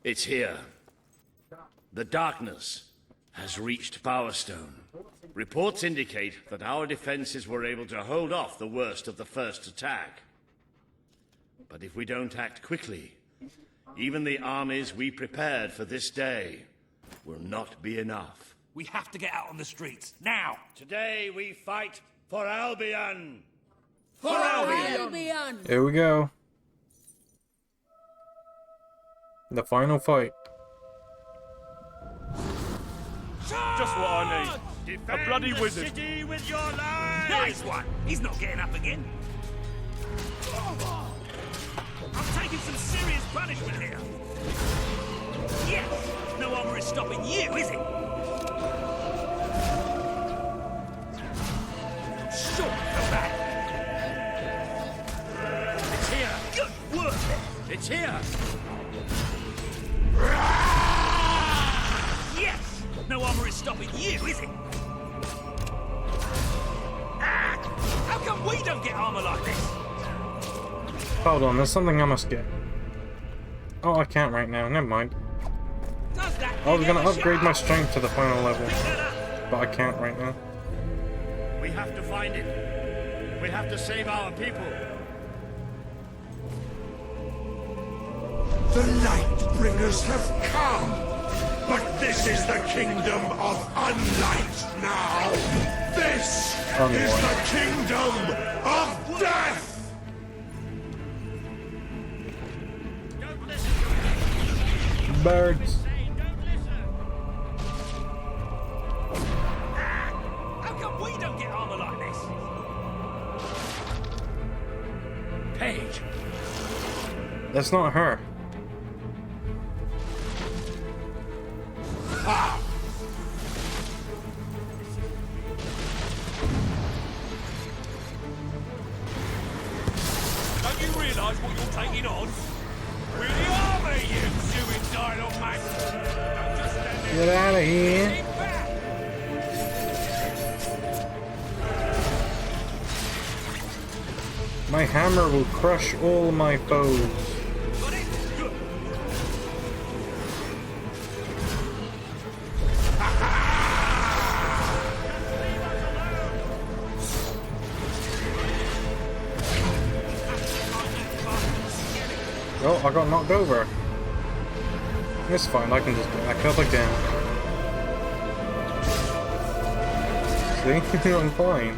It's here. The darkness has reached Power Stone. Reports indicate that our defenses were able to hold off the worst of the first attack. But if we don't act quickly, even the armies we prepared for this day will not be enough. We have to get out on the streets, now! Today we fight for Albion! For Albion! Here we go. The final fight. Just what I need. Defend A bloody the wizard. city with your lives! Nice one! He's not getting up again. I'm taking some serious punishment here. Yes! No armor is stopping you, is it? Short for that. It's here! Good work! It's here! Yes! No armor is stopping you, is it? How come we don't get armor like this? Hold on, there's something I must get. Oh, I can't right now. Never mind. I was gonna upgrade my strength to the final level, but I can't right now. We have to find it. We have to save our people. The Lightbringers have come! But this is the kingdom of unlight now! This is the kingdom of death! Birds. How come we don't get armor like this? Paige! That's not her. Ah! Don't you realise what you're taking on? We're the army, you suicidal man! Don't just stand there. Get out of here. Get back. My hammer will crush all my foes. Got it? Good. Oh, I got knocked over. It's fine, I can just get back up again. See? I'm fine.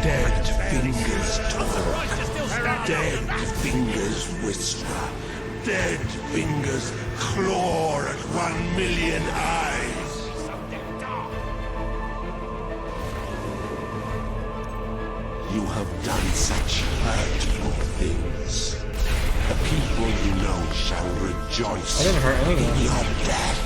Dead fingers talk. Dead fingers whisper. Dead fingers claw at 1,000,000 eyes. You have done such hurtful things. The people you know shall rejoice I didn't hurt anyone. in your death.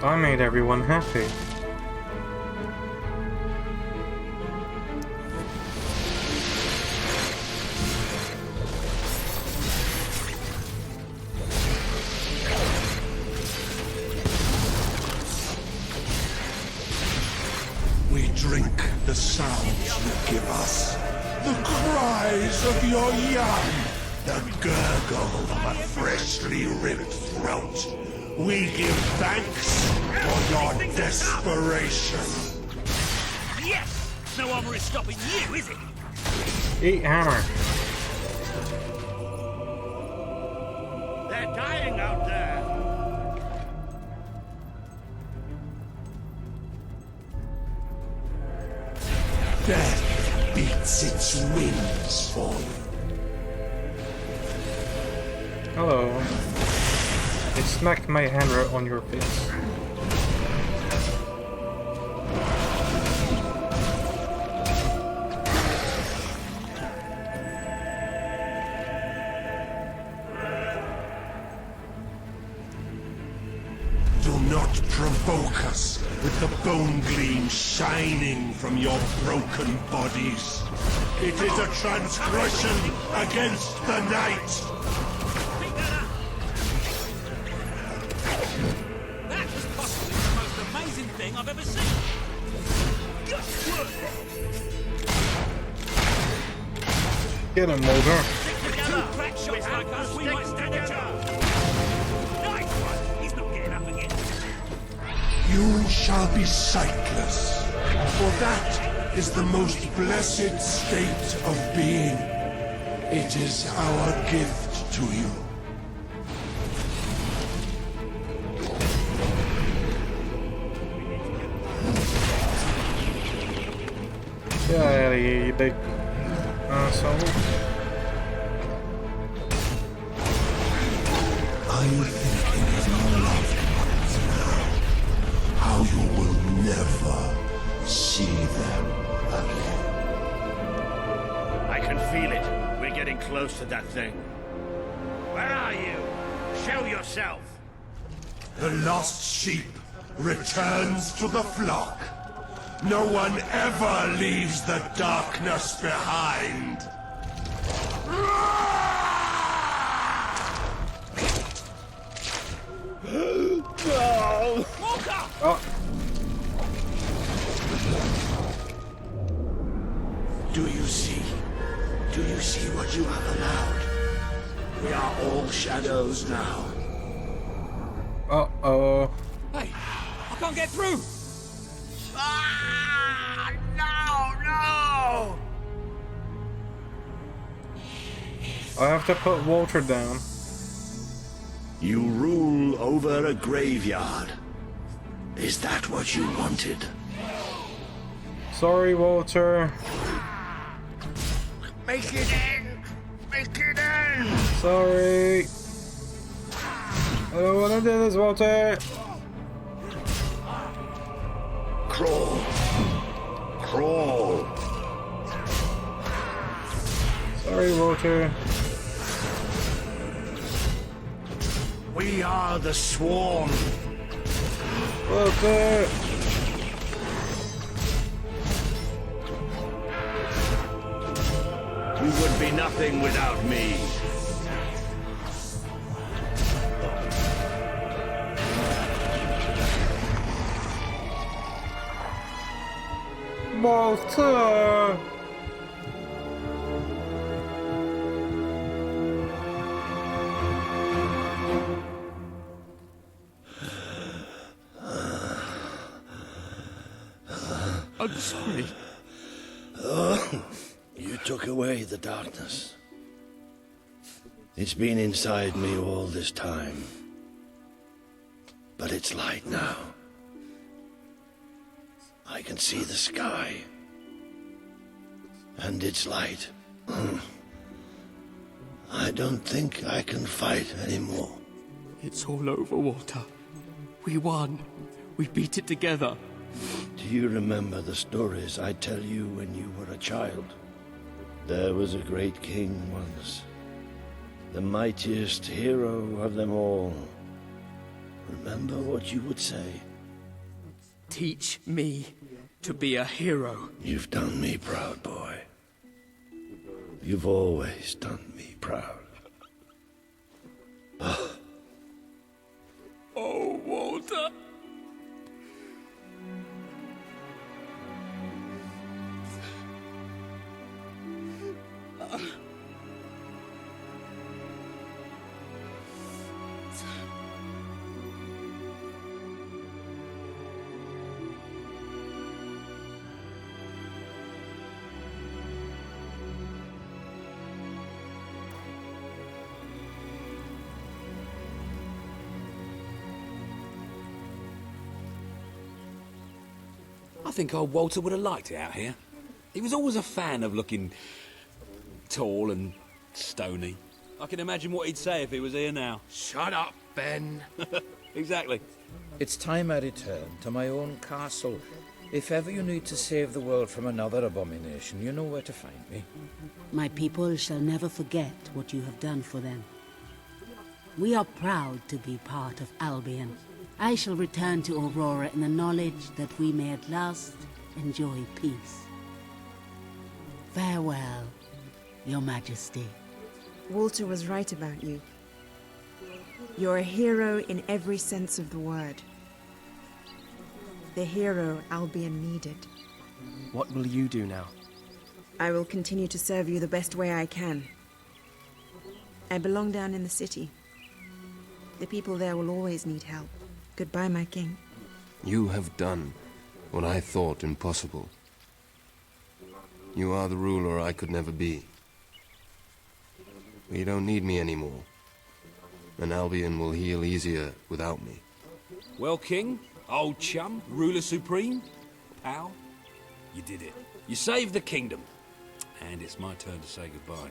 I made everyone happy. We drink the sounds you give us, the cries of your young, the gurgle of a freshly ripped throat. we give thanks for your desperation. Yes! No armor is stopping you, is it? Eat hammer. They're dying out there. Death beats its wings for you. Hello. I smacked my hammer on your face. Do not provoke us with the bone gleam shining from your broken bodies. It is a transgression against the night. That was possibly the most amazing thing I've ever seen. Good work. Get him, Mulder. Two crack shots like us, we might stand a chance. Nice one. He's not getting up again. You shall be sightless, for that is the most blessed state of being. It is our gift to you. Get out of here, you big asshole. Are you thinking of your loved ones now? How you will never see them again. I can feel it. We're getting close to that thing. Where are you? Show yourself. The lost sheep returns to the flock. No one ever leaves the darkness behind. No! Walker! Oh. Do you see? Do you see what you have allowed? We are all shadows now. Uh-oh. Hey, I can't get through. Ah! No! I have to put Walter down. You rule over a graveyard. Is that what you wanted? Sorry, Walter. Make it end! Make it end! Sorry. I don't want to do this, Walter. Crawl. Crawl. Sorry, Walter. We are the swarm. Walter. You would be nothing without me. Walter. I'm sorry. Oh, you took away the darkness. It's been inside me all this time. But it's light now. I can see the sky. And it's light. I don't think I can fight anymore. It's all over, Walter. We won. We beat it together. Do you remember the stories I tell you when you were a child? There was a great king once. The mightiest hero of them all. Remember what you would say? Teach me to be a hero. You've done me proud, boy. You've always done me proud. Oh, Walter. think old Walter would have liked it out here. He was always a fan of looking tall and stony. I can imagine what he'd say if he was here now. Shut up, Ben. Exactly. It's time I return to my own castle. If ever you need to save the world from another abomination, you know where to find me. My people shall never forget what you have done for them. We are proud to be part of Albion. I shall return to Aurora in the knowledge that we may at last enjoy peace. Farewell, Your Majesty. Walter was right about you. You're a hero in every sense of the word. The hero Albion needed. What will you do now? I will continue to serve you the best way I can. I belong down in the city. The people there will always need help. Goodbye, my king. You have done what I thought impossible. You are the ruler I could never be. You don't need me anymore, and Albion will heal easier without me. Well, King, old chum, ruler supreme, pal, you did it. You saved the kingdom. And it's my turn to say goodbye.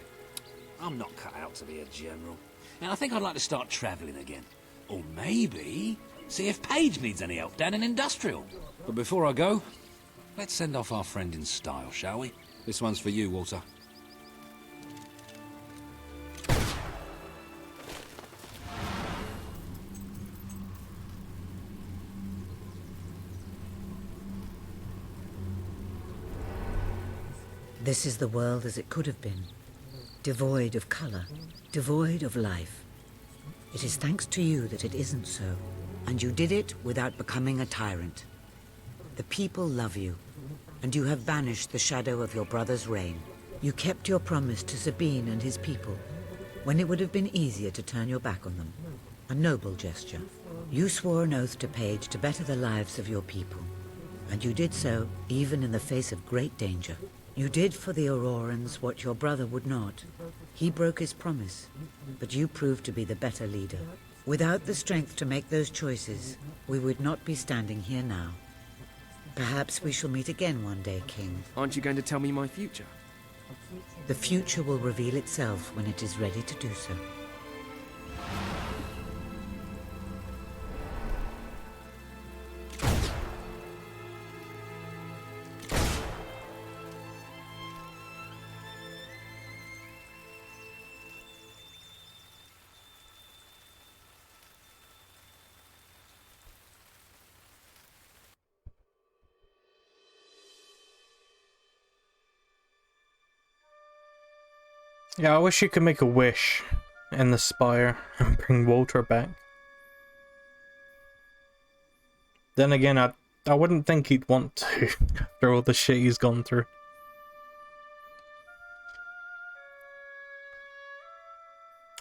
I'm not cut out to be a general. And I think I'd like to start travelling again. Or maybe see if Paige needs any help down in Industrial. But before I go, let's send off our friend in style, shall we? This one's for you, Walter. This is the world as it could have been, devoid of color, devoid of life. It is thanks to you that it isn't so, and you did it without becoming a tyrant. The people love you, and you have banished the shadow of your brother's reign. You kept your promise to Sabine and his people, when it would have been easier to turn your back on them. A noble gesture. You swore an oath to Paige to better the lives of your people, and you did so even in the face of great danger. You did for the Aurorans what your brother would not. He broke his promise, but you proved to be the better leader. Without the strength to make those choices, we would not be standing here now. Perhaps we shall meet again one day, King. Aren't you going to tell me my future? The future will reveal itself when it is ready to do so. Yeah, I wish you could make a wish in the spire and bring Walter back. Then again, I wouldn't think he'd want to after all the shit he's gone through.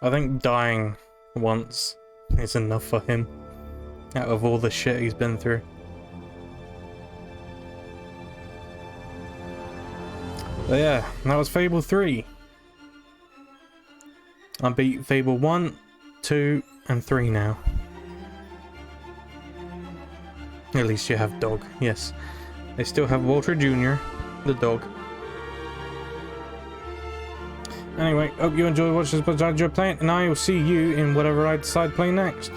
I think dying once is enough for him out of all the shit he's been through. But yeah, that was Fable 3. I beat Fable 1, 2, and 3 now. At least you have Dog, yes. They still have Walter Jr., the dog. Anyway, hope you enjoyed watching this, but I enjoyed playing, and I will see you in whatever I decide to play next.